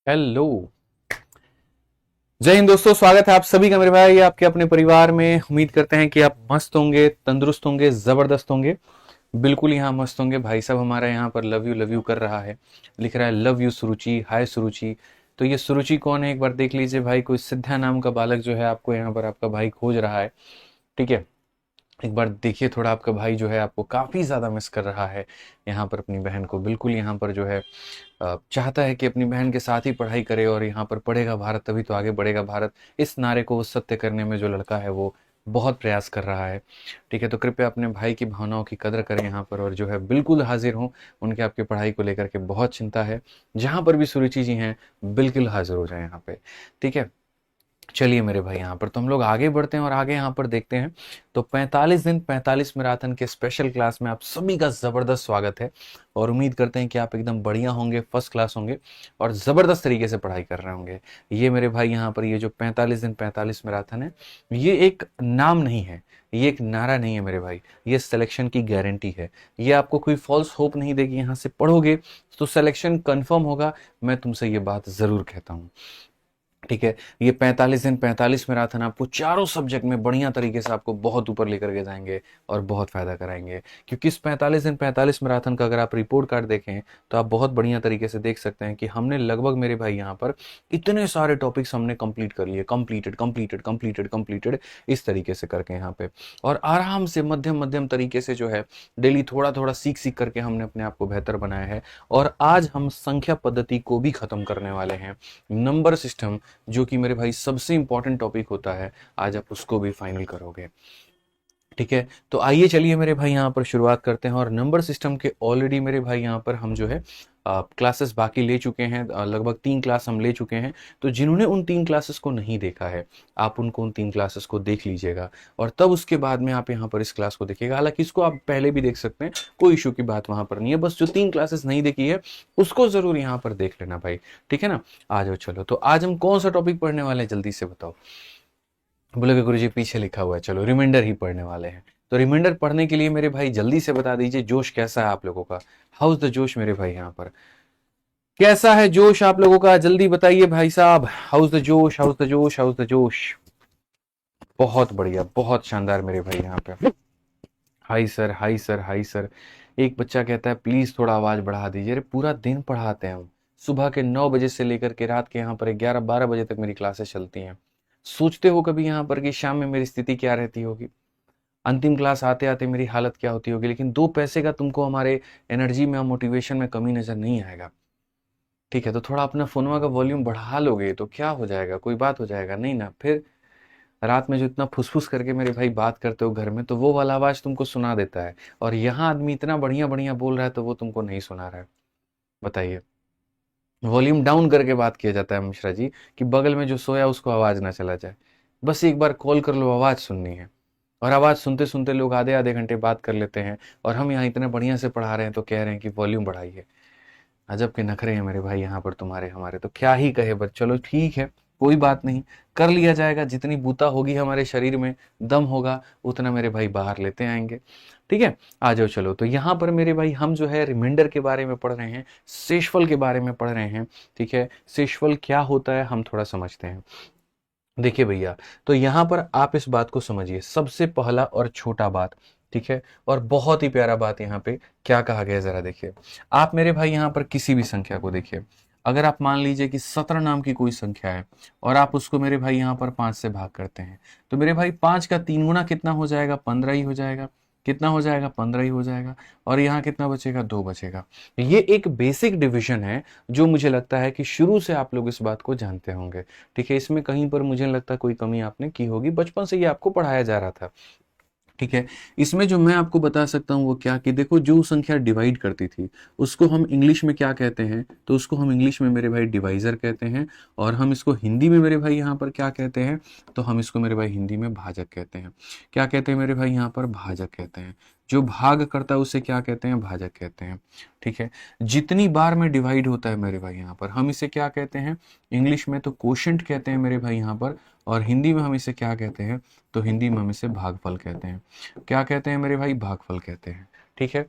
Hello. जय हिंद दोस्तों, स्वागत है आप सभी का मेरे भाई आपके अपने परिवार में। उम्मीद करते हैं कि आप मस्त होंगे, तंदुरुस्त होंगे, जबरदस्त होंगे। बिल्कुल यहाँ मस्त होंगे। भाई साहब हमारा यहाँ पर लव यू कर रहा है, लिख रहा है लव यू सुरुचि, हाय सुरुचि। तो ये सुरुचि कौन है एक बार देख लीजिए भाई। कोई सिद्धा नाम का बालक जो है आपको यहाँ पर आपका भाई खोज रहा है। ठीक है, एक बार देखिए थोड़ा, आपका भाई जो है आपको काफ़ी ज़्यादा मिस कर रहा है यहाँ पर अपनी बहन को। बिल्कुल यहाँ पर जो है चाहता है कि अपनी बहन के साथ ही पढ़ाई करे, और यहाँ पर पढ़ेगा भारत तभी तो आगे बढ़ेगा भारत। इस नारे को सत्य करने में जो लड़का है वो बहुत प्रयास कर रहा है। ठीक है, तो कृपया अपने भाई की भावनाओं की कदर करें यहाँ पर, और जो है बिल्कुल हाजिर हों। उनके आपकी पढ़ाई को लेकर के बहुत चिंता है। जहाँ पर भी सुरुचि जी हैं बिल्कुल हाजिर हो जाए यहाँ पे। ठीक है, चलिए मेरे भाई यहाँ पर तो हम लोग आगे बढ़ते हैं और आगे यहाँ पर देखते हैं। तो 45 दिन 45 मैराथन के स्पेशल क्लास में आप सभी का ज़बरदस्त स्वागत है। और उम्मीद करते हैं कि आप एकदम बढ़िया होंगे, फर्स्ट क्लास होंगे और ज़बरदस्त तरीके से पढ़ाई कर रहे होंगे। ये मेरे भाई यहाँ पर ये जो 45 दिन 45 मैराथन है, ये एक नाम नहीं है, ये एक नारा नहीं है मेरे भाई। ये सिलेक्शन की गारंटी है। ये आपको कोई फॉल्स होप नहीं देगी। यहाँ से पढ़ोगे तो सिलेक्शन कंफर्म होगा। मैं तुमसे ये बात ज़रूर कहता हूँ। ठीक है, ये 45 दिन 45 मैराथन आपको चारों सब्जेक्ट में बढ़िया तरीके से आपको बहुत ऊपर लेकर के जाएंगे और बहुत फायदा कराएंगे। क्योंकि इस 45 दिन 45 मैराथन का अगर आप रिपोर्ट कार्ड देखें तो आप बहुत बढ़िया तरीके से देख सकते हैं कि हमने लगभग मेरे भाई यहाँ पर इतने सारे टॉपिक्स हमने कंप्लीट कर लिए। कंप्लीटेड कंप्लीटेड कंप्लीटेड कंप्लीटेड, इस तरीके से करके यहाँ पे, और आराम से मध्यम मध्यम तरीके से जो है डेली थोड़ा थोड़ा सीख सीख करके हमने अपने आप को बेहतर बनाया है। और आज हम संख्या पद्धति को भी खत्म करने वाले हैं। नंबर सिस्टम, जो कि मेरे भाई सबसे इंपॉर्टेंट टॉपिक होता है, आज आप उसको भी फाइनल करोगे। ठीक है, तो आइए चलिए मेरे भाई यहाँ पर शुरुआत करते हैं। और नंबर सिस्टम के ऑलरेडी मेरे भाई यहाँ पर हम जो है क्लासेस बाकी ले चुके हैं। लगभग 3 क्लास हम ले चुके हैं। तो जिन्होंने उन 3 क्लासेस को नहीं देखा है, आप उनको उन 3 क्लासेस को देख लीजिएगा, और तब उसके बाद में आप यहाँ पर इस क्लास को देखिएगा। हालांकि इसको आप पहले भी देख सकते हैं, कोई इशू की बात वहां पर नहीं है। बस जो 3 क्लासेस नहीं देखी है उसको जरूर यहाँ पर देख लेना भाई। ठीक है ना। आ जाओ, चलो तो आज हम कौन सा टॉपिक पढ़ने वाले हैं जल्दी से बताओ। बोलोगे गुरुजी पीछे लिखा हुआ है, चलो रिमाइंडर ही पढ़ने वाले हैं। तो रिमाइंडर पढ़ने के लिए मेरे भाई जल्दी से बता दीजिए जोश कैसा है आप लोगों का। हाउस द जोश मेरे भाई यहाँ पर, कैसा है जोश आप लोगों का, जल्दी बताइए भाई साहब। हाउस द जोश, हाउस द जोश, हाउस द जोश। बहुत बढ़िया, बहुत शानदार मेरे भाई यहाँ पे। High sir, high sir, high sir. एक बच्चा कहता है प्लीज थोड़ा आवाज बढ़ा दीजिए। अरे पूरा दिन पढ़ाते हैं हम। सुबह के 9 बजे से लेकर के रात के यहाँ पर 11-12 बजे तक मेरी क्लासेस चलती हैं। सोचते हो कभी यहाँ पर कि शाम में मेरी स्थिति क्या रहती होगी, अंतिम क्लास आते आते मेरी हालत क्या होती होगी। लेकिन 2 पैसे का तुमको हमारे एनर्जी में और मोटिवेशन में कमी नजर नहीं आएगा। ठीक है, तो थोड़ा अपना फोनवा का वॉल्यूम बढ़ा लोगे तो क्या हो जाएगा, कोई बात हो जाएगा नहीं ना। फिर रात में जो इतना फुसफुस करके मेरे भाई बात करते हो घर में, तो वो वाला आवाज तुमको सुना देता है। और यहाँ आदमी इतना बढ़िया बढ़िया बोल रहा है तो वो तुमको नहीं सुना रहा है। बताइए। वॉल्यूम डाउन करके बात किया जाता है मिश्रा जी, कि बगल में जो सोया उसको आवाज ना चला जाए। बस एक बार कॉल कर लो, आवाज सुननी है। और आवाज सुनते सुनते लोग आधे आधे घंटे बात कर लेते हैं, और हम यहाँ इतने बढ़िया से पढ़ा रहे हैं तो कह रहे हैं कि वॉल्यूम बढ़ाइए। अजब के नखरे हैं मेरे भाई यहाँ पर तुम्हारे हमारे, तो क्या ही कहे। बट चलो ठीक है, कोई बात नहीं, कर लिया जाएगा। जितनी बूता होगी हमारे शरीर में, दम होगा, उतना मेरे भाई बाहर लेते आएंगे। ठीक है, आ जाओ चलो। तो यहाँ पर मेरे भाई हम जो है रिमाइंडर के बारे में पढ़ रहे हैं, शेषफल के बारे में पढ़ रहे हैं। ठीक है, शेषफल क्या होता है हम थोड़ा समझते हैं। देखिए भैया, तो यहाँ पर आप इस बात को समझिए, सबसे पहला और छोटा बात। ठीक है, और बहुत ही प्यारा बात यहाँ पे क्या कहा गया है, जरा देखिए। आप मेरे भाई यहाँ पर किसी भी संख्या को देखिए। अगर आप मान लीजिए कि 17 नाम की कोई संख्या है, और आप उसको मेरे भाई यहाँ पर 5 से भाग करते हैं, तो मेरे भाई 5 का 3 गुना कितना हो जाएगा, 15 ही हो जाएगा। कितना हो जाएगा, 15 ही हो जाएगा। और यहाँ कितना बचेगा, 2 बचेगा। ये एक बेसिक डिवीजन है, जो मुझे लगता है कि शुरू से आप लोग इस बात को जानते होंगे। ठीक है, इसमें कहीं पर मुझे नहीं लगता कोई कमी आपने की होगी, बचपन से ये आपको पढ़ाया जा रहा था। ठीक है, इसमें जो मैं आपको बता सकता हूँ वो क्या, कि देखो जो संख्या डिवाइड करती थी उसको हम इंग्लिश में क्या कहते हैं, तो उसको हम इंग्लिश में मेरे भाई डिवाइजर कहते हैं। और हम इसको हिंदी में मेरे भाई यहाँ पर क्या कहते हैं, तो हम इसको मेरे भाई हिंदी में भाजक कहते हैं। क्या कहते हैं मेरे भाई यहाँ पर, भाजक कहते हैं। जो भाग करता है उसे क्या कहते हैं, भाजक कहते हैं। ठीक है, जितनी बार में डिवाइड होता है मेरे भाई यहाँ पर, हम इसे क्या कहते हैं, इंग्लिश में तो कोशेंट कहते हैं मेरे भाई यहाँ पर। और हिंदी में हम इसे क्या कहते हैं, तो हिंदी में हम इसे भागफल कहते हैं। क्या कहते हैं मेरे भाई, भागफल कहते हैं। ठीक है,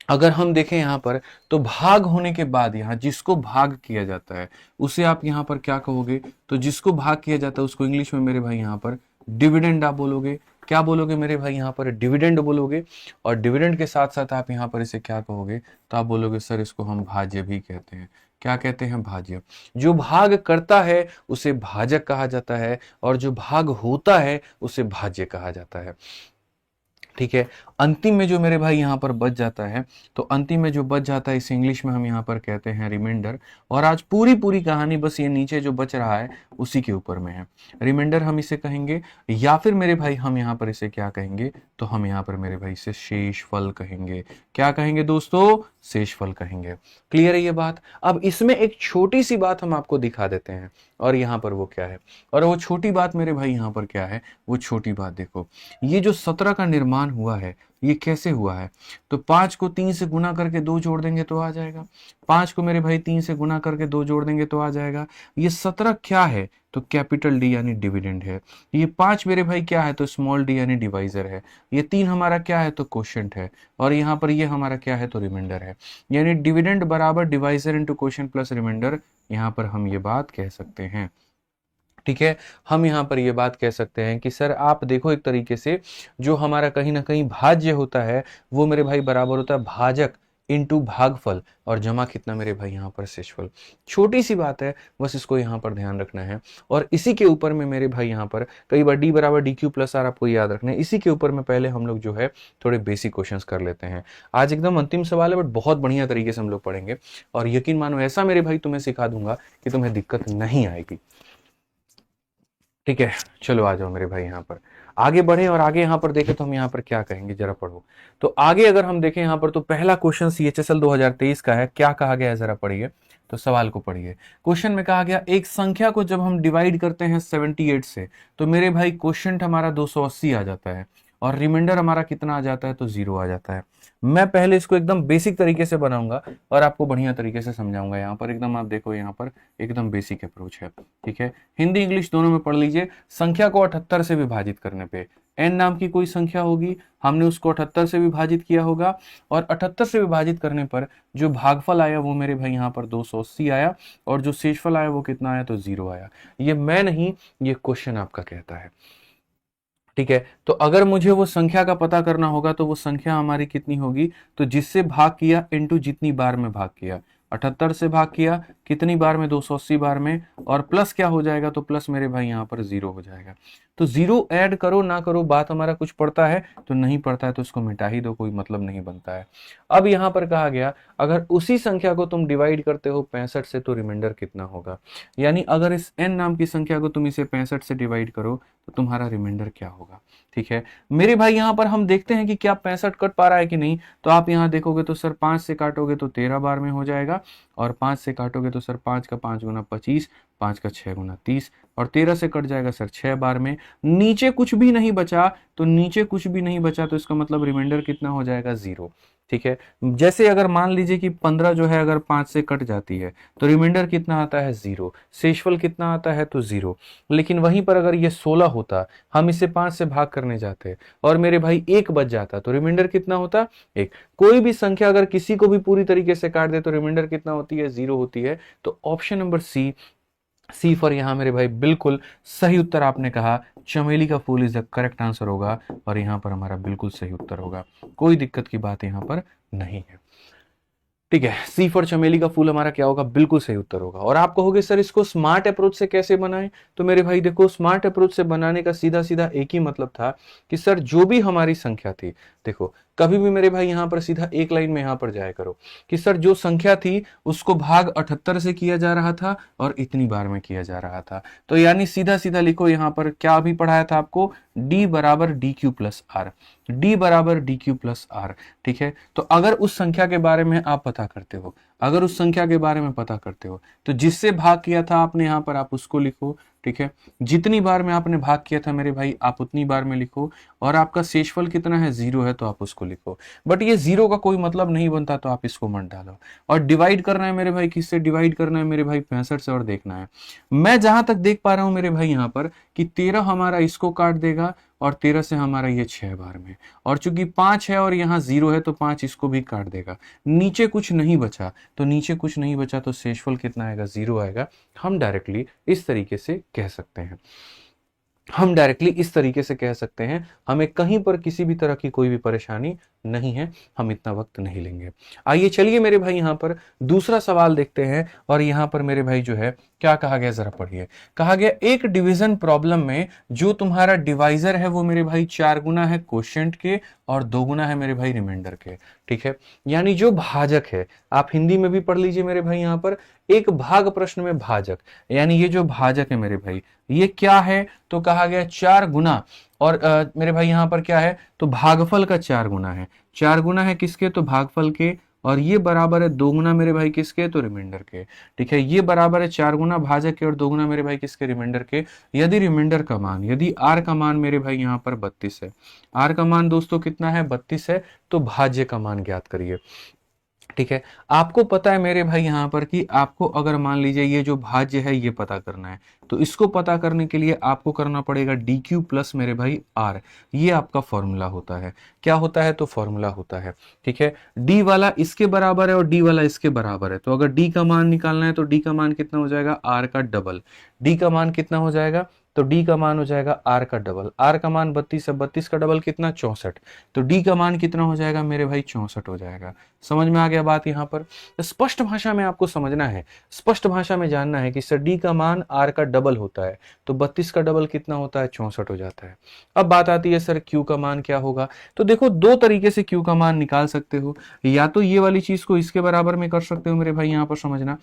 अगर हम देखें यहाँ पर तो भाग होने के बाद यहाँ जिसको भाग किया जाता है उसे आप यहाँ पर क्या कहोगे? तो जिसको भाग किया जाता है उसको इंग्लिश में मेरे भाई यहाँ पर डिविडेंड आप बोलोगे। क्या बोलोगे मेरे भाई? यहाँ पर डिविडेंड बोलोगे। और डिविडेंड के साथ साथ आप यहाँ पर इसे क्या कहोगे? तो आप बोलोगे सर इसको हम भाज्य भी कहते हैं। क्या कहते हैं? भाज्य। जो भाग करता है उसे भाजक कहा जाता है और जो भाग होता है उसे भाज्य कहा जाता है। ठीक है। अंतिम में जो मेरे भाई यहाँ पर बच जाता है, तो अंतिम में जो बच जाता है इसे इंग्लिश में हम यहाँ पर कहते हैं रिमाइंडर। और आज पूरी पूरी कहानी बस ये नीचे जो बच रहा है उसी के ऊपर में है। रिमाइंडर हम इसे कहेंगे, या फिर मेरे भाई हम यहाँ पर इसे क्या कहेंगे? तो हम यहाँ पर मेरे भाई इसे शेषफल कहेंगे। क्या कहेंगे दोस्तों? शेषफल कहेंगे। क्लियर है ये बात? अब इसमें एक छोटी सी बात हम आपको दिखा देते हैं, और यहाँ पर वो क्या है? और वो छोटी बात मेरे भाई यहाँ पर क्या है? वो छोटी बात देखो, ये जो 17 का निर्माण हुआ है ये कैसे हुआ है? तो 5 को 3 से गुना करके 2 जोड़ देंगे तो आ जाएगा। 5 को मेरे भाई 3 से गुना करके 2 जोड़ देंगे तो आ जाएगा। ये 17 क्या है? तो कैपिटल डी यानी डिविडेंड है। ये 5 मेरे भाई क्या है? तो स्मॉल डी यानी डिवाइजर है। ये 3 हमारा क्या है? तो क्वोशिएंट है। और यहाँ पर ये हमारा क्या है? तो रिमाइंडर है। यानी डिविडेंड बराबर divisor into quotient plus remainder. यहाँ पर हम ये बात कह सकते हैं। ठीक है। हम यहाँ पर ये बात कह सकते हैं कि सर आप देखो एक तरीके से जो हमारा कहीं ना कहीं भाज्य होता है वो मेरे भाई बराबर होता है भाजक इंटू भागफल, और जमा कितना मेरे भाई यहाँ पर शेषफल। छोटी सी बात है, बस इसको यहाँ पर ध्यान रखना है। और इसी के ऊपर में मेरे भाई यहाँ पर कई बार डी बराबर डी क्यू प्लस आर आपको याद रखना है। इसी के ऊपर में पहले हम लोग जो है थोड़े बेसिक क्वेश्चंस कर लेते हैं। आज एकदम अंतिम सवाल है बट बहुत बढ़िया तरीके से हम लोग पढ़ेंगे, और यकीन मानो ऐसा मेरे भाई तुम्हें सिखा दूंगा कि तुम्हें दिक्कत नहीं आएगी। ठीक है, चलो आ जाओ मेरे भाई यहाँ पर आगे बढ़े, और आगे यहाँ पर देखें तो हम यहाँ पर क्या कहेंगे जरा पढ़ो। तो आगे अगर हम देखें यहाँ पर तो पहला क्वेश्चन सीएचएसएल 2023 का है। क्या कहा गया है जरा पढ़िए। तो सवाल को पढ़िए। क्वेश्चन में कहा गया एक संख्या को जब हम डिवाइड करते हैं 78 से तो मेरे भाई क्वोशिएंट हमारा 280 आ जाता है और रिमाइंडर हमारा कितना आ जाता है? तो 0 आ जाता है। मैं पहले इसको एकदम बेसिक तरीके से बनाऊंगा और आपको बढ़िया तरीके से समझाऊंगा। यहाँ पर एकदम आप देखो, यहाँ पर एकदम बेसिक अप्रोच है। ठीक है, हिंदी इंग्लिश दोनों में पढ़ लीजिए। संख्या को 78 से विभाजित करने पे n नाम की कोई संख्या होगी, हमने उसको 78 से विभाजित किया होगा, और 78 से विभाजित करने पर जो भागफल आया वो मेरे भाई यहाँ पर 280 आया, और जो शेषफल आया वो कितना आया? तो 0 आया। ये मैं नहीं, ये क्वेश्चन आपका कहता है। ठीक है, तो अगर मुझे वो संख्या का पता करना होगा तो वो संख्या हमारी कितनी होगी? तो जिससे भाग किया इनटू जितनी बार में भाग किया। 78 से भाग किया कितनी बार में? 280 बार में, और प्लस क्या हो जाएगा? तो प्लस मेरे भाई यहाँ पर 0 हो जाएगा। तो 0 ऐड करो ना करो, बात हमारा कुछ पड़ता है? तो नहीं पड़ता है, तो इसको मिटा ही दो, कोई मतलब नहीं बनता है। अब यहाँ पर कहा गया अगर उसी संख्या को तुम डिवाइड करते हो 65 से तो रिमाइंडर कितना होगा? यानी अगर इस n नाम की संख्या को तुम इसे 65 से डिवाइड करो तो तुम्हारा रिमाइंडर क्या होगा? ठीक है मेरे भाई, यहाँ पर हम देखते हैं कि क्या 65 कट पा रहा है कि नहीं। तो आप यहाँ देखोगे तो सर 5 से काटोगे तो 13 बार में हो जाएगा, और 5 से काटोगे तो सर 5 का 5 गुना 25, 5 का 6 गुना 30, और 13 से कट जाएगा सर 6 बार में। नीचे कुछ भी नहीं बचा, तो नीचे कुछ भी नहीं बचा तो इसका मतलब रिमाइंडर कितना हो जाएगा? 0। ठीक है, जैसे अगर मान लीजिए कि 15 जो है अगर 5 से कट जाती है तो रिमाइंडर कितना आता है? 0। शेषफल कितना आता है? तो 0। लेकिन वहीं पर अगर ये 16 होता, हम इसे 5 से भाग करने जाते और मेरे भाई 1 बच जाता तो रिमाइंडर कितना होता? 1। कोई भी संख्या अगर किसी को भी पूरी तरीके से काट दे तो रिमाइंडर कितना होती है? 0 होती है। तो ऑप्शन नंबर सी फॉर यहाँ मेरे भाई बिल्कुल सही उत्तर आपने कहा। चमेली का फूल इज द करेक्ट आंसर होगा, और यहाँ पर हमारा बिल्कुल सही उत्तर होगा। कोई दिक्कत की बात यहाँ पर नहीं है। ठीक है, सी फॉर चमेली का फूल हमारा क्या होगा? बिल्कुल सही उत्तर होगा। और आप कहोगे सर इसको स्मार्ट अप्रोच से कैसे बनाएं? तो मेरे भाई देखो, स्मार्ट अप्रोच से बनाने का सीधा सीधा एक ही मतलब था कि सर जो भी हमारी संख्या थी, देखो कभी भी मेरे भाई यहाँ पर सीधा एक लाइन में यहाँ पर जाया करो कि सर जो संख्या थी उसको भाग 78 से किया जा रहा था और इतनी बार में किया जा रहा था। तो यानी सीधा सीधा लिखो, यहाँ पर क्या अभी पढ़ाया था आपको? d बराबर D Q plus R, d बराबर डी क्यू प्लस आर। ठीक है, तो अगर उस संख्या के बारे में आप पता करते हो, अगर उस संख्या के बारे में पता करते हो तो जिससे भाग किया था आपने यहाँ पर आप उसको लिखो। ठीक है, जितनी बार में आपने भाग किया था मेरे भाई आप उतनी बार में लिखो, और आपका शेषफल कितना है? 0 है तो आप उसको लिखो। बट ये 0 का कोई मतलब नहीं बनता तो आप इसको मत डालो। और डिवाइड करना है मेरे भाई, किससे डिवाइड करना है मेरे भाई? 65 से। और देखना है, मैं जहां तक देख पा रहा हूं मेरे भाई यहाँ पर कि 13 हमारा इसको काट देगा और 13 से हमारा ये 6 बार में, और चूंकि 5 है और यहाँ 0 है तो 5 इसको भी काट देगा। नीचे कुछ नहीं बचा, तो नीचे कुछ नहीं बचा तो शेषफल कितना आएगा, 0 आएगा। हम डायरेक्टली इस तरीके से कह सकते हैं, हम डायरेक्टली इस तरीके से कह सकते हैं, हमें कहीं पर किसी भी तरह की कोई भी परेशानी नहीं है, हम इतना वक्त नहीं लेंगे। आइए चलिए मेरे भाई यहाँ पर दूसरा सवाल देखते हैं, और यहाँ पर मेरे भाई जो है क्या कहा गया जरा पढ़िए। कहा गया एक डिवीजन प्रॉब्लम में जो तुम्हारा डिवाइजर है वो मेरे भाई 4 गुना है क्वोशिएंट के और 2 गुना है मेरे भाई रिमाइंडर के। ठीक है, यानी जो भाजक है, आप हिंदी में भी पढ़ लीजिए मेरे भाई, यहाँ पर एक भाग प्रश्न में भाजक, यानी ये जो भाजक है मेरे भाई ये क्या है, तो कहा गया 4 गुना, और मेरे भाई यहाँ पर क्या है, तो भागफल का 4 गुना है। 4 गुना है किसके, तो भागफल के, और ये बराबर है 2 गुना मेरे भाई किसके, तो रिमाइंडर के। ठीक है, ये बराबर है 4 गुना भाजक के और 2 गुना मेरे भाई किसके, रिमाइंडर के। यदि रिमाइंडर का मान, यदि आर का मान मेरे भाई यहाँ पर 32 है, आर का मान दोस्तों कितना है, 32 है, तो भाज्य का मान ज्ञात करिए। ठीक है, आपको पता है मेरे भाई यहाँ पर कि आपको अगर मान लीजिए ये जो भाज्य है ये पता करना है, तो इसको पता करने के लिए आपको करना पड़ेगा डी क्यू प्लस मेरे भाई आर, ये आपका फॉर्मूला होता है। क्या होता है, तो फॉर्मूला होता है। ठीक है, डी वाला इसके बराबर है और डी वाला इसके बराबर है, तो अगर डी का मान निकालना है तो डी का मान कितना हो जाएगा, आर का डबल। डी का मान कितना हो जाएगा, तो डी का मान हो जाएगा आर का डबल। आर का मान 32 है, 32 का डबल कितना, 64, तो डी का मान कितना हो जाएगा मेरे भाई, 64 हो जाएगा। समझ में आ गया बात यहाँ पर। स्पष्ट भाषा में आपको समझना है, स्पष्ट भाषा में जानना है कि सर डी का मान आर का डबल होता है, तो 32 का डबल कितना होता है, 64 हो जाता है। अब बात आती है सर क्यू का मान क्या होगा, तो देखो दो तरीके से क्यू का मान निकाल सकते हो, या तो ये वाली चीज को इसके बराबर में कर सकते हो मेरे भाई, यहाँ पर समझना,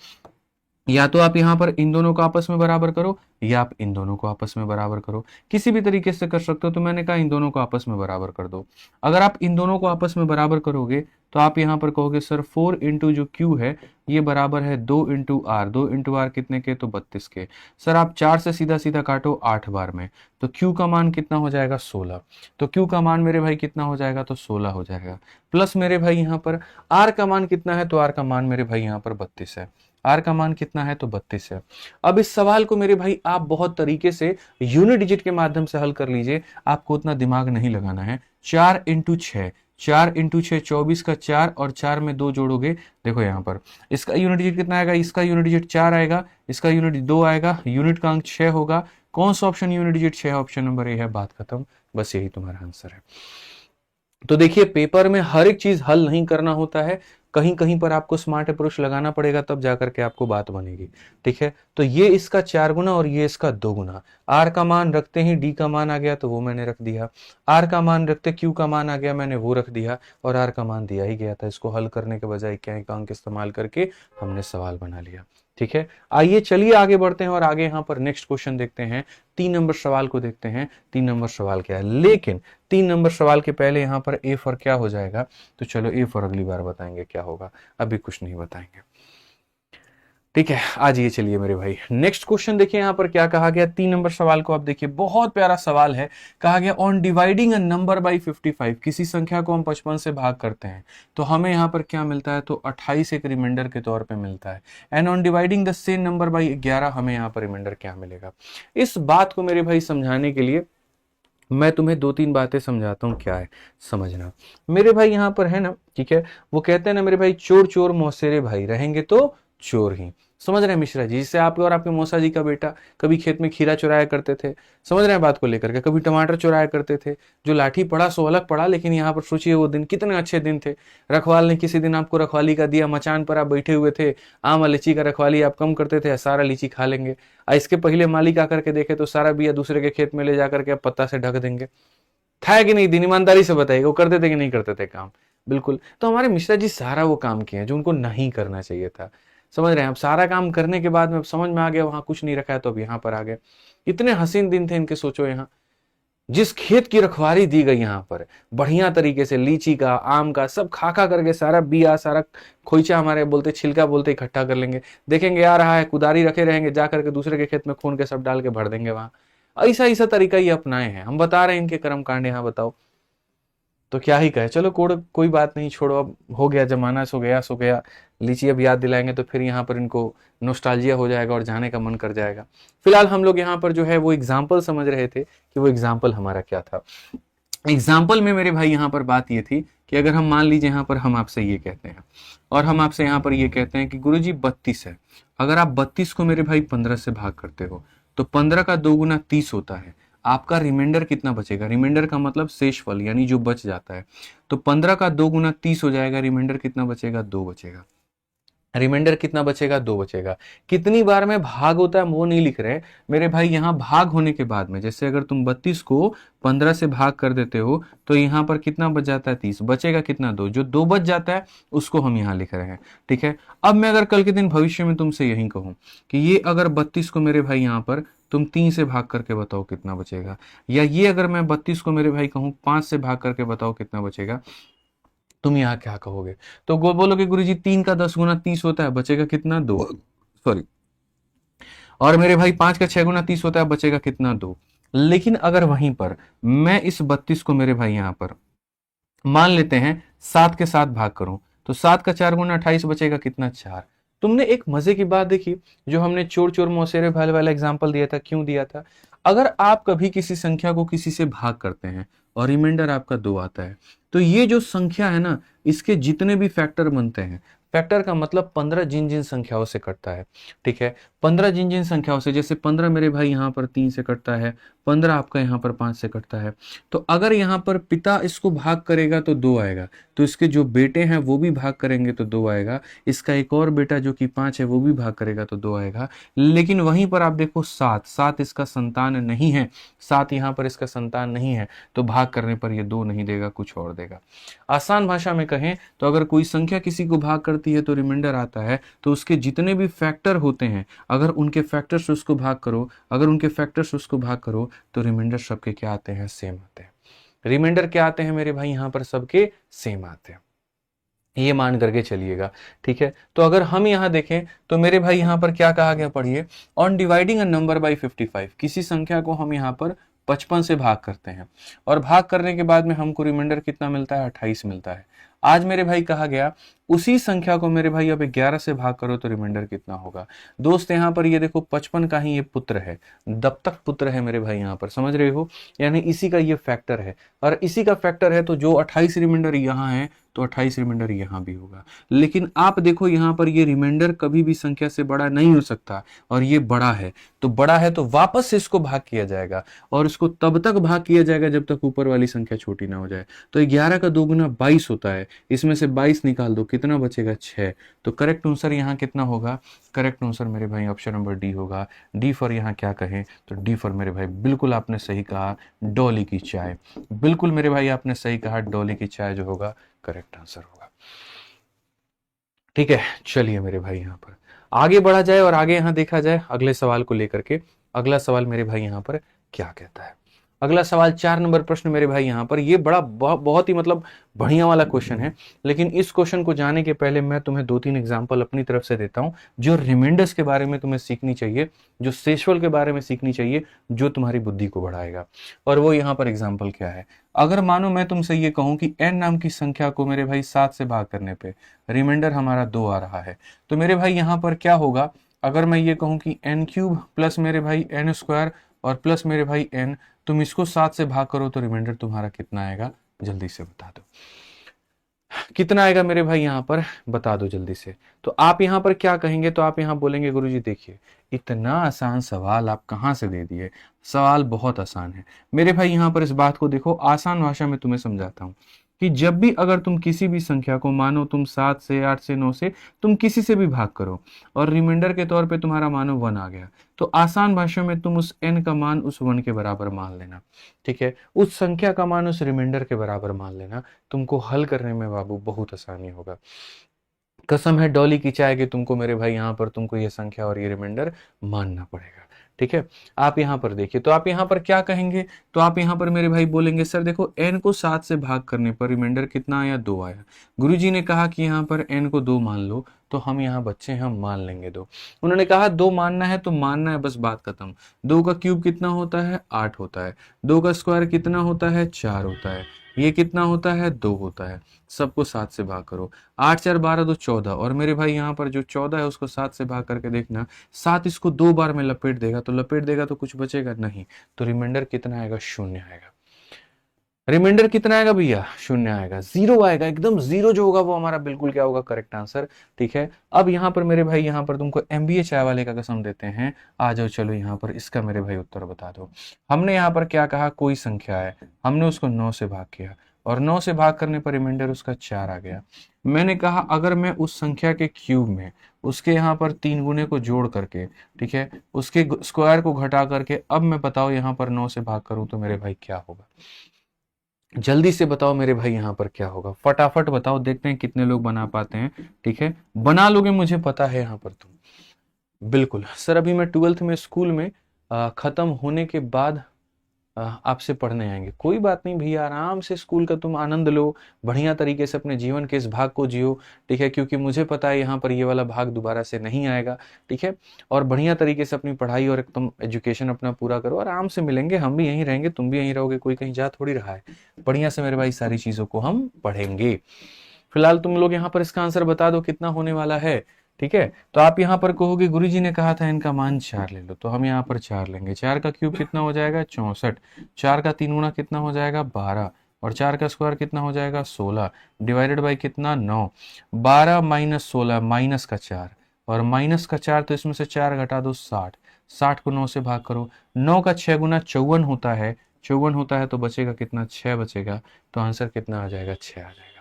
या तो आप यहां पर इन दोनों को आपस में बराबर करो, या आप इन दोनों को आपस में बराबर करो, किसी भी तरीके से कर सकते हो। तो मैंने कहा इन दोनों को आपस में बराबर कर दो। अगर आप इन दोनों को आपस में बराबर करोगे तो आप यहां पर कहोगे सर 4 इंटू जो क्यू है ये बराबर है 2 इंटू आर। 2 इंटू आर कितने के, तो 32 के। सर आप 4 से सीधा सीधा काटो 8 बार में, तो क्यू का मान कितना हो जाएगा, 16। तो क्यू का मान मेरे भाई कितना हो जाएगा, तो 16 हो जाएगा। प्लस मेरे भाई यहाँ पर आर का मान कितना है, तो आर का मान मेरे भाई यहाँ पर 32 है। आर का मान कितना है, तो 32 है। अब इस सवाल को मेरे भाई आप बहुत तरीके से यूनिट डिजिट के माध्यम से हल कर लीजिए, आपको उतना दिमाग नहीं लगाना है। 4 इंटू 6, 4 इंटू 6 24 का 4, और 4 में 2 जोड़ोगे, देखो यहाँ पर इसका यूनिट डिजिट कितना आएगा, इसका यूनिट डिजिट 4 आएगा, इसका यूनिट 2 आएगा, यूनिट का अंक 6 होगा। कौन सा ऑप्शन यूनिट डिजिट 6 है, ऑप्शन नंबर ए है, बात खत्म। बस यही तुम्हारा आंसर है। तो देखिए पेपर में हर एक चीज हल नहीं करना होता है, कहीं कहीं पर आपको स्मार्ट अप्रोच लगाना पड़ेगा, तब जाकर के आपको बात बनेगी। ठीक है, तो ये इसका 4 गुना और ये इसका 2 गुना। आर का मान रखते ही डी का मान आ गया तो वो मैंने रख दिया, आर का मान रखते क्यू का मान आ गया मैंने वो रख दिया, और आर का मान दिया ही गया था। इसको हल करने के बजाय क्या का अंक इस्तेमाल करके हमने सवाल बना लिया। ठीक है, आइए चलिए आगे बढ़ते हैं और आगे यहाँ पर नेक्स्ट क्वेश्चन देखते हैं। 3 नंबर सवाल को देखते हैं। 3 नंबर सवाल क्या है, लेकिन 3 नंबर सवाल के पहले यहाँ पर ए फॉर क्या हो जाएगा, तो चलो ए फॉर अगली बार बताएंगे क्या होगा, अभी कुछ नहीं बताएंगे। ठीक है, आज ये चलिए मेरे भाई नेक्स्ट क्वेश्चन देखिए यहाँ पर क्या कहा गया। 3 नंबर सवाल को आप देखिए, बहुत प्यारा सवाल है। कहा गया on dividing a number by 55, किसी संख्या को हम 55 से भाग करते हैं तो हमें यहाँ पर क्या मिलता है, तो 28 एक रिमाइंडर के तौर पे मिलता है। And on dividing the same number by 11, हमें यहाँ पर रिमाइंडर क्या मिलेगा। इस बात को मेरे भाई समझाने के लिए मैं तुम्हें 2-3 बातें समझाता हूँ, क्या है समझना मेरे भाई यहाँ पर है ना। ठीक है, वो कहते हैं ना मेरे भाई, चोर चोर मौसेरे भाई रहेंगे तो चोर ही। समझ रहे हैं मिश्रा जी, जिससे आप और आपके मौसा जी का बेटा कभी खेत में खीरा चुराया करते थे, समझ रहे हैं बात को लेकर के, कभी टमाटर चुराया करते थे। जो लाठी पड़ा सो अलग पड़ा, लेकिन यहाँ पर सोचिए वो दिन कितने अच्छे दिन थे। रखवाल ने किसी दिन आपको रखवाली का दिया, मचान पर आप बैठे हुए थे, आम और लीची का रखवाली आप कम करते थे, सारा लीची खा लेंगे। इसके पहले मालिक आकर के देखे तो सारा बिया दूसरे के खेत में ले जाकर के पत्ता से ढक देंगे। था कि नहीं दिन, ईमानदारी से बताइए, वो करते थे कि नहीं करते थे काम। बिल्कुल, तो हमारे मिश्रा जी सारा वो काम किए जो उनको नहीं करना चाहिए था। समझ रहे हैं, अब सारा काम करने के बाद में समझ में आ गया वहां कुछ नहीं रखा है, तो अब यहाँ पर आ गए। इतने हसीन दिन थे इनके, सोचो यहाँ जिस खेत की रखवाली दी गई, यहाँ पर बढ़िया तरीके से लीची का, आम का सब खा खा करके सारा बिया, सारा खोइचा, हमारे बोलते छिलका बोलते, इकट्ठा कर लेंगे। देखेंगे आ रहा है, कुदारी रखे रहेंगे, जा करके दूसरे के खेत में खून के सब डाल के भर देंगे वहां। ऐसा ऐसा तरीका ये अपनाए हैं। हम बता रहे हैं इनके कर्म कांड, यहाँ बताओ तो क्या ही कहे, चलो कोड कोई बात नहीं, छोड़ो, अब हो गया जमाना, सो गया सो गया। लीची अब याद दिलाएंगे तो फिर यहाँ पर इनको नोस्टाल्जिया हो जाएगा और जाने का मन कर जाएगा। फिलहाल हम लोग यहाँ पर जो है वो एग्जाम्पल समझ रहे थे कि वो एग्जाम्पल हमारा क्या था। एग्जाम्पल में मेरे भाई यहाँ पर बात ये थी कि अगर हम मान लीजिए यहाँ पर हम आपसे ये कहते हैं और हम आपसे यहाँ पर ये कहते हैं कि गुरुजी 32 है, अगर आप 32 को मेरे भाई 15 से भाग करते हो तो 15 का 2 गुना 30 होता है, आपका रिमाइंडर कितना बचेगा? रिमाइंडर का मतलब शेषफल यानी जो बच जाता है। तो 15 का 2 गुना 30 हो जाएगा, रिमाइंडर कितना बचेगा? 2 बचेगा। रिमाइंडर कितना बचेगा? 2 बचेगा। कितनी बार में भाग होता है वो नहीं लिख रहे मेरे भाई, यहाँ भाग होने के बाद में जैसे अगर तुम 32 को 15 से भाग कर देते हो तो यहाँ पर कितना बच जाता है? 30। बचेगा कितना? 2। जो 2 बच जाता है उसको हम यहाँ लिख रहे हैं। ठीक है, अब मैं अगर कल के दिन भविष्य में तुमसे यही कहूं कि ये अगर 32 को मेरे भाई यहाँ पर तुम 3 से भाग करके बताओ कितना बचेगा, या ये अगर मैं 32 को मेरे भाई कहूं 5 से भाग करके बताओ कितना बचेगा, तुम यहाँ क्या कहोगे? तो बोलोगे गुरुजी 3 का 10 गुना 30 होता है, बचेगा कितना? 2। सॉरी, और मेरे भाई 5 का 6 गुना 30 होता है, बचेगा कितना? 2। लेकिन अगर वहीं पर मैं इस 32 को मेरे भाई यहाँ पर मान लेते हैं 7 के साथ भाग करूं तो 7 का 4 गुना 28 बचेगा कितना? 4। तुमने एक मजे की बात देखी, जो हमने चोर चोर मौसेरे भाल वाला एग्जाम्पल दिया था, क्यों दिया था? अगर आप कभी किसी संख्या को किसी से भाग करते हैं और रिमाइंडर आपका 2 आता है, तो ये जो संख्या है ना, इसके जितने भी फैक्टर बनते हैं, फैक्टर का मतलब 15 जिन जिन संख्याओं से कटता है। ठीक है, 15 जिन जिन संख्याओं से, जैसे 15 मेरे भाई यहाँ पर 3 से कटता है, 15 आपका यहाँ पर 5 से कटता है। तो अगर यहाँ पर पिता इसको भाग करेगा तो 2 आएगा, तो इसके जो बेटे हैं वो भी भाग करेंगे तो 2 आएगा, इसका एक और बेटा जो कि 5 है वो भी भाग करेगा तो 2 आएगा। लेकिन वहीं पर आप देखो 7 इसका संतान नहीं है, 7 यहाँ पर इसका संतान नहीं है, तो भाग करने पर ये 2 नहीं देगा, कुछ और देगा। आसान भाषा में कहें तो अगर कोई संख्या किसी को भाग करती है तो रिमाइंडर आता है, तो उसके जितने भी फैक्टर होते हैं, अगर उनके फैक्टर से उसको भाग करो, अगर उनके फैक्टर से उसको भाग करो तो रिमाइंडर सबके क्या आते हैं? सेम आते हैं। रिमाइंडर क्या आते हैं मेरे भाई? यहाँ पर सबके सेम आते हैं, ये मान करके चलिएगा। ठीक है, तो अगर हम यहाँ देखें तो मेरे भाई यहाँ पर क्या कहा गया, पढ़िए। On dividing a number by 55, किसी संख्या को हम यहाँ पर 55 से भाग करते हैं और भाग करने के बाद में हमको रिमाइंडर कितना मिलता है? 28 मिलता है। आज मेरे भाई कहा गया उसी संख्या को मेरे भाई अब 11 से भाग करो तो रिमाइंडर कितना होगा? दोस्त यहाँ पर ये देखो 55 का ही ये पुत्र है, दत्तक पुत्र है मेरे भाई, यहाँ पर समझ रहे हो, यानी इसी का ये फैक्टर है, और इसी का फैक्टर है तो जो 28 रिमाइंडर यहाँ है तो 28 रिमाइंडर यहाँ भी होगा। लेकिन आप देखो यहाँ पर ये रिमाइंडर कभी भी संख्या से बड़ा नहीं हो सकता, और ये बड़ा है, तो बड़ा है तो वापस से इसको भाग किया जाएगा, और इसको तब तक भाग किया जाएगा जब तक ऊपर वाली संख्या छोटी ना हो जाए। तो 11 का 2 गुना 22 होता है, इसमें से 22 निकाल दो, कितना बचेगा? 6। तो करेक्ट आंसर यहाँ कितना होगा? करेक्ट आंसर मेरे भाई ऑप्शन नंबर डी होगा। डी फॉर यहाँ क्या कहें तो डी फॉर मेरे भाई बिल्कुल आपने सही कहा, डॉली की चाय। बिल्कुल मेरे भाई आपने सही कहा, डॉली की चाय जो होगा करेक्ट आंसर होगा। ठीक है, चलिए मेरे भाई यहाँ पर आगे बढ़ा जाए और आगे यहाँ देखा जाए अगले सवाल को लेकर के। अगला सवाल मेरे भाई यहाँ पर क्या कहता है? अगला सवाल 4 नंबर प्रश्न मेरे भाई यहाँ पर, ये बड़ा बहुत ही मतलब बढ़िया वाला क्वेश्चन है। लेकिन इस क्वेश्चन को जाने के पहले मैं तुम्हें 2-3 एग्जांपल अपनी तरफ से देता हूं, जो रिमाइंडर्स के बारे में तुम्हें सीखनी चाहिए, जो शेषफल के बारे में सीखनी चाहिए, जो तुम्हारी बुद्धि को बढ़ाएगा। और वो यहाँ पर एग्जाम्पल क्या है? अगर मानो मैं तुमसे ये कहूं कि n नाम की संख्या को मेरे भाई 7 से भाग करने पे रिमाइंडर हमारा 2 आ रहा है, तो मेरे भाई यहाँ पर क्या होगा? अगर मैं ये कहूं कि n³ प्लस मेरे भाई n² और प्लस मेरे भाई n, तुम इसको 7 से भाग करो तो रिमाइंडर तुम्हारा कितना आएगा? जल्दी से बता दो कितना आएगा मेरे भाई, यहाँ पर बता दो जल्दी से। तो आप यहाँ पर क्या कहेंगे? तो आप यहाँ बोलेंगे गुरुजी देखिए इतना आसान सवाल आप कहाँ से दे दिए, सवाल बहुत आसान है। मेरे भाई यहाँ पर इस बात को देखो, आसान भाषा में तुम्हें समझाता हूँ कि जब भी अगर तुम किसी भी संख्या को, मानो तुम 7 से, 8 से, 9 से, तुम किसी से भी भाग करो और रिमाइंडर के तौर पे तुम्हारा मानो 1 आ गया, तो आसान भाषा में तुम उस n का मान उस 1 के बराबर मान लेना। ठीक है, उस संख्या का मान उस रिमाइंडर के बराबर मान लेना, तुमको हल करने में बाबू बहुत आसानी होगा। कसम है डॉली की चाय कि तुमको मेरे भाई यहाँ पर तुमको ये संख्या और ये रिमाइंडर मानना पड़ेगा। ठीक है, आप यहाँ पर देखिए, तो आप यहाँ पर क्या कहेंगे? तो आप यहाँ पर मेरे भाई बोलेंगे सर देखो n को 7 से भाग करने पर रिमाइंडर कितना आया? 2 आया। गुरुजी ने कहा कि यहाँ पर n को 2 मान लो, तो हम यहाँ बच्चे हैं, हम मान लेंगे 2। उन्होंने कहा 2 मानना है तो मानना है, बस बात खत्म। 2 का क्यूब कितना होता है? 8 होता है। 2 का स्क्वायर कितना होता है? 4 होता है। ये कितना होता है, 2 होता है। सबको 7 से भाग करो, 8 4 12 2 14। और मेरे भाई यहाँ पर जो 14 है उसको 7 से भाग करके देखना, 7 इसको 2 बार में लपेट देगा, तो लपेट देगा तो कुछ बचेगा नहीं, तो रिमाइंडर कितना आएगा, 0 आएगा। रिमाइंडर कितना आएगा भैया, 0 आएगा, 0 आएगा, एकदम 0 जो होगा वो हमारा बिल्कुल क्या होगा, करेक्ट आंसर। ठीक है, अब यहाँ पर मेरे भाई यहाँ पर तुमको एमबीए चाय वाले का कसम देते हैं, आ जाओ चलो यहाँ पर इसका मेरे भाई उत्तर बता दो। हमने यहाँ पर क्या कहा, कोई संख्या है, हमने उसको 9 से भाग किया और 9 से भाग करने पर रिमाइंडर उसका 4 आ गया। मैंने कहा अगर मैं उस संख्या के क्यूब में उसके यहाँ पर 3 गुने को जोड़ करके, ठीक है, उसके स्क्वायर को घटा करके अब मैं बताओ यहाँ पर 9 से भाग करूं तो मेरे भाई क्या होगा, जल्दी से बताओ मेरे भाई यहाँ पर क्या होगा, फटाफट बताओ, देखते हैं कितने लोग बना पाते हैं। ठीक है, बना लोगे मुझे पता है यहाँ पर तुम। बिल्कुल सर, अभी मैं 12th में स्कूल में खत्म होने के बाद आपसे पढ़ने आएंगे। कोई बात नहीं भैया, आराम से स्कूल का तुम आनंद लो, बढ़िया तरीके से अपने जीवन के इस भाग को जियो। ठीक है, क्योंकि मुझे पता है यहाँ पर ये वाला भाग दोबारा से नहीं आएगा। ठीक है, और बढ़िया तरीके से अपनी पढ़ाई और एकदम एजुकेशन अपना पूरा करो, आराम से मिलेंगे, हम भी यहीं रहेंगे, तुम भी यहीं रहोगे, कोई कहीं जा थोड़ी रहा है। बढ़िया से मेरे भाई सारी चीजों को हम पढ़ेंगे। फिलहाल तुम लोग यहाँ पर इसका आंसर बता दो कितना होने वाला है। ठीक है, तो आप यहाँ पर कहोगे गुरुजी ने कहा था इनका मान 4 ले लो, तो हम यहाँ पर 4 लेंगे। 4 का क्यूब कितना हो जाएगा, 64। 4 का 3 गुना कितना हो जाएगा, 12। और 4 का स्क्वायर कितना हो जाएगा, 16। डिवाइडेड बाई कितना, 9। 12 माइनस 16 माइनस का 4 और माइनस का 4, तो इसमें से 4 घटा दो, 60। 60 को 9 से भाग करो, 9 का 6 गुना 54 होता है, 54 होता है, तो बचेगा कितना, 6 बचेगा। तो आंसर कितना आ जाएगा, 6 आ जाएगा।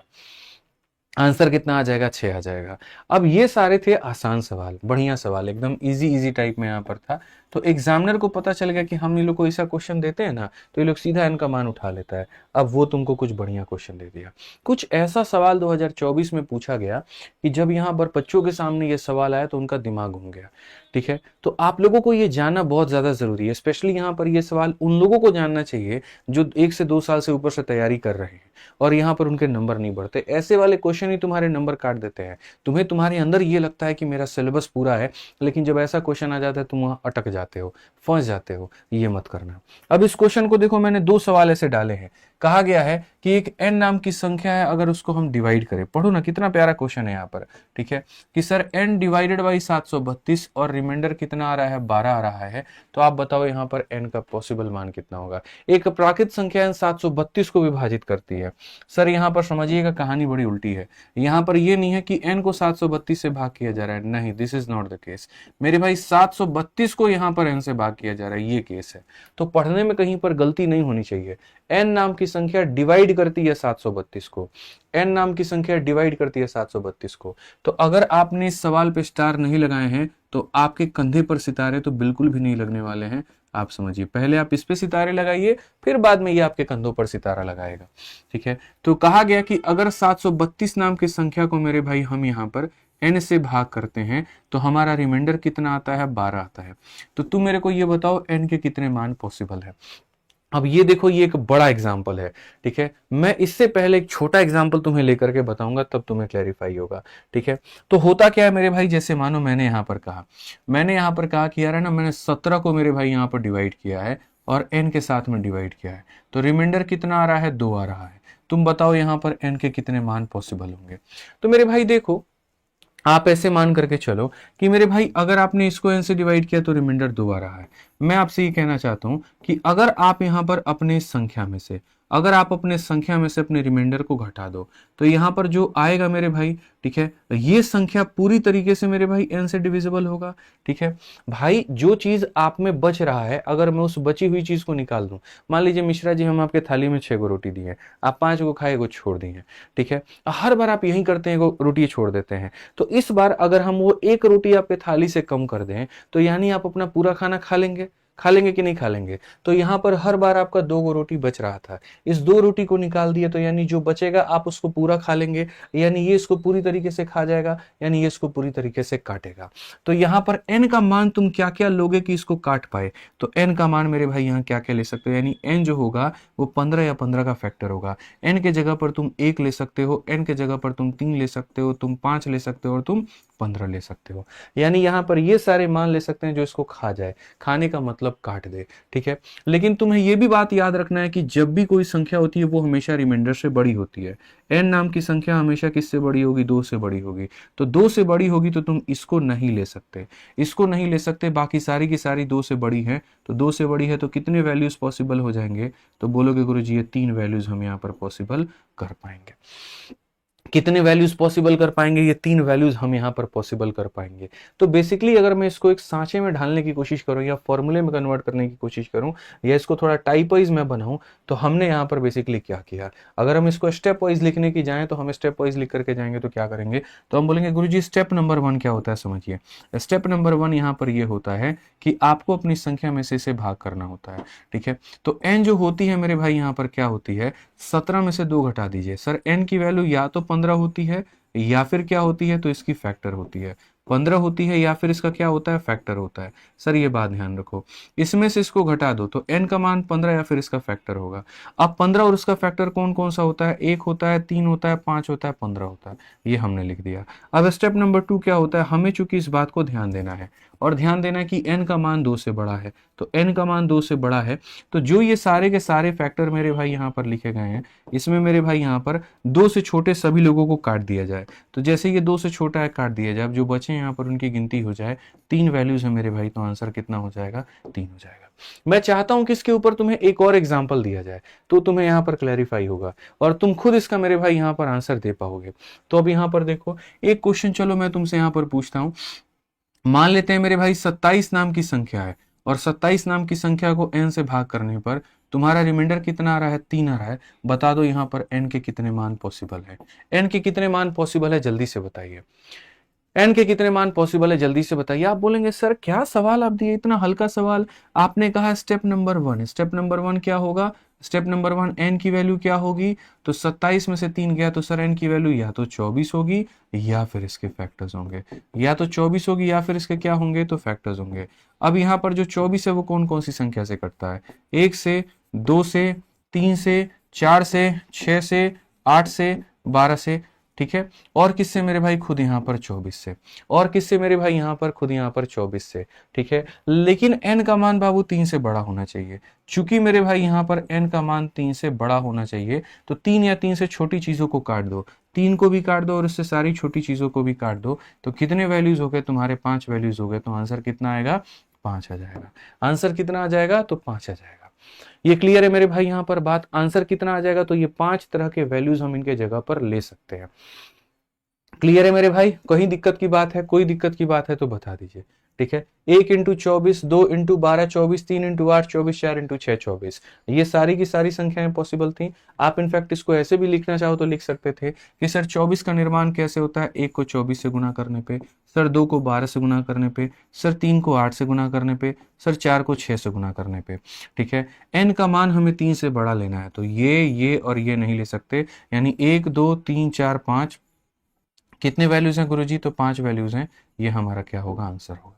आंसर कितना आ जाएगा, 6 आ जाएगा। अब ये सारे थे आसान सवाल, बढ़िया सवाल, एकदम इजी इजी टाइप में यहाँ पर था। तो एग्जामिनर को पता चल गया कि हम ये लोग को ऐसा क्वेश्चन देते हैं ना, तो ये लोग सीधा इनका मान उठा लेता है। अब वो तुमको कुछ बढ़िया क्वेश्चन दे दिया। कुछ ऐसा सवाल 2024 में पूछा गया कि जब यहाँ पर बच्चों के सामने ये सवाल आया तो उनका दिमाग घूम गया। ठीक है, तो आप लोगों को ये जानना बहुत ज्यादा जरूरी है। स्पेशली यहाँ पर ये सवाल उन लोगों को जानना चाहिए जो 1 से 2 साल से ऊपर से तैयारी कर रहे हैं और यहाँ पर उनके नंबर नहीं बढ़ते। ऐसे वाले क्वेश्चन ही तुम्हारे नंबर काट देते हैं। तुम्हें तुम्हारे अंदर ये लगता है कि मेरा सिलेबस पूरा है, लेकिन जब ऐसा क्वेश्चन आ जाता है तुम वहां अटक जाते हो, फंस जाते हो। ये मत करना। अब इस क्वेश्चन को देखो, मैंने 2 सवाल ऐसे डाले हैं। कहा गया है कि एक n नाम की संख्या है, अगर उसको हम डिवाइड करें, पढ़ो ना कितना प्यारा क्वेश्चन है यहाँ पर। ठीक है, कि सर n डिवाइडेड बाई 732 और रिमाइंडर कितना आ रहा है, 12 आ रहा है, तो आप बताओ यहाँ पर n का पॉसिबल मान कितना होगा। एक प्राकृत संख्या n 732 को विभाजित करती है। सर यहाँ पर समझिएगा कहानी बड़ी उल्टी है। यहाँ पर ये नहीं है कि n को 732 से भाग किया जा रहा है, नहीं, this is not the case मेरे भाई। 732 को यहाँ पर n से भाग किया जा रहा है, ये केस है। तो पढ़ने में कहीं पर गलती नहीं होनी चाहिए। n नाम की संख्या डिवाइड करती है 732 को, n नाम की संख्या डिवाइड करती है 732 को। तो अगर आपने इस सवाल पे स्टार नहीं लगाए हैं तो आपके कंधे पर सितारे तो बिल्कुल भी नहीं लगने वाले हैं। आप समझिए, पहले आप इस पे सितारे लगाइए, फिर बाद में ये आपके कंधों पर सितारा लगाएगा। ठीक है, तो कहा गया कि अगर 732 नाम की संख्या को मेरे भाई हम यहाँ पर n से भाग करते हैं तो हमारा रिमाइंडर कितना आता है, 12 आता है। तो तुम मेरे को ये बताओ n के कितने मान पॉसिबल है। अब ये देखो, ये एक बड़ा एग्जाम्पल है। ठीक है, मैं इससे पहले एक छोटा एग्जाम्पल तुम्हें लेकर के बताऊंगा, तब तुम्हें क्लैरिफाई होगा। ठीक है, तो होता क्या है मेरे भाई, जैसे मानो मैंने यहाँ पर कहा कि यार है ना, मैंने 17 को मेरे भाई यहाँ पर डिवाइड किया है और n के साथ में डिवाइड किया है, तो रिमाइंडर कितना आ रहा है, 2 आ रहा है। तुम बताओ यहाँ पर n के कितने मान पॉसिबल होंगे। तो मेरे भाई देखो, आप ऐसे मान करके चलो कि मेरे भाई अगर आपने इसको n से डिवाइड किया तो रिमाइंडर 2 आ रहा है। मैं आपसे ये कहना चाहता हूं कि अगर आप यहां पर अपने संख्या में से अपने रिमाइंडर को घटा दो तो यहां पर जो आएगा मेरे भाई, ठीक है, ये संख्या पूरी तरीके से मेरे भाई n से डिविजिबल होगा। ठीक है भाई, जो चीज आप में बच रहा है, अगर मैं उस बची हुई चीज को निकाल दूं, मान लीजिए मिश्रा जी हम आपके थाली में 6 गो रोटी दी है, आप 5 गो खाए, 1 गो छोड़ दी है। ठीक है, हर बार आप यही करते हैं, रोटी छोड़ देते हैं। तो इस बार अगर हम वो 1 रोटी आपके थाली से कम कर दें तो यानी आप अपना पूरा खाना खा लेंगे कि नहीं खा लेंगे। तो यहाँ पर हर बार आपका 2 गो रोटी बच रहा था, इस 2 रोटी को निकाल दिया तो यानी जो बचेगा आप उसको पूरा खा लेंगे, यानी ये इसको पूरी तरीके से खा जाएगा, यानी ये इसको पूरी तरीके से काटेगा। तो यहाँ पर n का मान तुम क्या क्या लोगे कि इसको काट पाए, तो n का मान मेरे भाई यहाँ क्या क्या ले सकते हो, यानी n जो होगा वो 15 या 15 का फैक्टर होगा। n के जगह पर तुम 1 ले सकते हो, n के जगह पर तुम 3 ले सकते हो, तुम 5 ले सकते हो और तुम 15 ले सकते हो। यानी यहाँ पर ये सारे मान ले सकते हैं जो इसको खा जाए, खाने का मतलब काट दे, ठीक है। लेकिन तुम्हें ये भी बात याद रखना है कि जब भी कोई संख्या होती है वो हमेशा रिमाइंडर से बड़ी होती है। n नाम की संख्या हमेशा किससे बड़ी होगी? 2 से बड़ी होगी। तो 2 से बड़ी होगी तो तुम इसको नहीं ले सकते, इसको नहीं ले सकते, बाकी सारी की सारी 2 से बड़ी है। तो 2 से बड़ी है तो कितने वैल्यूज पॉसिबल हो जाएंगे? तो बोलोगे गुरुजी ये 3 वैल्यूज हम यहाँ पर पॉसिबल कर पाएंगे। कितने वैल्यूज पॉसिबल कर पाएंगे? ये 3 वैल्यूज हम यहाँ पर पॉसिबल कर पाएंगे। तो बेसिकली अगर मैं इसको एक सांचे में ढालने की कोशिश करूं या फॉर्मूले में कन्वर्ट करने की कोशिश करूं या इसको थोड़ा टाइप वाइज मैं बनाऊं, तो हमने यहाँ पर बेसिकली क्या किया? अगर हम इसको स्टेप वाइज लिखने की जाएं तो हम स्टेप वाइज लिख करके जाएंगे तो क्या करेंगे? तो हम बोलेंगे गुरुजी स्टेप नंबर 1 क्या होता है समझिए। स्टेप नंबर 1 यहाँ पर ये होता है कि आपको अपनी संख्या में से इसे भाग करना होता है, ठीक है। तो n जो होती है मेरे भाई यहाँ पर क्या होती है? 17 में से 2 घटा दीजिए। सर n की वैल्यू या तो 15 होती है या फिर क्या होती है? तो इसकी फैक्टर होती है। 15 होती है या फिर इसका क्या होता है? फैक्टर होता है। सर ये बात ध्यान रखो, इसमें से इसको घटा दो तो n का मान 15 या फिर इसका फैक्टर होगा। अब 15 और उसका फैक्टर कौन कौन सा होता है? 1 होता है, 3 होता है, 5 होता है, 15 होता है। ये हमने लिख दिया। अब स्टेप नंबर 2 क्या होता है? हमें चूंकि इस बात को ध्यान देना है और ध्यान देना है कि n का मान 2 से बड़ा है। तो n का मान 2 से बड़ा है तो जो ये सारे के सारे फैक्टर मेरे भाई यहाँ पर लिखे गए हैं, इसमें मेरे भाई यहाँ पर 2 से छोटे सभी लोगों को काट दिया जाए। तो जैसे ये 2 से छोटा है काट दिया जाए, अब जो बचे यहाँ पर उनकी गिनती हो जाए। 3 वैल्यूज है मेरे भाई, तो आंसर कितना हो जाएगा? 3 हो जाएगा। मैं चाहता हूं कि इसके ऊपर तुम्हें एक और एग्जाम्पल दिया जाए तो तुम्हें यहाँ पर क्लैरिफाई होगा और तुम खुद इसका मेरे भाई यहाँ पर आंसर दे पाओगे। तो अब यहाँ पर देखो एक क्वेश्चन, चलो मैं तुमसे यहाँ पर पूछता हूं। मान लेते हैं मेरे भाई 27 नाम की संख्या है और 27 नाम की संख्या को n से भाग करने पर तुम्हारा रिमाइंडर कितना आ रहा है? 3 आ रहा है। बता दो यहाँ पर n के कितने मान पॉसिबल है? n के कितने मान पॉसिबल है? जल्दी से बताइए। n के कितने मान पॉसिबल है? जल्दी से बताइए। आप बोलेंगे सर क्या सवाल आप दिए, इतना हल्का सवाल। आपने कहा स्टेप नंबर 1, स्टेप नंबर 1 क्या होगा? स्टेप नंबर 1 n की वैल्यू क्या होगी? तो 27 में से 3 गया तो सर n की वैल्यू या तो 24 होगी या फिर इसके फैक्टर्स होंगे। या तो 24 होगी या फिर इसके क्या होंगे? तो फैक्टर्स होंगे। अब यहाँ पर जो 24 है वो कौन कौन सी संख्या से कटता है? 1 से, 2 से, 3 से, 4 से, 6 से, 8 से, 12 से, ठीक है। और किससे मेरे भाई? खुद यहाँ पर 24 से। और किससे मेरे भाई? यहाँ पर खुद यहाँ पर 24 से, ठीक है। लेकिन n का मान बाबू 3 से बड़ा होना चाहिए। चूंकि मेरे भाई यहाँ पर n का मान 3 से बड़ा होना चाहिए तो 3 या 3 से छोटी चीजों को काट दो, 3 को भी काट दो और उससे सारी छोटी चीजों को भी काट दो। तो कितने वैल्यूज हो गए तुम्हारे? 5 वैल्यूज हो गए। तो आंसर कितना आएगा? 5 आ जाएगा। आंसर कितना आ जाएगा? तो 5 आ जाएगा। ये क्लियर है मेरे भाई यहाँ पर बात? आंसर कितना आ जाएगा? तो ये 5 तरह के वैल्यूज हम इनके जगह पर ले सकते हैं। क्लियर है मेरे भाई? कहीं दिक्कत की बात है? कोई दिक्कत की बात है तो बता दीजिए, ठीक है। 1 इंटू 24, 2 इंटू 12 24, 3 इंटू 8 24, 4 इंटू 6 24, ये सारी की सारी संख्याएं पॉसिबल थी। आप इनफैक्ट इसको ऐसे भी लिखना चाहो तो लिख सकते थे कि सर 24 का निर्माण कैसे होता है? 1 को 24 से गुना करने पे, सर 2 को 12 से गुना करने पे, सर 3 को 8 से गुना करने पे, सर 4 को 6 से गुना करने पे, ठीक है। n का मान हमें 3 से बड़ा लेना है तो ये और ये नहीं ले सकते। यानी 1 2 3 4 5 कितने वैल्यूज हैं गुरुजी? तो 5 वैल्यूज हैं। ये हमारा क्या होगा? आंसर होगा।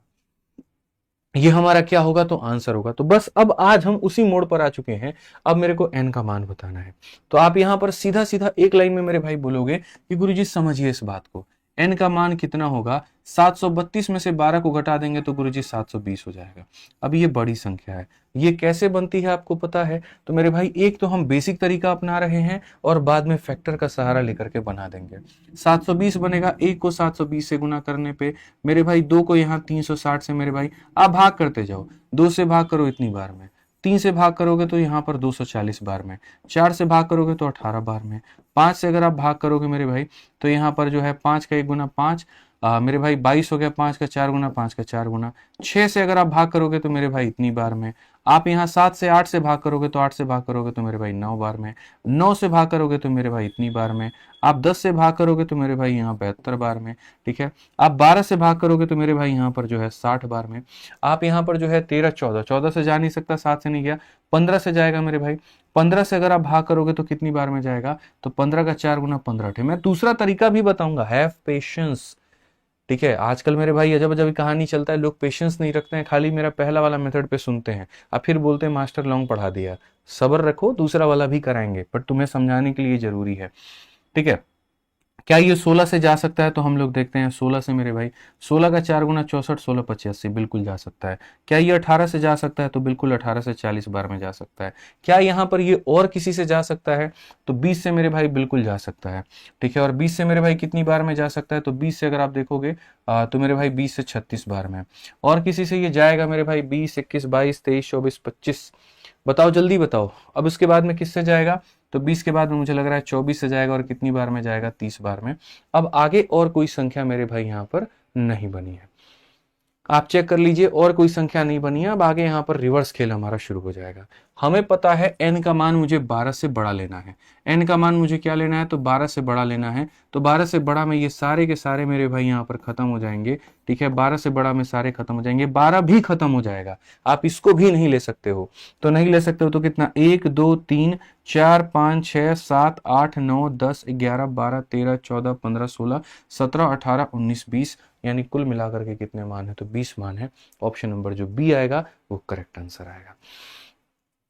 ये हमारा क्या होगा? तो आंसर होगा। तो बस अब आज हम उसी मोड पर आ चुके हैं। अब मेरे को n का मान बताना है। तो आप यहां पर सीधा सीधा एक लाइन में मेरे भाई बोलोगे कि गुरुजी समझिए इस बात को, n का मान कितना होगा? 732 में से 12 को घटा देंगे तो गुरुजी 720 हो जाएगा। अब ये बड़ी संख्या है, ये कैसे बनती है आपको पता है? तो मेरे भाई एक तो हम बेसिक तरीका अपना रहे हैं और बाद में फैक्टर का सहारा लेकर के बना देंगे। 720 बनेगा 1 को 720 से गुना करने पे, मेरे भाई 2 को यहाँ 360 से, मेरे भाई आप भाग करते जाओ, 2 से भाग करो इतनी बार में, 3 से भाग करोगे तो यहाँ पर 240 बार में, 4 से भाग करोगे तो 18 बार में, 5 से अगर आप भाग करोगे मेरे भाई तो यहाँ पर जो है 5 का 1 गुना 5 मेरे भाई 22 हो गया, 5 का 4 गुना, 5 का 4 गुना, 6 से अगर आप भाग करोगे तो मेरे भाई इतनी बार में, आप यहाँ 7 से 8 से भाग करोगे तो 8 से भाग करोगे तो मेरे भाई 9 बार में, 9 से भाग करोगे तो मेरे भाई इतनी बार में, आप 10 से भाग करोगे तो मेरे भाई यहाँ 72 बार में, ठीक है। आप 12 से भाग करोगे तो मेरे भाई यहाँ पर जो है 60 बार में, आप यहाँ पर जो है 13 14 14 से जा नहीं सकता, 7 से नहीं गया, 15 से जाएगा मेरे भाई, 15 से अगर आप भाग करोगे तो कितनी बार में जाएगा? तो 15 का 4 गुना 15 मैं दूसरा तरीका भी बताऊंगा, हैव पेशेंस, ठीक है। आजकल मेरे भाई अजब अजब कहानी चलता है, लोग पेशेंस नहीं रखते हैं, खाली मेरा पहला वाला मेथड पे सुनते हैं, अब फिर बोलते हैं मास्टर लॉन्ग पढ़ा दिया। सब्र रखो, दूसरा वाला भी कराएंगे, पर तुम्हें समझाने के लिए जरूरी है, ठीक है। क्या ये 16 से जा सकता है? तो हम लोग देखते हैं 16 से मेरे भाई, 16 का 4 गुना 64, 16 85, बिल्कुल जा सकता है। क्या ये 18 से जा सकता है? तो बिल्कुल 18 से 40 बार में जा सकता है। क्या यहाँ पर ये और किसी से जा सकता है? तो 20 से मेरे भाई बिल्कुल जा सकता है। ठीक है, और 20 से मेरे भाई कितनी बार में जा सकता है? तो 20 से अगर आप देखोगे तो मेरे भाई 20 से 36 बार में। और किसी से ये जाएगा मेरे भाई 20, 21, 22, 23, 24, 25, बताओ जल्दी बताओ। अब उसके बाद में किससे जाएगा? तो 20 के बाद में मुझे लग रहा है 24 से जाएगा, और कितनी बार में जाएगा? 30 बार में। अब आगे और कोई संख्या मेरे भाई यहाँ पर नहीं बनी है, आप चेक कर लीजिए, और कोई संख्या नहीं बनी है। अब आगे यहाँ पर रिवर्स खेल हमारा शुरू हो जाएगा। हमें पता है n का मान मुझे 12 से बड़ा लेना है। n का मान मुझे क्या लेना है? तो 12 से बड़ा लेना है। तो 12 से बड़ा में ये सारे के सारे मेरे भाई यहाँ पर खत्म हो जाएंगे। ठीक है, 12 से बड़ा में सारे खत्म हो जाएंगे, 12 भी खत्म हो जाएगा। आप इसको भी नहीं ले सकते हो। तो नहीं ले सकते हो तो कितना? 1 2 3 4 5 6 7 8 9 10 11 12 13 14 15 16 17 18 19 20, यानी कुल मिलाकर के कितने मान है? तो 20 मान है। ऑप्शन नंबर जो बी आएगा वो करेक्ट आंसर आएगा।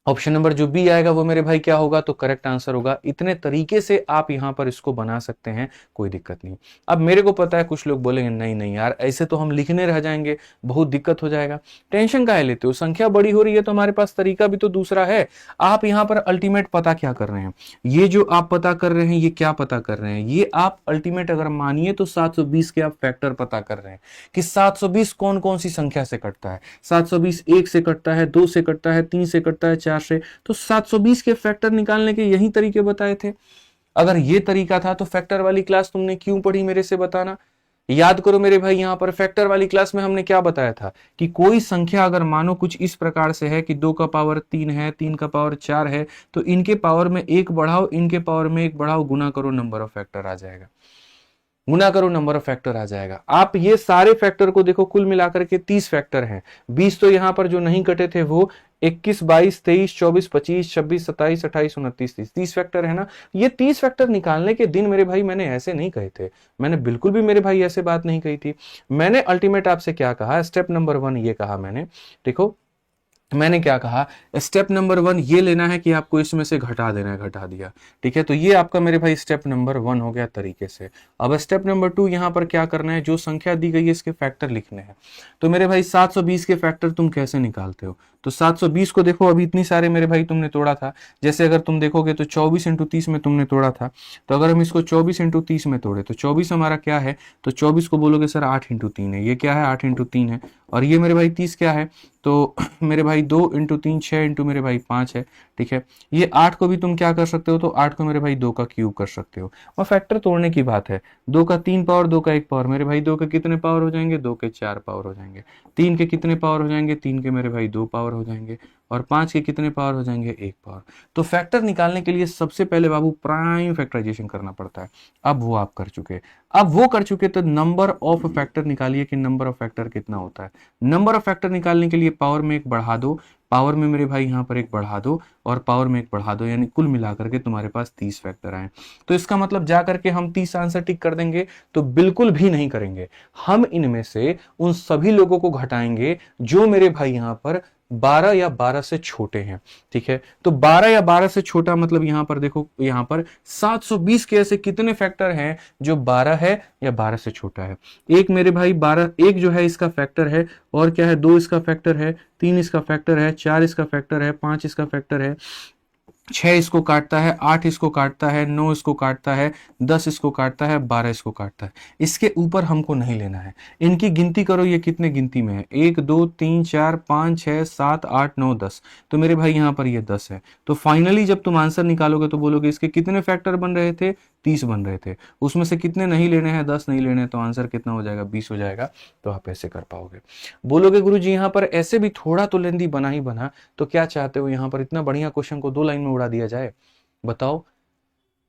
ऑप्शन नंबर जो बी आएगा वो मेरे भाई क्या होगा? तो करेक्ट आंसर होगा। इतने तरीके से आप यहां पर इसको बना सकते हैं, कोई दिक्कत नहीं। अब मेरे को पता है कुछ लोग बोलेंगे नहीं नहीं यार, ऐसे तो हम लिखने रह जाएंगे, बहुत दिक्कत हो जाएगा। टेंशन काहे लेते हो? संख्या बड़ी हो रही है तो हमारे पास तरीका भी तो दूसरा है। आप यहां पर अल्टीमेट पता क्या कर रहे हैं? ये जो आप पता कर रहे हैं, ये क्या पता कर रहे हैं? ये आप अल्टीमेट अगर मानिए तो 720 के आप फैक्टर पता कर रहे हैं कि 720 कौन कौन सी संख्या से कटता है। 720 1 से कटता है, 2 से कटता है, 3 से कटता है, 4 से। तो 720 के फैक्टर निकालने के यही तरीके बताए थे। अगर ये तरीका था तो फैक्टर वाली क्लास तुमने क्यों पढ़ी, मेरे से बताना। याद करो मेरे भाई, यहां पर फैक्टर वाली क्लास में हमने क्या बताया था कि कोई संख्या अगर मानो कुछ इस प्रकार से है कि 2 का पावर 3 है, 3 का पावर 4 है, तो इनके पावर में 1 बढ़ाओ, इनके पावर में 1 बढ़ाओ, गुना करो, नंबर ऑफ फैक्टर आ जाएगा। गुना करो, नंबर ऑफ फैक्टर आ जाएगा। आप ये सारे फैक्टर को देखो, कुल मिलाकर के 30 फैक्टर हैं। 20 तो यहां पर जो नहीं कटे थे वो 21, 22, 23, 24, 25, 26, 27, 28, 29, 30, 30 फैक्टर है ना। ये 30 फैक्टर निकालने के दिन मेरे भाई मैंने ऐसे नहीं कहे थे, मैंने बिल्कुल भी मेरे भाई ऐसे बात नहीं कही थी। मैंने अल्टीमेट आपसे क्या कहा? स्टेप नंबर 1 ये कहा मैंने, देखो मैंने क्या कहा, स्टेप नंबर 1 ये लेना है कि आपको इसमें से घटा देना है, घटा दिया। ठीक है, तो ये आपका मेरे भाई स्टेप नंबर 1 हो गया तरीके से। अब स्टेप नंबर 2 यहां पर क्या करना है? जो संख्या दी गई है इसके फैक्टर लिखने हैं। तो मेरे भाई 720 के फैक्टर तुम कैसे निकालते हो? तो 720 को देखो, अभी इतनी सारे मेरे भाई तुमने तोड़ा था। जैसे अगर तुम देखोगे तो 24 इंटू 30 में तुमने तोड़ा था। तो अगर हम इसको 24 इंटू 30 में तोड़े तो 24 हमारा क्या है? तो 24 को बोलोगे सर 8 इंटू 3 है। ये क्या है? 8 इंटू 3 है। और ये मेरे भाई 30 क्या है? तो मेरे भाई 2 इंटू 3 6 इंटू मेरे भाई 5 है। ठीक है, ये 8 को भी तुम क्या कर सकते हो? तो 8 को मेरे भाई 2 का क्यूब कर सकते हो। और फैक्टर तोड़ने की बात है, 2 का 3 पावर, 2 का 1 पावर। मेरे भाई 2 के कितने पावर हो जाएंगे? 2 के 4 पावर हो जाएंगे। 3 के कितने पावर हो जाएंगे? 3 के मेरे भाई 2 पावर हो जाएंगे। और 5 के कितने पावर हो जाएंगे? 1 पावर। तो फैक्टर निकालने के लिए सबसे पहले बाबू प्राइम फैक्टराइजेशन करना पड़ता है। अब वो आप कर चुके, तो नंबर ऑफ फैक्टर निकालिए कि नंबर ऑफ फैक्टर कितना होता है। नंबर ऑफ फैक्टर निकालने के लिए पावर में 1 बढ़ा दो, पावर में मेरे भाई यहाँ पर 1 बढ़ा दो, और पावर में 1 बढ़ा दो, यानी कुल मिलाकर के तुम्हारे पास 30 फैक्टर आए। तो इसका मतलब जा करके हम 30 आंसर टिक कर देंगे? तो बिल्कुल भी नहीं करेंगे। हम इनमें से उन सभी लोगों को घटाएंगे जो मेरे भाई यहाँ पर 12 या 12 से छोटे हैं। ठीक है, तो 12 या 12 से छोटा मतलब यहां पर देखो, यहां पर 720 के ऐसे कितने फैक्टर हैं जो 12 है या 12 से छोटा है? एक मेरे भाई 12, एक जो है इसका फैक्टर है, और क्या है? 2 इसका फैक्टर है, 3 इसका फैक्टर है, 4 इसका फैक्टर है, 5 इसका फैक्टर है, 6 इसको काटता है, 8 इसको काटता है, 9 इसको काटता है, 10 इसको काटता है, 12 इसको काटता है। इसके ऊपर हमको नहीं लेना है। इनकी गिनती करो, ये कितने गिनती में है? 1 2 3 4 5 6 7 8 9 10। तो मेरे भाई यहाँ पर ये 10 है। तो फाइनली जब तुम आंसर निकालोगे तो बोलोगे इसके कितने फैक्टर बन रहे थे? 30 बन रहे थे। उसमें से कितने नहीं लेने हैं? 10 नहीं लेने हैं। तो आंसर कितना हो जाएगा? 20 हो जाएगा। तो आप ऐसे कर पाओगे। बोलोगे गुरु जी यहाँ पर ऐसे भी थोड़ा तो लेंदी बना ही बना, तो क्या चाहते हो यहाँ पर इतना बढ़िया क्वेश्चन को 2 लाइन में उड़ा दिया जाए? बताओ,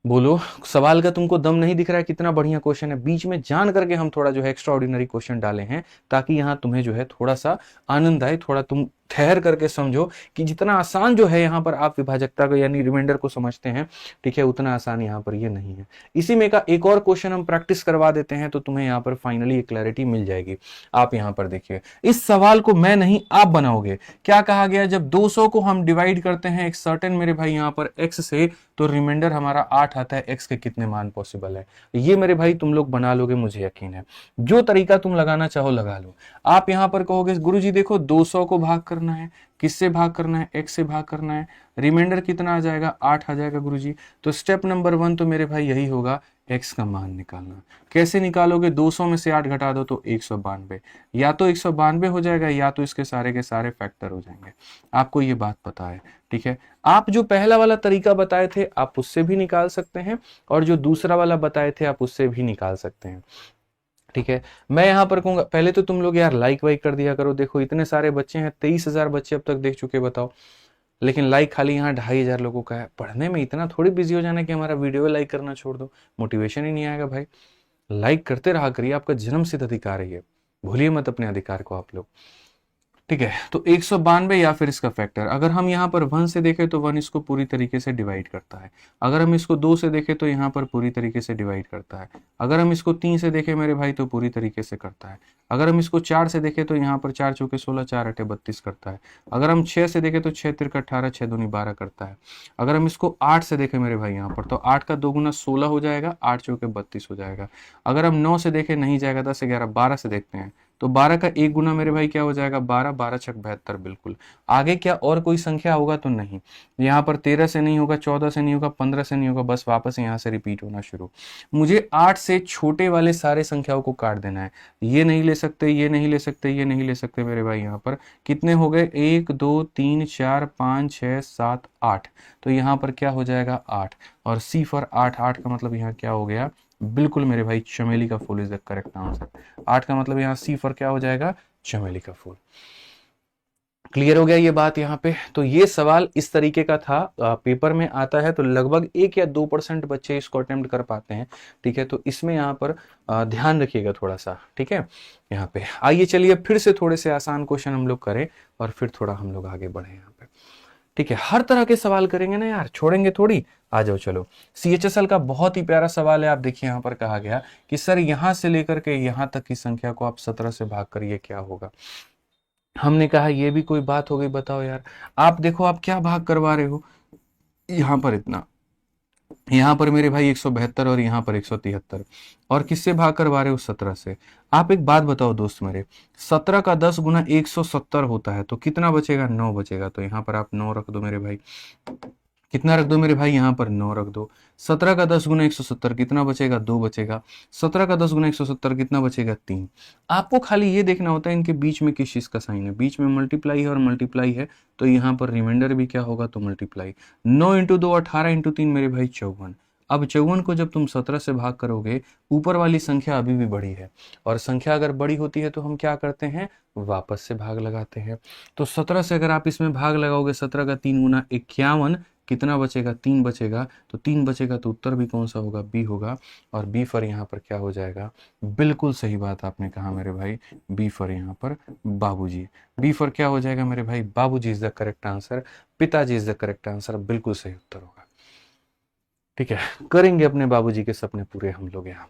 बोलो। सवाल का तुमको दम नहीं दिख रहा है? कितना बढ़िया क्वेश्चन है, बीच में जान करके हम थोड़ा जो है एक्स्ट्रा ऑर्डिनरी क्वेश्चन डाले हैं, ताकि यहाँ तुम्हें जो है थोड़ा सा आनंद आए, थोड़ा तुम ठहर करके समझो कि जितना आसान जो है यहाँ पर आप विभाजकता को यानी रिमाइंडर को समझते हैं, ठीक है, उतना आसान यहाँ पर ये नहीं है। इसी में का एक और क्वेश्चन हम प्रैक्टिस करवा देते हैं तो तुम्हें यहाँ पर फाइनली एक क्लैरिटी मिल जाएगी। आप यहाँ पर देखिए, इस सवाल को मैं नहीं आप बनाओगे। क्या कहा गया, जब 200 को हम डिवाइड करते हैं एक सर्टेन मेरे भाई यहाँ पर x से, तो रिमाइंडर हमारा 8 आता है। x के कितने मान पॉसिबल है, ये मेरे भाई तुम लोग बना लोगे, मुझे यकीन है। जो तरीका तुम लगाना चाहो लगा लो। आप यहां पर कहोगे गुरुजी देखो 200 को भाग करना है, किससे भाग करना है, x से भाग करना है, रिमाइंडर कितना आ जाएगा, 8 आ जाएगा गुरुजी। तो स्टेप नंबर 1 तो मेरे भाई यही होगा, x का मान निकालना। कैसे निकालोगे, 200 में से 8 घटा दो तो 192, या तो 192 हो जाएगा या तो इसके सारे के सारे फैक्टर हो जाएंगे। आपको ये बात पता है, ठीक है। आप जो पहला वाला तरीका बताए थे आप उससे भी निकाल सकते हैं, और जो दूसरा वाला बताए थे आप उससे भी निकाल सकते हैं, ठीक है। मैं यहां पर कहूंगा पहले तो तुम लोग यार लाइक वाइक कर दिया करो। देखो इतने सारे बच्चे हैं, 23,000 बच्चे अब तक देख चुके, बताओ। लेकिन लाइक खाली यहाँ 2,500 लोगों का है। पढ़ने में इतना थोड़ी बिजी हो जाना कि हमारा वीडियो लाइक करना छोड़ दो, मोटिवेशन ही नहीं आएगा भाई। लाइक करते रहा करिए, आपका जन्मसिद्ध अधिकार है ये, भूलिए मत अपने अधिकार को आप लोग, ठीक है। तो 192 या फिर इसका फैक्टर, अगर हम यहाँ पर 1 से देखें तो 1 इसको पूरी तरीके से डिवाइड करता है। अगर हम इसको 2 से देखें तो यहाँ पर पूरी तरीके से डिवाइड करता है। अगर हम इसको 3 से देखें मेरे भाई तो पूरी तरीके से करता है। अगर हम इसको 4 से देखें तो यहाँ पर 4 चौके 16, 4 अटे 32 करता है। अगर हम 6 से देखें तो 6 तिरका 18, 6 दूनी 12 करता है। अगर हम इसको 8 से देखें मेरे भाई यहाँ पर तो 8 का 2 गुना 16 हो जाएगा, 8 चौके 32 हो जाएगा। अगर हम 9 से देखें नहीं जाएगा, 10, 11, 12 से देखते हैं तो 12 का 1 गुना मेरे भाई क्या हो जाएगा, 12, 12 छक 72, बिल्कुल। आगे क्या और कोई संख्या होगा तो नहीं, यहाँ पर 13 से नहीं होगा, 14 से नहीं होगा, 15 से नहीं होगा, बस वापस यहाँ से रिपीट होना शुरू। मुझे 8 से छोटे वाले सारे संख्याओं को काट देना है। ये नहीं ले सकते, ये नहीं ले सकते, ये नहीं ले सकते मेरे भाई। यहाँ पर कितने हो गए, 1 2 3 4 5 6 7 8, तो यहाँ पर क्या हो जाएगा 8, और सी फॉर 8, 8 का मतलब यहाँ क्या हो गया, बिल्कुल मेरे भाई चमेली का फूल इज द करेक्ट आंसर। 8 का मतलब यहाँ सी फॉर क्या हो जाएगा, चमेली का फूल। क्लियर हो गया ये बात यहाँ पे। तो ये सवाल इस तरीके का था, पेपर में आता है तो लगभग 1 या 2% बच्चे इसको अटेम्प्ट कर पाते हैं, ठीक है। तो इसमें यहाँ पर ध्यान रखिएगा थोड़ा सा, ठीक है। यहाँ पे आइए चलिए फिर से थोड़े से आसान क्वेश्चन हम लोग करें और फिर थोड़ा हम लोग आगे बढ़े यहाँ पे, ठीक है। हर तरह के सवाल करेंगे ना यार, छोड़ेंगे थोड़ी। आ जाओ चलो, CHSL का बहुत ही प्यारा सवाल है। आप देखिए यहाँ पर कहा गया कि सर यहां से लेकर के यहां तक की संख्या को आप 17 से भाग करिए, क्या होगा। हमने कहा ये भी कोई बात हो गई, बताओ यार। आप देखो आप क्या भाग करवा रहे हो, यहाँ पर इतना, यहाँ पर मेरे भाई 172 और यहाँ पर 173, और किससे भाग करवा रहे हो, 17 से। आप एक बात बताओ दोस्त मेरे, 17 का 10 गुना 170 होता है तो कितना बचेगा, 9 बचेगा। तो यहाँ पर आप 9 रख दो मेरे भाई, कितना रख दो मेरे भाई, यहाँ पर 9 रख दो। 17 का 10 गुना 170 कितना बचेगा, 2 बचेगा। 17 का 10 गुना 170 कितना बचेगा, 3। आपको खाली ये देखना होता है इनके बीच में किस चीज का साइन है, बीच में मल्टीप्लाई है और मल्टीप्लाई है तो यहाँ पर रिमाइंडर भी क्या होगा, तो मल्टीप्लाई। 9 इंटू 2 18 इंटू 3 मेरे भाई 54। अब 54 को जब तुम 17 से भाग करोगे, ऊपर वाली संख्या अभी भी बड़ी है, और संख्या अगर बड़ी होती है तो हम क्या करते हैं, वापस से भाग लगाते हैं। तो 17 से अगर आप इसमें भाग लगाओगे, 17 का 3 गुना 51, कितना बचेगा, 3 बचेगा। तो 3 बचेगा तो उत्तर भी कौन सा होगा, बी होगा। और बी फॉर यहाँ पर क्या हो जाएगा, बिल्कुल सही बात आपने कहा मेरे भाई, बी फॉर यहाँ पर बाबूजी। बी फॉर क्या हो जाएगा मेरे भाई, बाबूजी इज द करेक्ट आंसर, पिताजी इज द करेक्ट आंसर, बिल्कुल सही उत्तर होगा, ठीक है। करेंगे अपने बाबूजी के सपने पूरे हम लोग यहाँ,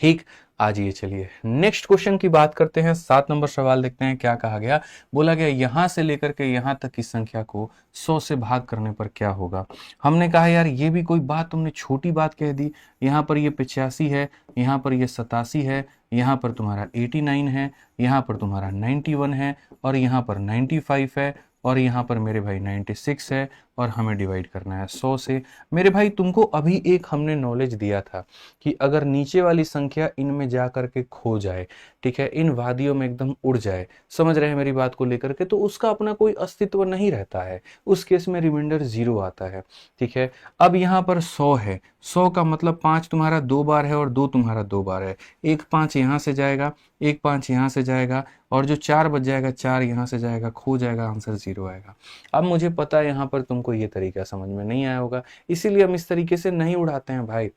ठीक। आज ये चलिए नेक्स्ट क्वेश्चन की बात करते हैं। 7 नंबर सवाल देखते हैं क्या कहा गया। बोला गया यहां से लेकर के यहां तक की संख्या को 100 से भाग करने पर क्या होगा। हमने कहा यार ये भी कोई बात तुमने छोटी बात कह दी। यहाँ पर ये 85 है, यहाँ पर ये 87 है, यहाँ पर तुम्हारा 89 है, यहाँ पर तुम्हारा 91 है, और यहाँ पर 95 है, और यहाँ पर मेरे भाई 96 है, और हमें डिवाइड करना है 100 से। मेरे भाई तुमको अभी एक हमने नॉलेज दिया था कि अगर नीचे वाली संख्या इनमें जा करके खो जाए, ठीक है, इन वादियों में एकदम उड़ जाए, समझ रहे हैं मेरी बात को लेकर के, तो उसका अपना कोई अस्तित्व नहीं रहता है, उस केस में रिमाइंडर 0 आता है, ठीक है। अब यहाँ पर 100 है, 100 का मतलब 5 तुम्हारा 2 बार है और 2 तुम्हारा 2 बार है। एक 5 यहाँ से जाएगा, एक 5 यहाँ से जाएगा, और जो 4 बच जाएगा 4 यहाँ से जाएगा, खो जाएगा, आंसर 0 आएगा। अब मुझे पता है यहाँ पर तुमको ये तरीका समझ में नहीं आया होगा, इसीलिए हम इस तरीके से नहीं उड़ाते हैं भाई।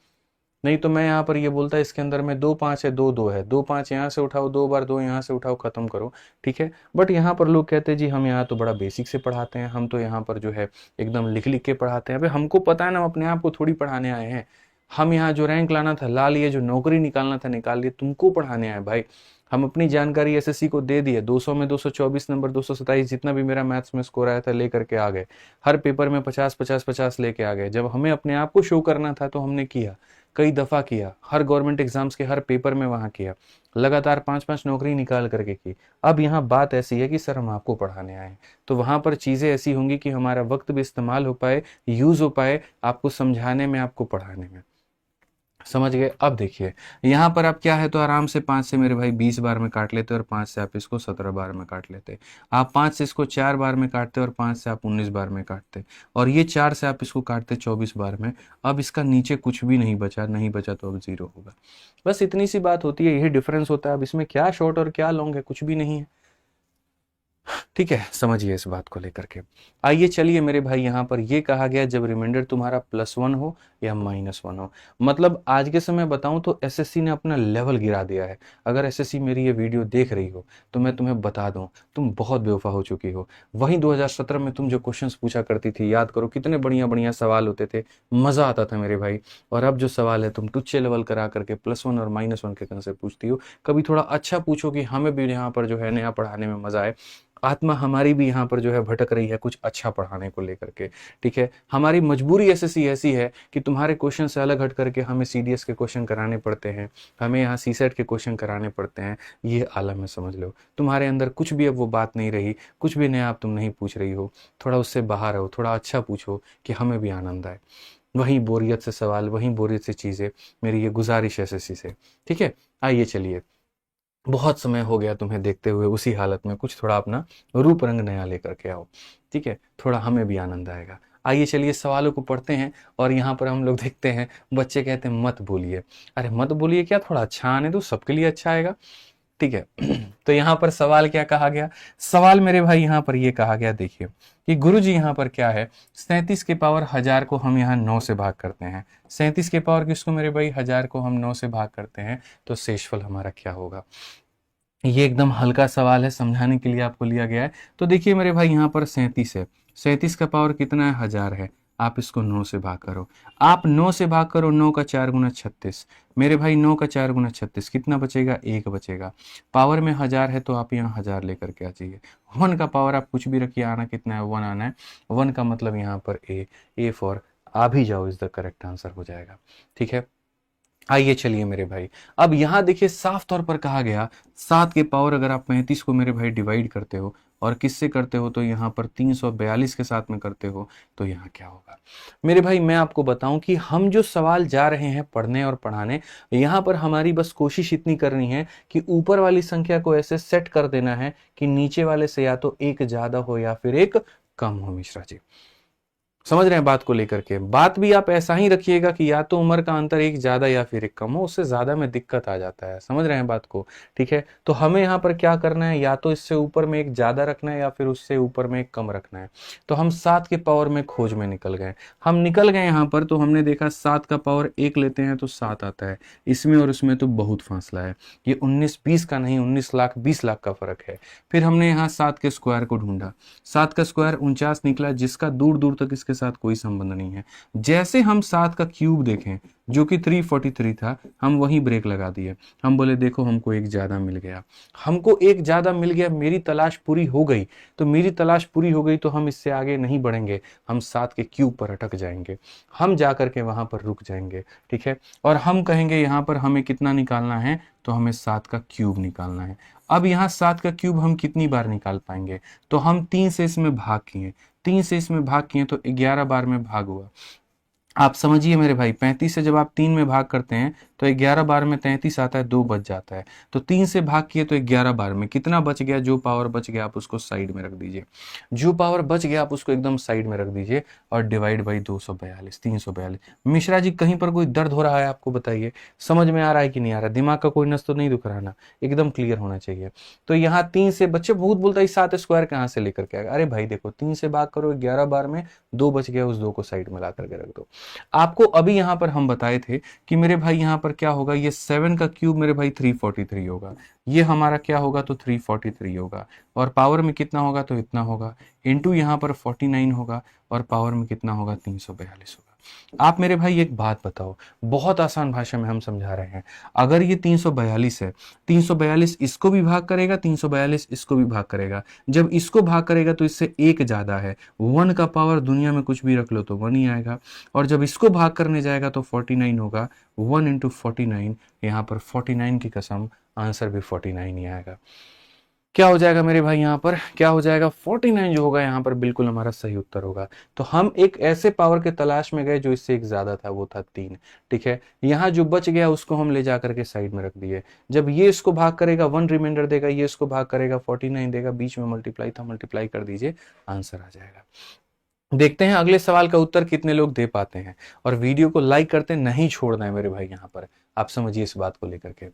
नहीं तो मैं यहाँ पर ये बोलता इसके अंदर में 2 5 है, 2 2 है, 2 5 यहाँ से उठाओ, 2 बार 2 यहाँ से उठाओ, खत्म करो, ठीक है। बट यहाँ पर लोग कहते हैं जी हम यहाँ तो बड़ा बेसिक से पढ़ाते हैं, हम तो यहाँ पर जो है एकदम लिख लिख के पढ़ाते हैं। अबे हमको पता है ना, हम अपने आप को थोड़ी पढ़ाने आए हैं। हम यहाँ जो रैंक लाना था ला लिए, जो नौकरी निकालना था निकाल लिए, तुमको पढ़ाने आए भाई। हम अपनी जानकारी एसएससी को दे दिए, 200 में 224 नंबर, 227 जितना भी मेरा मैथ्स में स्कोर आया था लेकर के आ गए। हर पेपर में 50 50 50 लेके आ गए। जब हमें अपने आप को शो करना था तो हमने किया, कई दफा किया, हर गवर्नमेंट एग्जाम्स के हर पेपर में वहां किया, लगातार 5 5 नौकरी निकाल करके की। अब यहाँ बात ऐसी है कि सर हम आपको पढ़ाने आए हैं, तो वहां पर चीजें ऐसी होंगी कि हमारा वक्त भी इस्तेमाल हो पाए, यूज हो पाए, आपको समझाने में, आपको पढ़ाने में। समझ गए। अब देखिए यहाँ पर आप क्या है, तो आराम से 5 से मेरे भाई 20 बार में काट लेते और 5 से आप इसको 17 बार में काट लेते। आप 5 से इसको 4 बार में काटते और 5 से आप 19 बार में काटते, और ये 4 से आप इसको काटते 24 बार में। अब इसका नीचे कुछ भी नहीं बचा, नहीं बचा तो अब 0 होगा। बस इतनी सी बात होती है, यही डिफरेंस होता है। अब इसमें क्या शॉर्ट और क्या लॉन्ग है, कुछ भी नहीं है, ठीक है। समझिए इस बात को लेकर के। आइए चलिए मेरे भाई, यहाँ पर ये कहा गया जब रिमाइंडर तुम्हारा +1 हो या -1 हो, मतलब आज के समय बताऊं तो एसएससी ने अपना लेवल गिरा दिया है। अगर एसएससी मेरी ये वीडियो देख रही हो तो मैं तुम्हें बता दूं, तुम बहुत बेवफा हो चुकी हो। वहीं 2017 में तुम जो क्वेश्चंस पूछा करती थी, याद करो कितने बढ़िया बढ़िया सवाल होते थे, मजा आता था मेरे भाई। और अब जो सवाल है तुम टुच्चे लेवल करा करके +1 और -1 के कंसेप्ट पूछती हो। कभी थोड़ा अच्छा पूछो कि हमें भी यहाँ पर जो है नया पढ़ाने में मजा आए। आत्मा हमारी भी यहाँ पर जो है भटक रही है कुछ अच्छा पढ़ाने को लेकर के, ठीक है। हमारी मजबूरी एसएससी ऐसी है कि तुम्हारे क्वेश्चन से अलग हट करके हमें सीडीएस के क्वेश्चन कराने पड़ते हैं, हमें यहाँ सीसेट के क्वेश्चन कराने पड़ते हैं। ये आलम है, समझ लो। तुम्हारे अंदर कुछ भी अब वो बात नहीं रही, कुछ भी नया आप तुम नहीं पूछ रही हो। थोड़ा उससे बाहर हो, थोड़ा अच्छा पूछो कि हमें भी आनंद आए। वहीं बोरियत से सवाल, वहीं बोरियत से चीज़ें, मेरी ये गुजारिश है एसएससी से, ठीक है। आइए चलिए, बहुत समय हो गया तुम्हें देखते हुए उसी हालत में, कुछ थोड़ा अपना रूप रंग नया लेकर के आओ, ठीक है। थोड़ा हमें भी आनंद आएगा। आइए चलिए सवालों को पढ़ते हैं। और यहाँ पर हम लोग देखते हैं बच्चे कहते हैं मत बोलिए। अरे मत बोलिए क्या, थोड़ा अच्छा आने दो, सबके लिए अच्छा आएगा, ठीक है। तो यहाँ पर सवाल क्या कहा गया, सवाल मेरे भाई यहाँ पर ये कहा गया, देखिए कि गुरुजी यहाँ पर क्या है, 37 के पावर 1000 को हम यहाँ 9 से भाग करते हैं। 37 के पावर किसको मेरे भाई, 1000 को हम 9 से भाग करते हैं, तो शेषफल हमारा क्या होगा। ये एकदम हल्का सवाल है, समझाने के लिए आपको लिया गया है। तो देखिए मेरे भाई यहाँ पर 37 है, 37 का पावर कितना है, 1000 है। आप इसको 9 से भाग करो, आप 9 से भाग करो, 9 का 4 गुना 36 मेरे भाई, 9 का 4 गुना 36 कितना बचेगा, 1 बचेगा। पावर में 1000 है तो आप यहाँ 1000 लेकर के आ जाइए। 1 का पावर आप कुछ भी रखिए, आना कितना है, 1 आना है। 1 का मतलब यहाँ पर ए फॉर आ भी जाओ, इज द करेक्ट आंसर हो जाएगा, ठीक है। आइए चलिए मेरे भाई, अब यहां देखिए साफ तौर पर कहा गया 7 के पावर अगर आप 35 को मेरे भाई डिवाइड करते हो और किससे करते हो, तो यहाँ पर 342 के साथ में करते हो, तो यहाँ क्या होगा मेरे भाई। मैं आपको बताऊं कि हम जो सवाल जा रहे हैं पढ़ने और पढ़ाने, यहाँ पर हमारी बस कोशिश इतनी करनी है कि ऊपर वाली संख्या को ऐसे सेट कर देना है कि नीचे वाले से या तो एक ज्यादा हो या फिर एक कम हो। मिश्रा जी समझ रहे हैं बात को लेकर के, बात भी आप ऐसा ही रखिएगा कि या तो उम्र का अंतर एक ज्यादा या फिर एक कम हो, उससे ज्यादा में दिक्कत आ जाता है। समझ रहे हैं बात को, ठीक है। तो हमें यहाँ पर क्या करना है, या तो इससे ऊपर में एक ज्यादा रखना है या फिर उससे ऊपर में एक कम रखना है। तो हम 7 के पावर में खोज में निकल गए, हम निकल गए यहाँ पर। तो हमने देखा 7 का पावर 1 लेते हैं तो 7 आता है, इसमें और उसमें तो बहुत फासला है, ये 19-20 का नहीं, 19 लाख 20 लाख का फर्क है। फिर हमने यहाँ 7 के स्क्वायर को ढूंढा, 7 का स्क्वायर 49 निकला, जिसका दूर दूर तक इसके साथ कोई संबंध नहीं है। जैसे हम 7 का क्यूब देखें जो कि 343 था, हम वहीं ब्रेक लगा दिए। हम बोले देखो हमको एक ज्यादा मिल गया, हमको एक ज्यादा मिल गया, मेरी तलाश पूरी हो गई। तो मेरी तलाश पूरी हो गई तो हम इससे आगे नहीं बढ़ेंगे, हम 7 के क्यूब पर अटक जाएंगे, हम जाकर के वहां पर रुक जाएंगे, ठीक है। और हम कहेंगे यहाँ पर हमें कितना निकालना है, तो हमें 7 का क्यूब निकालना है। अब यहाँ 7 का क्यूब हम कितनी बार निकाल पाएंगे, तो हम 3 से इसमें भाग किए, 3 से इसमें भाग किए तो 11 बार में भाग हुआ। आप समझिए मेरे भाई, 35 से जब आप 3 में भाग करते हैं तो 11 बार में 33 आता है, 2 बच जाता है। तो 3 से भाग किए तो 11 बार में कितना बच गया, जो पावर बच गया आप उसको साइड में रख दीजिए, जो पावर बच गया आप उसको एकदम साइड में रख दीजिए और डिवाइड बाई 242, 342। मिश्रा जी कहीं पर कोई दर्द हो रहा है आपको, बताइए, समझ में आ रहा है कि नहीं आ रहा, दिमाग का कोई नस तो नहीं दुख रहा ना, एकदम क्लियर होना चाहिए। तो यहाँ 3 से, बच्चे बहुत बोलता है 7 स्क्वायर कहाँ से लेकर के आएगा। अरे भाई देखो 3 से भाग करो 11 बार में, 2 बच गया, उस 2 को साइड में ला करके रख दो। आपको अभी यहाँ पर हम बताए थे कि मेरे भाई यहाँ पर क्या होगा, ये 7 का क्यूब मेरे भाई 343 होगा, ये हमारा क्या होगा तो 343 होगा, और पावर में कितना होगा तो इतना होगा, इंटू यहाँ पर 49 होगा, और पावर में कितना होगा 342 होगा। आप मेरे भाई एक बात बताओ, बहुत आसान भाषा में हम समझा रहे हैं, अगर ये 342 है, 342 इसको भी भाग करेगा, 342 इसको भी भाग करेगा, जब इसको भाग करेगा तो इससे एक ज्यादा है, 1 का पावर दुनिया में कुछ भी रख लो तो 1 ही आएगा, और जब इसको भाग करने जाएगा तो 49 होगा, 1 इंटू 49, यहाँ पर 49 की कसम आंसर भी 49 ही आएगा। क्या हो जाएगा मेरे भाई, यहाँ पर क्या हो जाएगा, 49 जो होगा यहाँ पर बिल्कुल हमारा सही उत्तर होगा। तो हम एक ऐसे पावर के तलाश में गए जो इससे एक ज्यादा था, वो था 3। ठीक है, यहाँ जो बच गया उसको हम ले जाकर के साइड में रख दिए, जब ये इसको भाग करेगा 1 रिमाइंडर देगा, ये इसको भाग करेगा 49 देगा, बीच में मल्टीप्लाई था, मल्टीप्लाई कर दीजिए, आंसर आ जाएगा। देखते हैं अगले सवाल का उत्तर कितने लोग दे पाते हैं, और वीडियो को लाइक करते नहीं छोड़ना है मेरे भाई, यहाँ पर आप समझिए इस बात को लेकर के।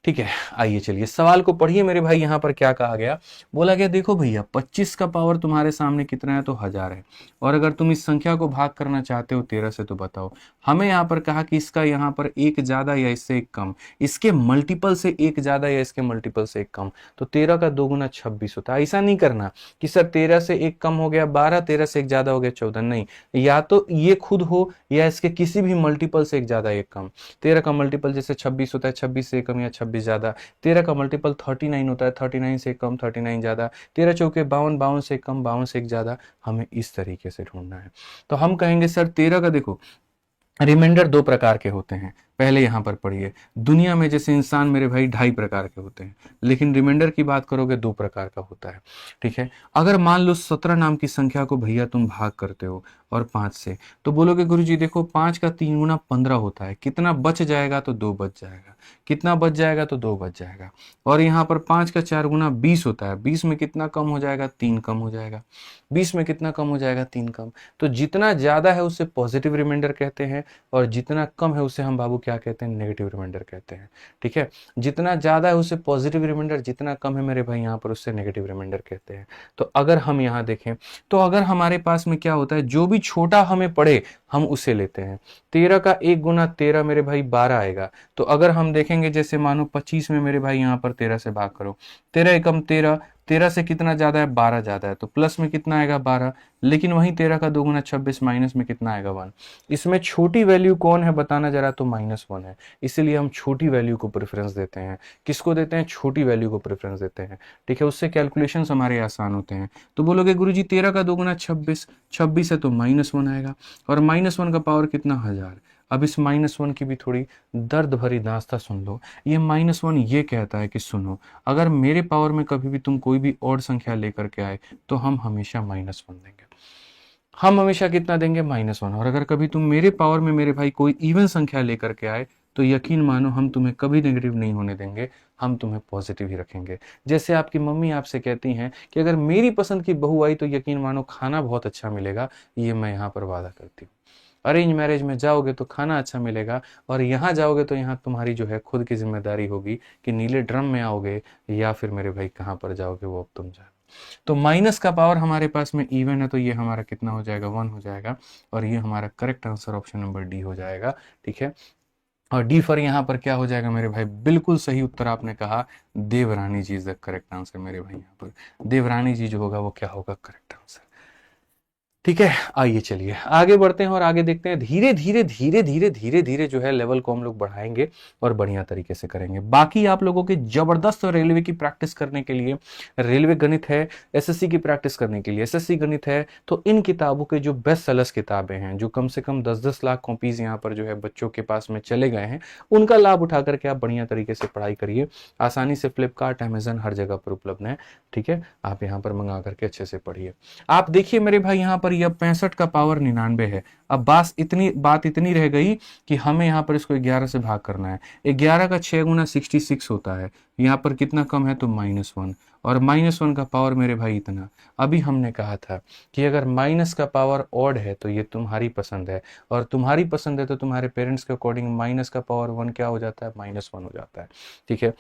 ठीक है, आइए चलिए सवाल को पढ़िए मेरे भाई। यहाँ पर क्या कहा गया, बोला गया देखो भैया 25 का पावर तुम्हारे सामने कितना है तो 1000 है, और अगर तुम इस संख्या को भाग करना चाहते हो 13 से तो बताओ। हमें यहाँ पर कहा कि इसका यहाँ पर एक ज्यादा या इससे एक कम, इसके मल्टीपल से एक ज्यादा या इसके मल्टीपल से एक कम, तो 13 का 2 गुना 26 होता है। ऐसा नहीं करना कि सर 13 से एक कम हो गया 12, 13 से एक ज्यादा हो गया 14, नहीं, या तो ये खुद हो या इसके किसी भी मल्टीपल से एक ज्यादा एक कम। 13 का मल्टीपल जैसे 26 होता है, 26 से कम या 26 ज्यादा। 13 का मल्टीपल 39 होता है, 39 से कम 39 ज्यादा। 13 चौके 52, 52 से कम 52 से एक ज्यादा। हमें इस तरीके से ढूंढना है। तो हम कहेंगे सर 13 का देखो रिमाइंडर 2 प्रकार के होते हैं। पहले यहां पर पढ़िए, दुनिया में जैसे इंसान मेरे भाई 2.5 प्रकार के होते हैं, लेकिन रिमाइंडर की बात करोगे 2 प्रकार का होता है। ठीक है, अगर मान लो 17 नाम की संख्या को भैया तुम भाग करते हो और 5 से, तो बोलोगे गुरुजी देखो 5 का 3 गुना 15 होता है, कितना बच जाएगा तो 2 बच जाएगा, कितना बच जाएगा तो 2 बच जाएगा। और यहाँ पर 5 का 4 गुना 20 होता है, 20 में कितना कम हो जाएगा, 3 कम हो जाएगा। 20 में कितना कम हो जाएगा, 3 कम। तो जितना ज्यादा है उसे पॉजिटिव रिमाइंडर कहते हैं, और जितना कम है उसे हम बाबू क्या कहते हैं, नेगेटिव रिमाइंडर कहते हैं। ठीक है, जितना ज्यादा है उसे पॉजिटिव रिमाइंडर, जितना कम है मेरे भाई यहाँ पर उससे नेगेटिव रिमाइंडर कहते हैं। तो अगर हम यहाँ देखें तो अगर हमारे पास में क्या होता है, जो भी छोटा हमें पड़े हम उसे लेते हैं। 13 का 1 गुना 13 मेरे भाई 12 आएगा। तो अगर हम देखेंगे जैसे मानो 25 में मेरे भाई यहाँ पर 13 से भाग करो, 13 एकम 13, 13 से कितना ज्यादा है, 12 ज्यादा है, तो प्लस में कितना आएगा 12। लेकिन वहीं 13 का 2 गुना 26, माइनस में कितना आएगा 1। इसमें छोटी वैल्यू कौन है बताना जरा, तो -1 है। इसीलिए हम छोटी वैल्यू को प्रेफरेंस देते हैं। किसको देते हैं, छोटी वैल्यू को प्रेफरेंस देते हैं। ठीक है, उससे कैलकुलेशन हमारे आसान होते हैं। तो बोलोगे गुरुजी 13 का 2 गुना 26, 26 है तो -1 आएगा, और -1 का पावर कितना, 1000। अब इस -1 की भी थोड़ी दर्द भरी दास्तां सुन लो। ये -1 ये कहता है कि सुनो, अगर मेरे पावर में कभी भी तुम कोई भी और संख्या लेकर के आए तो हम हमेशा -1 देंगे। हम हमेशा कितना देंगे, -1। और अगर कभी तुम मेरे पावर में मेरे भाई कोई इवन संख्या लेकर के आए तो यकीन मानो हम तुम्हें कभी नेगेटिव नहीं होने देंगे, हम तुम्हें पॉजिटिव ही रखेंगे। जैसे आपकी मम्मी आपसे कहती हैं कि अगर मेरी पसंद की बहू आई तो यकीन मानो खाना बहुत अच्छा मिलेगा, ये मैं यहाँ पर वादा करती हूँ। अरेंज मैरिज में जाओगे तो खाना अच्छा मिलेगा, और यहाँ जाओगे तो यहाँ तुम्हारी जो है खुद की जिम्मेदारी होगी कि नीले ड्रम में आओगे या फिर मेरे भाई कहाँ पर जाओगे वो अब तुम जानो। तो माइनस का पावर हमारे पास में इवन है, तो ये हमारा कितना हो जाएगा, 1 हो जाएगा, और ये हमारा correct answer option number D हो जाएगा। ठीक है, और डी फॉर यहाँ पर क्या हो जाएगा मेरे भाई, बिल्कुल सही उत्तर आपने कहा, देवरानी जी इज द करेक्ट आंसर। मेरे भाई यहाँ पर देवरानी जी जो होगा वो क्या होगा, करेक्ट आंसर। ठीक है, आइए चलिए आगे बढ़ते हैं और आगे देखते हैं। धीरे धीरे धीरे धीरे धीरे धीरे जो है लेवल को हम लोग बढ़ाएंगे और बढ़िया तरीके से करेंगे। बाकी आप लोगों के जबरदस्त रेलवे की प्रैक्टिस करने के लिए, रेलवे गणित है, एसएससी की प्रैक्टिस करने के लिए एसएससी गणित है, तो इन किताबों के जो बेस्ट सेलर्स किताबें हैं, जो कम से कम 10-10 लाख कॉपीज यहाँ पर जो है बच्चों के पास में चले गए हैं, उनका लाभ उठा करके आप बढ़िया तरीके से पढ़ाई करिए। आसानी से फ्लिपकार्ट, अमेजन हर जगह पर उपलब्ध है। ठीक है, आप यहाँ पर मंगा करके अच्छे से पढ़िए। आप देखिए मेरे भाई यहाँ पर यह 65 का पावर 99 है। अब बात इतनी रह गई कि हमें यहाँ पर इसको 11 से भाग करना है। 11 का 6 गुना 66 होता है, यहाँ पर कितना कम है तो -1, और -1 का पावर मेरे भाई इतना। अभी हमने कहा था कि अगर माइनस का पावर ऑड है तो ये तुम्हारी पसंद है, और तुम्हारी पसंद है तो तुम्हारे पेरेंट्स के अकॉर्डिंग माइनस का पावर 1 क्या हो जाता है, -1 हो जाता है। ठीक है,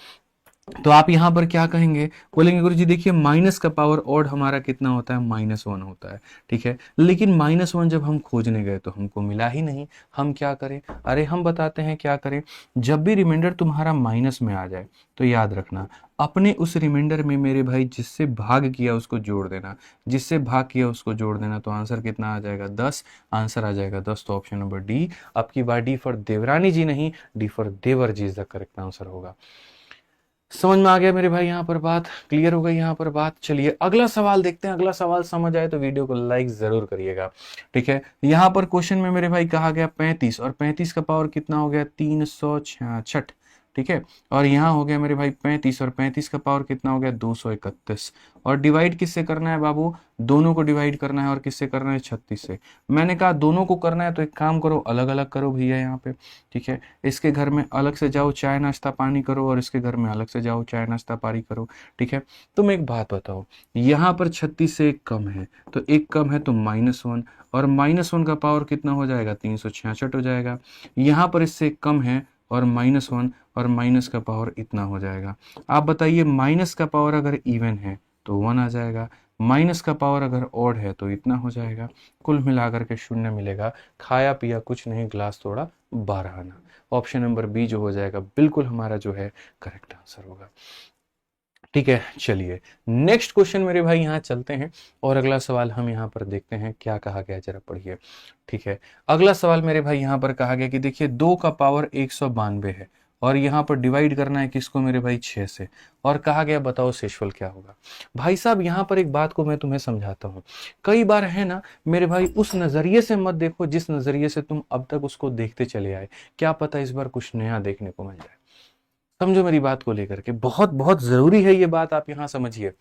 तो आप यहां पर क्या कहेंगे, बोलेंगे गुरुजी देखिए माइनस का पावर ऑड हमारा कितना होता है, -1 होता है। ठीक है, लेकिन -1 जब हम खोजने गए तो हमको मिला ही नहीं। हम क्या करें, अरे हम बताते हैं क्या करें। जब भी रिमाइंडर तुम्हारा माइनस में आ जाए तो याद रखना, अपने उस रिमाइंडर में मेरे भाई जिससे भाग किया उसको जोड़ देना, जिससे भाग किया उसको जोड़ देना। तो आंसर कितना आ जाएगा, 10। आंसर आ जाएगा 10। तो ऑप्शन नंबर डी, अब की बार डी फॉर देवरानी जी नहीं, डी फॉर देवर जी इज द करेक्ट आंसर होगा। समझ में आ गया मेरे भाई, यहाँ पर बात क्लियर हो गई यहाँ पर बात। चलिए अगला सवाल देखते हैं, अगला सवाल समझ आए तो वीडियो को लाइक जरूर करिएगा। ठीक है, यहाँ पर क्वेश्चन में मेरे भाई कहा गया 35, और 35 का पावर कितना हो गया, 366। ठीक है, और यहाँ हो गया मेरे भाई 35, और 35 का पावर कितना हो गया, 231। और डिवाइड किससे करना है बाबू, दोनों को डिवाइड करना है, और किससे करना है, 36 से। मैंने कहा दोनों को करना है तो एक काम करो, अलग अलग करो भैया यहाँ पे। ठीक है, इसके घर में अलग से जाओ चाय नाश्ता पानी करो, और इसके घर में अलग से जाओ चाय नाश्ता पानी करो। ठीक है, तुम एक बात बताओ, यहाँ पर 36 से एक कम है, तो एक कम है तो -1, और -1 का पावर कितना हो जाएगा, 366 हो जाएगा। यहाँ पर इससे एक कम है और -1, और माइनस का पावर इतना हो जाएगा। आप बताइए माइनस का पावर अगर इवन है तो 1 आ जाएगा, माइनस का पावर अगर ऑड है तो इतना हो जाएगा। कुल मिलाकर के 0 मिलेगा। खाया पिया कुछ नहीं, ग्लास तोड़ा 12 आना। ऑप्शन नंबर बी जो हो जाएगा बिल्कुल हमारा जो है करेक्ट आंसर होगा। ठीक है, चलिए नेक्स्ट क्वेश्चन मेरे भाई यहाँ चलते हैं, और अगला सवाल हम यहाँ पर देखते हैं क्या कहा गया, जरा पढ़िए। ठीक है, अगला सवाल मेरे भाई यहाँ पर कहा गया कि देखिए 2 का पावर 192 है, और यहाँ पर डिवाइड करना है किसको मेरे भाई, 6 से, और कहा गया बताओ शेषफल क्या होगा। भाई साहब यहाँ पर एक बात को मैं तुम्हें समझाता हूँ। कई बार है ना मेरे भाई, उस नजरिए से मत देखो जिस नजरिए से तुम अब तक उसको देखते चले आए, क्या पता इस बार कुछ नया देखने को मिल जाए। समझो मेरी बात को लेकर के, बहुत बहुत जरूरी है ये बात, आप यहां समझिए।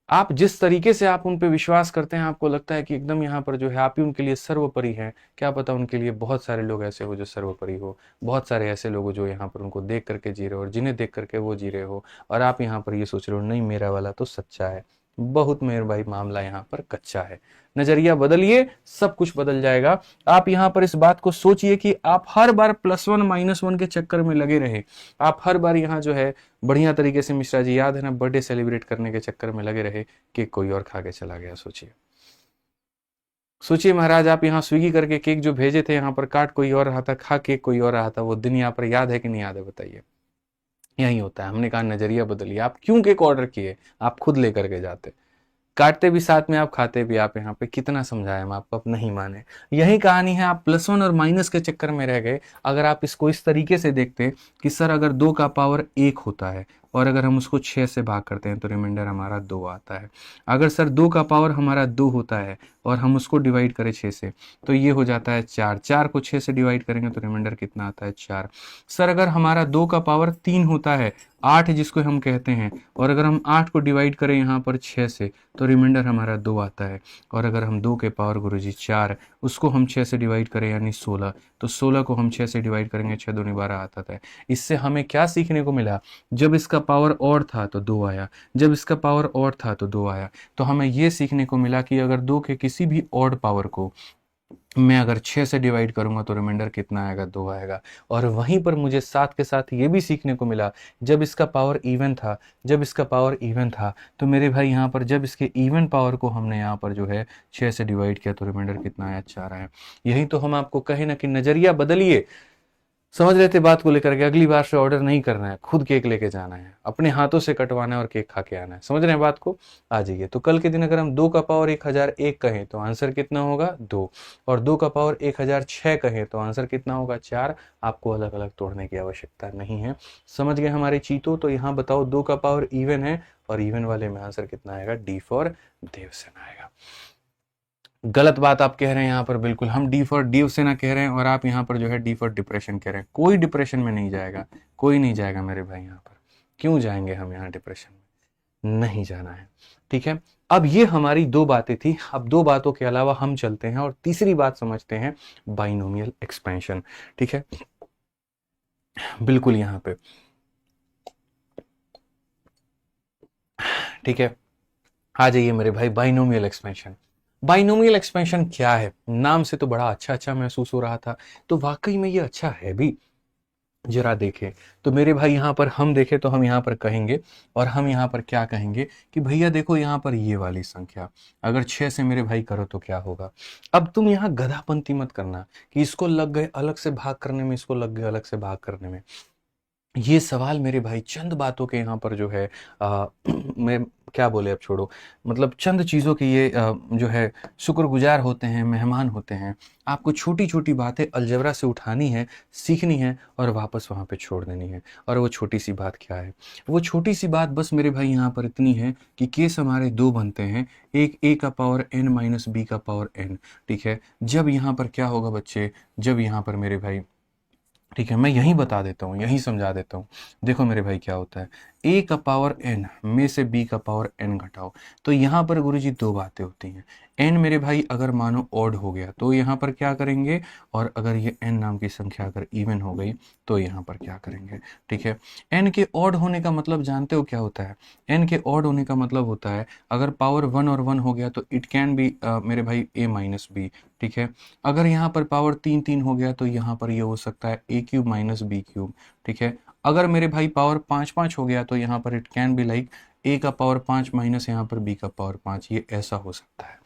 आप जिस तरीके से आप उन पे विश्वास करते हैं, आपको लगता है कि एकदम यहाँ पर जो है आप ही उनके लिए सर्वोपरि हैं, क्या पता उनके लिए बहुत सारे लोग ऐसे हो जो सर्वोपरि हो, बहुत सारे ऐसे लोग हो जो यहाँ पर उनको देख करके जी रहे हो, और जिन्हें देख करके वो जी रहे हो, और आप यहाँ पर ये सोच रहे हो नहीं मेरा वाला तो सच्चा है। बहुत मेरे भाई मामला यहाँ पर कच्चा है। नजरिया बदलिए, सब कुछ बदल जाएगा। आप यहाँ पर इस बात को सोचिए कि आप हर बार +1 -1 के चक्कर में लगे रहे, आप हर बार यहाँ जो है बढ़िया तरीके से, मिश्रा जी याद है ना, बर्थडे सेलिब्रेट करने के चक्कर में लगे रहे, केक कोई और खा के चला गया। सोचिए सोचिए महाराज, आप यहाँ स्विगी करके केक जो भेजे थे, यहाँ पर काट कोई और रहा था, खा केक कोई और रहा था। वो दिन यहाँ पर याद है कि नहीं याद है, बताइए। यही होता है, हमने कहा नजरिया बदलिए। आप क्यों केक ऑर्डर किए, आप खुद लेकर के जाते, काटते भी साथ में आप, खाते भी आप। यहाँ पे कितना समझाए हम आपको, आप नहीं माने। यही कहानी है, आप +1 और माइनस के चक्कर में रह गए। अगर आप इसको इस तरीके से देखते कि सर अगर 2 का पावर 1 होता है, और अगर हम उसको 6 से भाग करते हैं तो रिमाइंडर हमारा 2 आता है। अगर सर 2 का पावर हमारा 2 होता है, और हम उसको डिवाइड करें 6 से, तो ये हो जाता है 4। 4 को 6 से डिवाइड करेंगे तो रिमाइंडर कितना आता है, 4। सर अगर हमारा 2 का पावर 3 होता है, 8 जिसको हम कहते हैं, और अगर हम 8 को डिवाइड करें यहाँ पर 6 से, तो रिमाइंडर हमारा 2 आता है। और अगर हम 2 के पावर गुरुजी 4, उसको हम 6 से डिवाइड करें यानी 16, तो 16 को हम 6 से डिवाइड करेंगे, 6 दूनी 12 आता है। इससे हमें क्या सीखने को मिला, जब इसका पावर और था तो 2 आया, जब इसका पावर और था तो 2 आया। तो हमें ये सीखने को मिला कि अगर 2 के किसी भी ऑड पावर को मैं अगर 6 से डिवाइड करूंगा तो रिमाइंडर कितना आएगा, 2 आएगा। और वहीं पर मुझे साथ के साथ ये भी सीखने को मिला, जब इसका पावर इवन था, जब इसका पावर इवन था, तो मेरे भाई यहाँ पर जब इसके इवन पावर को हमने यहाँ पर जो है 6 से डिवाइड किया तो रिमाइंडर कितना आया, 4 आया। यही तो हम आपको कहे ना कि नजरिया बदलिए। समझ रहे थे बात को लेकर के, अगली बार से ऑर्डर नहीं करना है, खुद केक लेके जाना है, अपने हाथों से कटवाना है और केक खा के आना है। समझ रहे हैं बात को, आ जाइए। तो कल के दिन अगर हम 2 का पावर 1001 कहें तो आंसर कितना होगा, 2। और 2 का पावर 1006 कहें तो आंसर कितना होगा, 4। आपको अलग अलग तोड़ने की आवश्यकता नहीं है। समझ गए हमारे चीतों। तो यहाँ बताओ 2 का पावर इवन है, और इवन वाले में आंसर कितना आएगा, डी फॉर देवसेना आएगा। गलत बात आप कह रहे हैं यहाँ पर, बिल्कुल हम डी फॉर देवसेना कह रहे हैं, और आप यहाँ पर जो है डी फॉर डिप्रेशन कह रहे हैं। कोई डिप्रेशन में नहीं जाएगा, कोई नहीं जाएगा मेरे भाई यहाँ पर। क्यों जाएंगे हम यहाँ डिप्रेशन में, नहीं जाना है। ठीक है, अब ये हमारी 2 बातें थी। अब 2 बातों के अलावा हम चलते हैं और तीसरी बात समझते हैं, बाइनोमियल एक्सपेंशन। ठीक है, बिल्कुल यहाँ पे, ठीक है, आ जाइए मेरे भाई। बाइनोमियल एक्सपेंशन, बाइनोमियल एक्सपेंशन क्या है, नाम से तो बड़ा अच्छा अच्छा महसूस हो रहा था, तो वाकई में ये अच्छा है भी। जरा देखें। तो मेरे भाई यहाँ पर हम देखें तो हम यहाँ पर कहेंगे, और हम यहाँ पर क्या कहेंगे कि भैया देखो यहाँ पर ये वाली संख्या अगर 6 से मेरे भाई करो तो क्या होगा। अब तुम यहाँ गधापंती मत करना कि इसको लग गए अलग से भाग करने में, इसको लग गए अलग से भाग करने में। ये सवाल मेरे भाई चंद बातों के यहाँ पर जो है मैं क्या बोले, अब छोड़ो, मतलब चंद चीज़ों के ये जो है शुक्रगुजार होते हैं, मेहमान होते हैं। आपको छोटी छोटी बातें अलजेब्रा से उठानी है, सीखनी है और वापस वहाँ पे छोड़ देनी है। और वो छोटी सी बात क्या है? वो छोटी सी बात बस मेरे भाई यहाँ पर इतनी है कि केस हमारे दो बनते हैं, एक a का पावर n माइनस बी का पावर n। ठीक है, जब यहाँ पर क्या होगा बच्चे, जब यहाँ पर मेरे भाई, ठीक है मैं यहीं बता देता हूँ, यहीं समझा देता हूँ। देखो मेरे भाई क्या होता है, a का पावर n में से b का पावर n घटाओ। तो यहाँ पर गुरुजी दो बातें होती हैं। n मेरे भाई अगर मानो ऑड हो गया तो यहाँ पर क्या करेंगे, और अगर ये n नाम की संख्या अगर इवन हो गई तो यहाँ पर क्या करेंगे। ठीक है, n के ऑड होने का मतलब जानते हो क्या होता है? n के ऑड होने का मतलब होता है अगर पावर 1 और 1 हो गया तो इट कैन बी मेरे भाई a माइनस बी। ठीक है, अगर यहाँ पर पावर 3 3 हो गया तो यहाँ पर ये हो सकता है a cube minus B cube. ठीक है, अगर मेरे भाई पावर 5 5 हो गया तो यहाँ पर it can be like a का पावर 5 माइनस यहाँ पर b का पावर 5, ये ऐसा हो सकता है।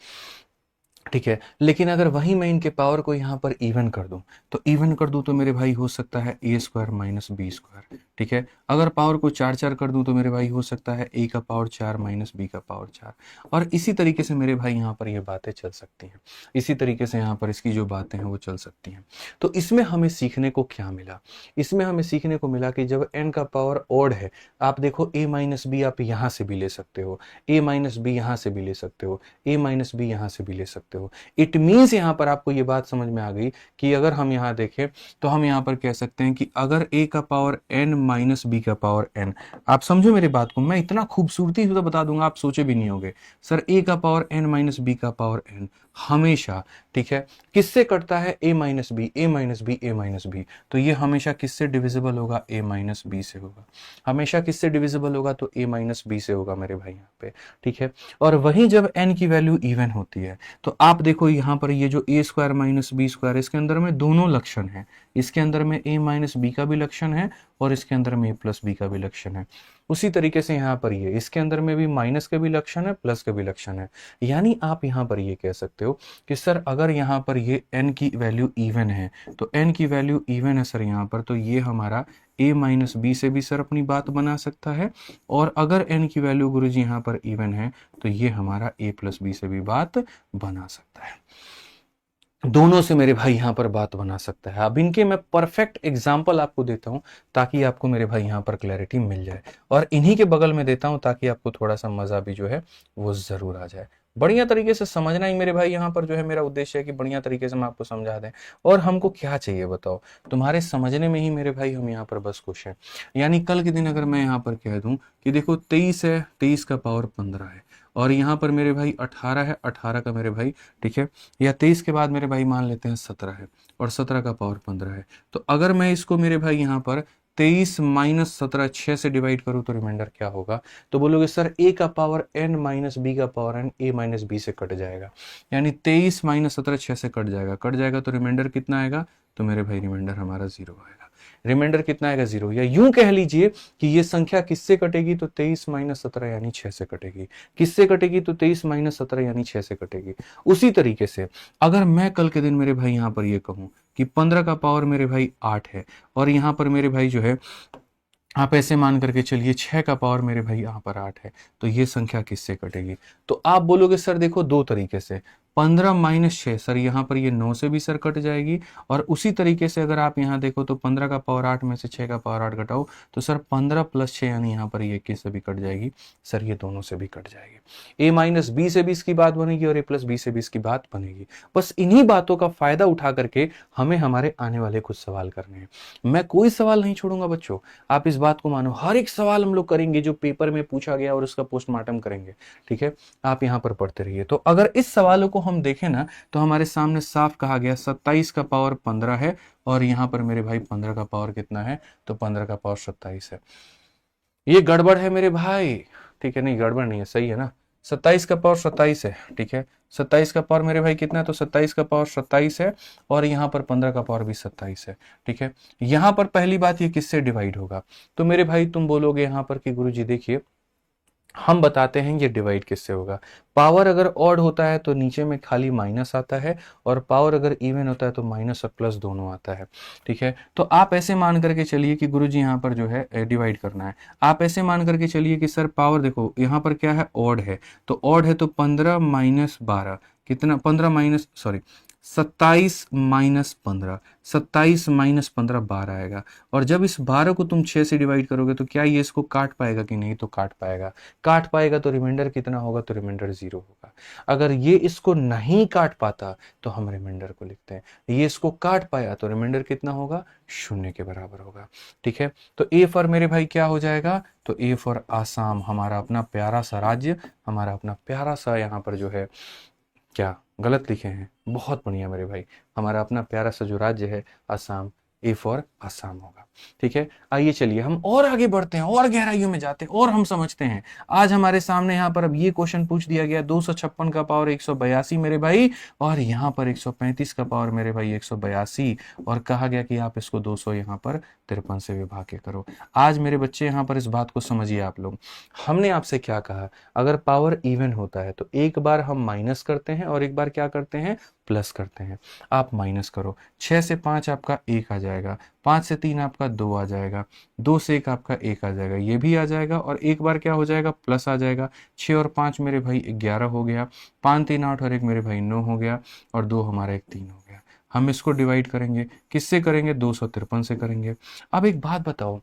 ठीक है, लेकिन अगर वहीं मैं इनके पावर को यहाँ पर इवन कर दूं, तो इवन कर दूं तो मेरे भाई हो सकता है ए स्क्वायर माइनस बी स्क्वायर। ठीक है, अगर पावर को 4 4 कर दूं तो मेरे भाई हो सकता है ए का पावर 4 माइनस बी का पावर 4। और इसी तरीके से मेरे भाई यहाँ पर ये बातें चल सकती हैं, इसी तरीके से यहाँ पर इसकी जो बातें हैं वो चल सकती हैं। तो इसमें हमें सीखने को क्या मिला? इसमें हमें सीखने को मिला कि जब एन का पावर ऑड है, आप देखो ए माइनस बी आप यहाँ से भी ले सकते हो, ए माइनस बी यहाँ से भी ले सकते हो, ए माइनस बी यहाँ से भी ले सकते हो। इट मीन्स यहाँ पर आपको ये बात समझ में आ गई कि अगर हम यहाँ देखें तो हम यहाँ पर कह सकते हैं कि अगर a का पावर n माइनस बी का पावर n, आप समझो मेरी बात को, मैं इतना खूबसूरती से तो बता दूंगा आप सोचे भी नहीं होगे। सर a का पावर n माइनस बी का पावर n हमेशा, ठीक है, किससे कटता है? a minus B, a minus B, a minus B. तो ये हमेशा किससे डिविजिबल होगा? a माइनस बी से होगा। हमेशा किससे डिविजिबल होगा? तो a माइनस बी से होगा मेरे भाई यहाँ पे। ठीक है, और वहीं जब n की वैल्यू इवन होती है तो आप देखो यहाँ पर ये जो a square minus B square, इसके अंदर में दोनों लक्षण हैं। इसके अंदर में a माइनस बी का भी लक्षण है और इसके अंदर में a प्लस बी का भी लक्षण है। उसी तरीके से यहाँ पर ये इसके अंदर में भी माइनस का भी लक्षण है, प्लस का भी लक्षण है। यानी आप यहाँ पर ये कह सकते हो कि सर अगर यहाँ पर ये n की वैल्यू इवन है, तो n की वैल्यू इवन है सर यहाँ पर, तो ये हमारा a माइनस बी से भी सर अपनी बात बना सकता है। और अगर n की वैल्यू गुरुजी यहाँ पर इवन है तो ये हमारा a प्लस बी से भी बात बना सकता है। दोनों से मेरे भाई यहाँ पर बात बना सकता है। अब इनके मैं परफेक्ट एग्जाम्पल आपको देता हूँ ताकि आपको मेरे भाई यहाँ पर क्लैरिटी मिल जाए, और इन्हीं के बगल में देता हूँ ताकि आपको थोड़ा सा मजा भी जो है वो जरूर आ जाए। बढ़िया तरीके से समझना ही मेरे भाई यहाँ पर जो है मेरा उद्देश्य है कि बढ़िया तरीके से मैं आपको समझा दें। और हमको क्या चाहिए बताओ? तुम्हारे समझने में ही मेरे भाई हम यहाँ पर बस खुश हैं। यानी कल के दिन अगर मैं यहाँ पर कह दूं कि देखो 23 है, 23 का पावर 15 है, और यहाँ पर मेरे भाई 18 है, 18 का मेरे भाई, ठीक है, या 23 के बाद मेरे भाई मान लेते हैं 17 है, और 17 का पावर 15 है। तो अगर मैं इसको मेरे भाई यहाँ पर 23 माइनस 17 6 से डिवाइड करूं तो रिमाइंडर क्या होगा? तो बोलोगे सर a का पावर n माइनस बी का power n a minus B से कट जाएगा, यानी 23 माइनस 17 6 से कट जाएगा, कट जाएगा तो रिमाइंडर कितना आएगा? तो मेरे भाई रिमाइंडर हमारा 0 आएगा। रिमाइंडर कितना आएगा? 0। या यूं कह लीजिए कि ये संख्या किससे कटेगी? तो 23 माइनस 17 यानी 6 से कटेगी। किससे कटेगी? तो 23 माइनस 17 यानी 6 से कटेगी। उसी तरीके से अगर मैं कल के दिन मेरे भाई यहाँ पर ये कहूं कि 15 का पावर मेरे भाई 8 है, और यहाँ पर मेरे भाई जो है आप ऐसे मान करके चलिए 6 का पावर मेरे भाई यहाँ पर 8 है, तो ये संख्या किससे कटेगी? तो आप बोलोगे सर देखो दो तरीके से, 15 माइनस 6 सर यहाँ पर ये 9 से भी सर कट जाएगी, और उसी तरीके से अगर आप यहाँ देखो तो 15 का पावर 8 में से 6 का पावर 8 घटाओ तो सर 15 प्लस 6 यानी यहाँ पर ये 21 से भी कट जाएगी। सर ये दोनों से भी कट जाएगी। a माइनस बी से भी इसकी बात बनेगी और a प्लस बी से भी इसकी बात बनेगी। बस इन्हीं बातों का फायदा उठा करके हमें हमारे आने वाले कुछ सवाल करने हैं। मैं कोई सवाल नहीं छोड़ूंगा बच्चों, आप इस बात को मानो, हर एक सवाल हम लोग करेंगे जो पेपर में पूछा गया और उसका पोस्टमार्टम करेंगे। ठीक है, आप यहाँ पर पढ़ते रहिए। तो अगर इस सवालों को हम देखें ना तो हमारे सामने साफ कहा गया 27 का पावर 15 है, और यहाँ पर मेरे भाई 15 का पावर कितना है? तो 15 का पावर 27 है। ये गड़बड़ है मेरे भाई, ठीक है, नहीं गड़बड़ नहीं है, सही है ना? 27 का पावर 27 है, ठीक है। 27 का पावर मेरे भाई कितना है, तो 27 का पावर 27 है, और यहाँ पर 15 का पावर भी 27 है, ठीक है। यहाँ पर पहली बात ये किससे डिवाइड होगा, तो मेरे भाई तुम बोलोगे यहाँ पर कि गुरुजी देखिए हम बताते हैं ये डिवाइड किससे होगा। पावर अगर ऑड होता है तो नीचे में खाली माइनस आता है, और पावर अगर इवन होता है तो माइनस और प्लस दोनों आता है, ठीक है। तो आप ऐसे मान करके चलिए कि गुरुजी यहाँ पर जो है डिवाइड करना है, आप ऐसे मान करके चलिए कि सर पावर देखो यहाँ पर क्या है, ऑड है, तो ऑड है तो 15 माइनस 12 कितना, 15 माइनस सॉरी 27 माइनस 15, 27 माइनस 15 12 आएगा। और जब इस 12 को तुम 6 से डिवाइड करोगे तो क्या ये इसको काट पाएगा कि नहीं, तो काट पाएगा। काट पाएगा तो रिमाइंडर कितना होगा, तो रिमाइंडर 0 होगा। अगर ये इसको नहीं काट पाता तो हम रिमाइंडर को लिखते हैं, ये इसको काट पाया तो रिमाइंडर कितना होगा, 0 के बराबर होगा, ठीक है। तो ए फॉर मेरे भाई क्या हो जाएगा, तो ए फॉर आसाम, हमारा अपना प्यारा सा राज्य, हमारा अपना प्यारा सा यहाँ पर जो है, क्या गलत लिखे हैं, बहुत बढ़िया मेरे भाई, हमारा अपना प्यारा सा जो राज्य है असम, ए फॉर असम होगा, ठीक है। आइए चलिए हम और आगे बढ़ते हैं, और गहराइयों में जाते हैं, और हम समझते हैं। आज हमारे सामने यहाँ पर अब ये क्वेश्चन पूछ दिया गया, 256 का पावर 182 मेरे भाई, और यहाँ पर 135 का पावर मेरे भाई 182, और कहा गया कि आप इसको 200 यहाँ पर 53 से विभाग के करो। आज मेरे बच्चे यहाँ पर इस बात को समझिए आप लोग, हमने आपसे क्या कहा, अगर पावर इवन होता है तो एक बार हम माइनस करते हैं और एक बार क्या करते हैं, प्लस करते हैं। आप माइनस करो, 6 से 5 आपका 1 आ जाएगा, 5 से 3 आपका 2 आ जाएगा, 2 से 1 आपका 1 आ जाएगा, ये भी आ जाएगा, और एक बार क्या हो जाएगा, प्लस आ जाएगा। 6 और 5 मेरे भाई 11 हो गया, 5 3 8 और 1 मेरे भाई 9 हो गया, और 2 हमारा 1 3 हो गया। हम इसको डिवाइड करेंगे, किससे करेंगे, 253 से करेंगे। अब एक बात बताओ,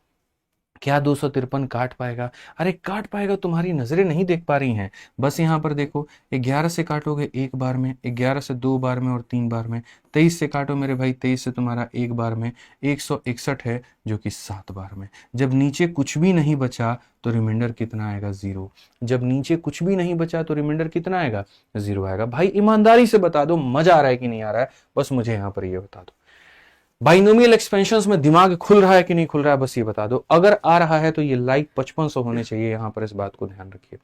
क्या 253 काट पाएगा, अरे काट पाएगा, तुम्हारी नजरें नहीं देख पा रही हैं। बस यहाँ पर देखो, 11 से काटोगे एक बार में, 11 से 2 बार में और 3 बार में, 23 से काटो मेरे भाई, 23 से तुम्हारा एक बार में, 161 है जो कि 7 बार में। जब नीचे कुछ भी नहीं बचा तो रिमाइंडर कितना आएगा, 0। जब नीचे कुछ भी नहीं बचा तो रिमाइंडर कितना आएगा, 0 आएगा। भाई ईमानदारी से बता दो, मजा आ रहा है कि नहीं आ रहा है, बस मुझे यहाँ पर ये बता दो। बाइनोमियल एक्सपेंशंस में दिमाग खुल रहा है कि नहीं खुल रहा है, बस ये बता दो। अगर आ रहा है तो ये लाइक 5500 होने चाहिए, यहां पर इस बात को ध्यान रखिए।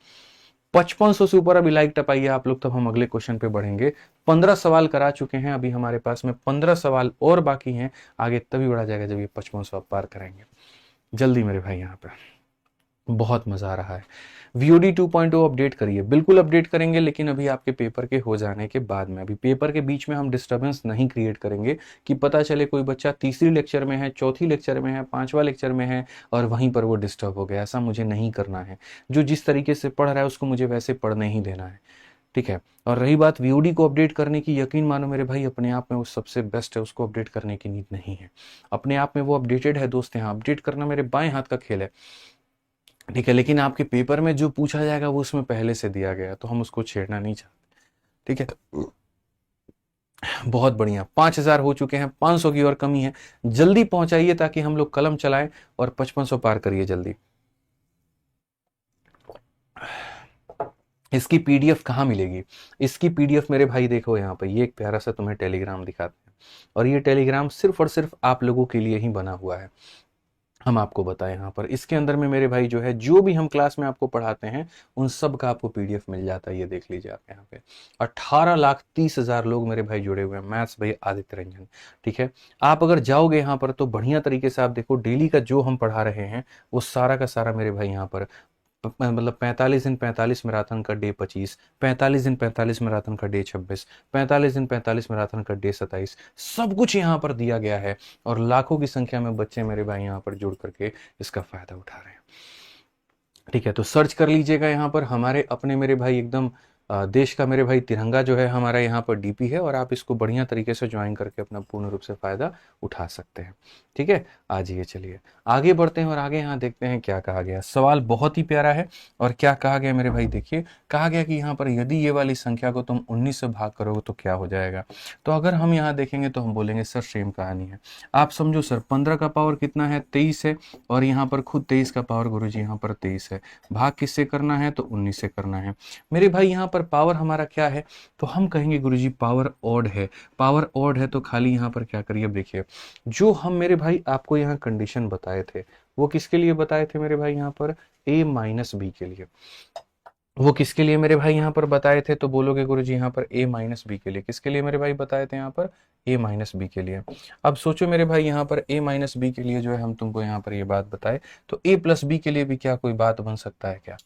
5500 से ऊपर अभी लाइक टपाइए आप लोग, तब हम अगले क्वेश्चन पे बढ़ेंगे। 15 सवाल करा चुके हैं अभी हमारे पास में, 15 सवाल और बाकी हैं, आगे तभी बढ़ा जाएगा जब ये 5500 आप पार करेंगे। जल्दी मेरे भाई, यहाँ पे बहुत मजा आ रहा है। VOD 2.0 अपडेट करिए, बिल्कुल अपडेट करेंगे, लेकिन अभी आपके पेपर के हो जाने के बाद में। अभी पेपर के बीच में हम डिस्टरबेंस नहीं क्रिएट करेंगे कि पता चले कोई बच्चा तीसरी लेक्चर में है, चौथी लेक्चर में है, 5वां लेक्चर में है और वहीं पर वो डिस्टर्ब हो गया। ऐसा मुझे नहीं करना है। जो जिस तरीके से पढ़ रहा है उसको मुझे वैसे पढ़ने ही देना है, ठीक है। और रही बात VOD को अपडेट करने की, यकीन मानो मेरे भाई, अपने आप में वो सबसे बेस्ट है, उसको अपडेट करने की नीड नहीं है। अपने आप में वो अपडेटेड है दोस्त, यहाँ अपडेट करना मेरे बाएं हाथ का खेल है, ठीक है। लेकिन आपके पेपर में जो पूछा जाएगा वो उसमें पहले से दिया गया है, तो हम उसको छेड़ना नहीं चाहते, ठीक है। बहुत बढ़िया, 5000 हो चुके हैं, 500 की और कमी है। जल्दी पहुंचाइए ताकि हम लोग कलम चलाएं और 5500 पार करिए जल्दी। इसकी PDF कहाँ मिलेगी, इसकी PDF मेरे भाई देखो यहाँ पर, ये एक प्यारा सा तुम्हें टेलीग्राम दिखाते हैं, और ये टेलीग्राम सिर्फ और सिर्फ आप लोगों के लिए ही बना हुआ है। हम आपको बताएं यहाँ पर, इसके अंदर में मेरे भाई जो है, जो भी हम क्लास में आपको पढ़ाते हैं उन सब का आपको PDF मिल जाता है। ये देख लीजिए आप यहाँ पे, 18,30,000 लोग मेरे भाई जुड़े हुए हैं। मैथ्स भाई आदित्य रंजन, ठीक है। आप अगर जाओगे यहाँ पर तो बढ़िया तरीके से आप देखो, डेली का जो हम पढ़ा रहे हैं वो सारा का सारा मेरे भाई यहाँ पर, मतलब 45 दिन 45 मैराथन का डे 25, 45 दिन 45 मैराथन का डे 26, 45 दिन 45 मैराथन का डे 27, सब कुछ यहाँ पर दिया गया है। और लाखों की संख्या में बच्चे मेरे भाई यहाँ पर जुड़ करके इसका फायदा उठा रहे हैं, ठीक है। तो सर्च कर लीजिएगा यहाँ पर, हमारे अपने मेरे भाई एकदम देश का मेरे भाई तिरंगा जो है हमारा यहाँ पर DP है, और आप इसको बढ़िया तरीके से ज्वाइन करके अपना पूर्ण रूप से फायदा उठा सकते हैं, ठीक है। आज ये चलिए आगे बढ़ते हैं और आगे यहाँ देखते हैं क्या कहा गया। सवाल बहुत ही प्यारा है, और क्या कहा गया मेरे भाई देखिए, कहा गया कि यहाँ पर यदि ये वाली संख्या को तुम 19 से भाग करोगे तो क्या हो जाएगा। तो अगर हम यहाँ देखेंगे तो हम बोलेंगे सर सेम कहानी है। आप समझो सर, 15 का पावर कितना है, 23 है, और यहाँ पर खुद 23 का पावर गुरुजी यहाँ पर 23 है। भाग किससे करना है, तो 19 से करना है मेरे भाई। यहाँ पर पावर हमारा क्या है, तो हम कहेंगे गुरुजी पावर ऑड है। पावर ऑड है तो खाली यहाँ पर क्या करिए, देखिए जो हम मेरे भाई आपको यहाँ कंडीशन बताए थे वो किसके लिए बताए थे मेरे भाई, यहाँ पर A - B के लिए। वो किसके लिए मेरे भाई यहाँ पर बताए थे, तो बोलोगे गुरुजी यहाँ पर a माइनस बी के लिए। किसके लिए मेरे भाई बताए थे यहाँ पर, a माइनस बी के लिए। अब सोचो मेरे भाई यहाँ पर a माइनस बी के लिए जो है हम तुमको यहाँ पर ये बात बताए, तो a प्लस बी के लिए भी क्या कोई बात बन सकता है क्या,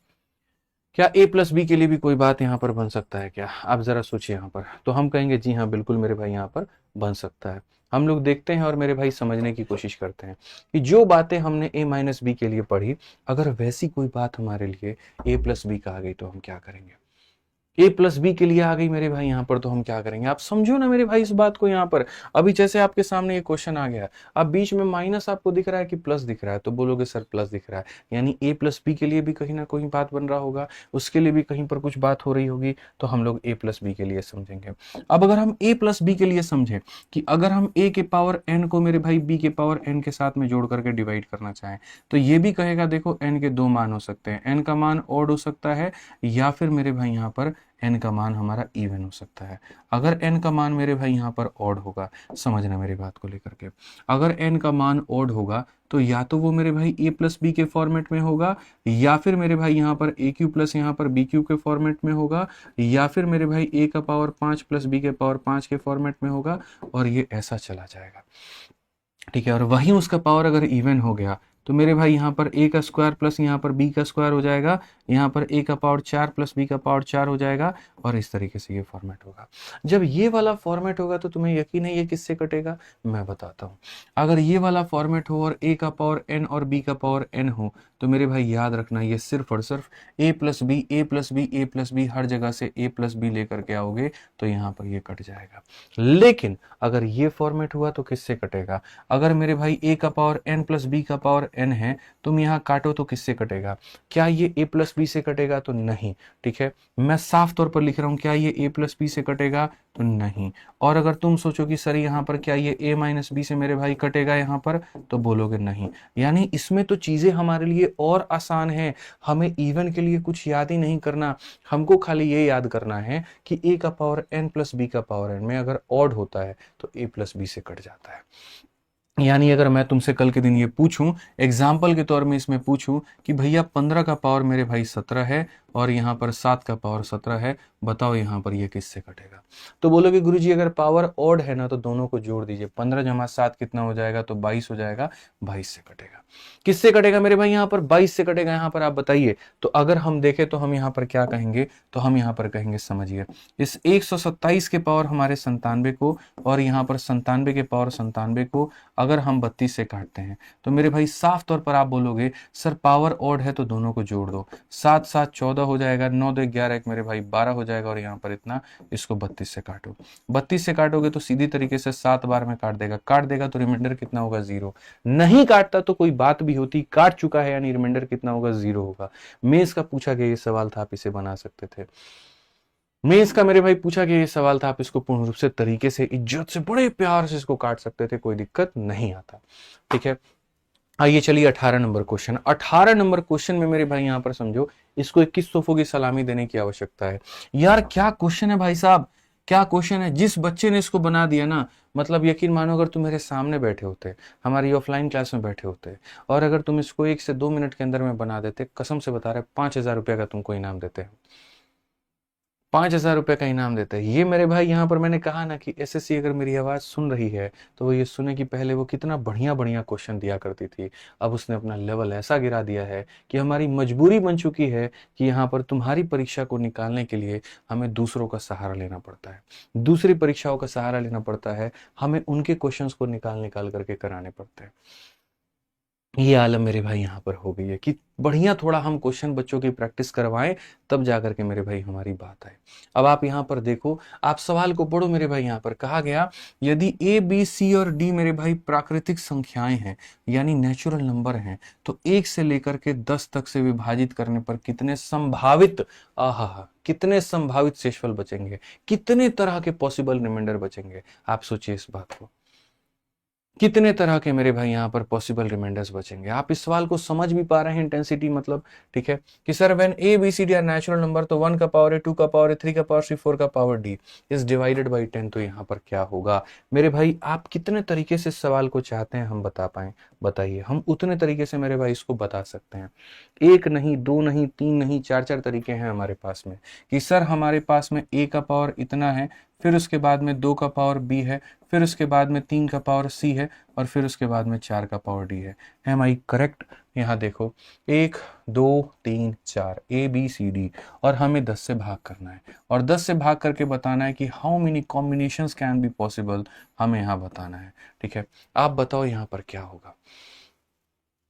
क्या a प्लस बी के लिए भी कोई बात यहाँ पर बन सकता है क्या, आप जरा सोचिए यहाँ पर। तो हम कहेंगे जी हाँ बिल्कुल मेरे भाई यहाँ पर बन सकता है। हम लोग देखते हैं और मेरे भाई समझने की कोशिश करते हैं कि जो बातें हमने a माइनस बी के लिए पढ़ी, अगर वैसी कोई बात हमारे लिए a प्लस बी का आ गई तो हम क्या करेंगे। ए प्लस बी के लिए आ गई मेरे भाई यहाँ पर, तो हम क्या करेंगे, आप समझो ना मेरे भाई इस बात को यहाँ पर। अभी जैसे आपके सामने ये क्वेश्चन आ गया, अब बीच में माइनस आपको दिख रहा है कि प्लस दिख रहा है, तो बोलोगे सर प्लस दिख रहा है, यानी ए प्लस बी के लिए भी कहीं ना कहीं बात बन रहा होगा, उसके लिए भी कहीं पर कुछ बात हो रही होगी, तो हम लोग ए प्लस बी के लिए समझेंगे। अब अगर हम ए प्लस बी के लिए समझें कि अगर हम ए के पावर एन को मेरे भाई बी के पावर एन के साथ में जोड़ करके डिवाइड करना चाहें, तो ये भी कहेगा देखो एन के दो मान हो सकते हैं, एन का मान ऑड हो सकता है या फिर मेरे भाई यहाँ पर n का मान हमारा इवन हो सकता है। अगर n का मान मेरे भाई यहाँ पर ऑड होगा, समझना मेरी बात को लेकर के, अगर n का मान ऑड होगा तो या तो वो मेरे भाई a प्लस बी के फॉर्मेट में होगा, या फिर मेरे भाई यहाँ पर ए क्यू प्लस यहाँ पर बी क्यू के फॉर्मेट में होगा, या फिर मेरे भाई a का पावर 5 प्लस बी के पावर 5 के फॉर्मेट में होगा, और ये ऐसा चला जाएगा। ठीक है, और वहीं उसका पावर अगर इवन हो गया तो मेरे भाई यहाँ पर a का स्क्वायर प्लस यहाँ पर b का स्क्वायर हो जाएगा, यहाँ पर a का पावर 4 प्लस b का पावर 4 हो जाएगा, और इस तरीके से ये फॉर्मेट होगा। जब ये वाला फॉर्मेट होगा तो तुम्हें यकीन है ये किससे कटेगा, मैं बताता हूँ। अगर ये वाला फॉर्मेट हो और a का पावर n और b का पावर n हो, तो मेरे भाई याद रखना ये सिर्फ और सिर्फ a plus B A plus B A plus B, हर जगह से a प्लस बी लेकर के आओगे तो यहाँ पर ये कट जाएगा। लेकिन अगर ये फॉर्मेट हुआ तो किससे कटेगा, अगर मेरे भाई a का पावर n प्लस b का पावर n है, तुम यहाँ काटो तो किससे कटेगा, क्या ये a प्लस बी से कटेगा, तो नहीं। ठीक है, मैं साफ तौर पर लिख रहा हूं, क्या ये a प्लस बी से कटेगा, तो नहीं। और अगर तुम सोचो कि सर यहाँ पर क्या ये a माइनस बी से मेरे भाई कटेगा यहाँ पर, तो बोलोगे नहीं। यानी इसमें तो चीजें हमारे लिए और आसान है, हमें इवन के लिए कुछ याद ही नहीं करना, हमको खाली ये याद करना है कि a का पावर n प्लस बी का पावर n में अगर ऑड होता है तो a प्लस बी से कट जाता है। यानी अगर मैं तुमसे कल के दिन ये पूछूं, एग्जाम्पल के तौर में इसमें पूछूं कि भैया 15 का पावर मेरे भाई 17 है और यहाँ पर 7 का पावर 17 है, बताओ यहाँ पर ये किससे कटेगा, तो बोलोगे गुरुजी अगर पावर ऑड है ना तो दोनों को जोड़ दीजिए, 15 जमा 7 कितना हो जाएगा, तो 22 हो जाएगा, 22 से कटेगा। किससे कटेगा मेरे भाई यहाँ पर, 22 से कटेगा। यहाँ पर आप बताइए, तो अगर हम देखें तो हम यहाँ पर क्या कहेंगे, तो हम यहाँ पर कहेंगे समझिए, इस 127 के पावर हमारे 97 को और यहाँ पर 97 के पावर 97 को अगर हम 32 से काटते हैं, तो मेरे भाई साफ तौर पर आप बोलोगे सर पावर ऑड है तो दोनों को जोड़ दो, 7 7 14 हो जाएगा, 9 2 11 एक मेरे भाई 12 हो जाएगा, और यहाँ पर इतना, इसको 32 से काटो, 32 से काटोगे तो सीधी तरीके से 7 बार में काट देगा तो रिमाइंडर कितना होगा, 0। नहीं काटता तो कोई बात भी होती, काट चुका है यानी रिमाइंडर कितना होगा, 0 होगा। मेंस का पूछा गया ये सवाल था, आप इसे बना सकते थे। मेंस का मेरे भाई पूछा गया ये सवाल था, आप इसको पूर्ण रूप से तरीके से इज्जत से बड़े प्यार से इसको काट सकते थे, कोई दिक्कत नहीं आता। ठीक है, आइए चलिए 18 नंबर क्वेश्चन। 18 नंबर क्वेश्चन में मेरे भाई यहां पर समझो, इसको 21 तोहफों की सलामी देने की आवश्यकता है। यार क्या क्वेश्चन है भाई साहब, क्या क्वेश्चन है, जिस बच्चे ने इसको बना दिया ना, मतलब यकीन मानो अगर तुम मेरे सामने बैठे होते, हमारी ऑफलाइन क्लास में बैठे होते, और अगर तुम इसको 1 से 2 मिनट के अंदर में बना देते, कसम से बता रहे 5,000 रुपये का तुमको इनाम देते हैं, 5,000 रुपये का इनाम देते हैं। ये मेरे भाई यहाँ पर मैंने कहा ना कि एसएससी अगर मेरी आवाज़ सुन रही है तो वो ये सुने कि पहले वो कितना बढ़िया बढ़िया क्वेश्चन दिया करती थी, अब उसने अपना लेवल ऐसा गिरा दिया है कि हमारी मजबूरी बन चुकी है कि यहाँ पर तुम्हारी परीक्षा को निकालने के लिए हमें दूसरों का सहारा लेना पड़ता है, दूसरी परीक्षाओं का सहारा लेना पड़ता है, हमें उनके क्वेश्चंस को निकाल करके कराने पड़ते हैं। ये आलम मेरे भाई यहाँ पर हो गई है कि बढ़िया थोड़ा हम क्वेश्चन बच्चों की प्रैक्टिस करवाएं, तब जाकर के मेरे भाई हमारी बात आए। अब आप यहाँ पर देखो, आप सवाल को पढ़ो मेरे भाई। यहाँ पर कहा गया यदि ए बी सी और डी मेरे भाई प्राकृतिक संख्याएं हैं यानी नेचुरल नंबर हैं, तो 1 से लेकर के 10 तक से विभाजित करने पर कितने संभावित, कितने संभावित शेषफल बचेंगे, कितने तरह के पॉसिबल रिमाइंडर बचेंगे, आप सोचिए इस बात को। कितने तरह के मेरे भाई यहाँ पर पॉसिबल रिमाइंडर्स बचेंगे। आप इस सवाल को समझ भी पा रहे हैं इंटेंसिटी मतलब, ठीक है, कि sir when A B C D are natural number तो 1 का पावर है, 2 का पावर है, 3 का पावर 3, 4 का power D is divided by 10, तो यहाँ पर क्या होगा मेरे भाई। आप कितने तरीके से इस सवाल को चाहते हैं हम बता पाए, बताइए। हम उतने तरीके से मेरे भाई इसको बता सकते हैं। एक नहीं, दो नहीं, तीन नहीं, चार चार तरीके हैं हमारे पास में, कि सर हमारे पास में ए का पावर इतना है, फिर उसके बाद में 2 का पावर बी है, फिर उसके बाद में 3 का पावर सी है, और फिर उसके बाद में 4 का पावर डी है। Am I correct? यहाँ देखो 1 2 3 4 ए बी सी डी, और हमें 10 से भाग करना है, और 10 से भाग करके बताना है कि how many combinations can be possible, हमें यहाँ बताना है। ठीक है, आप बताओ यहाँ पर क्या होगा,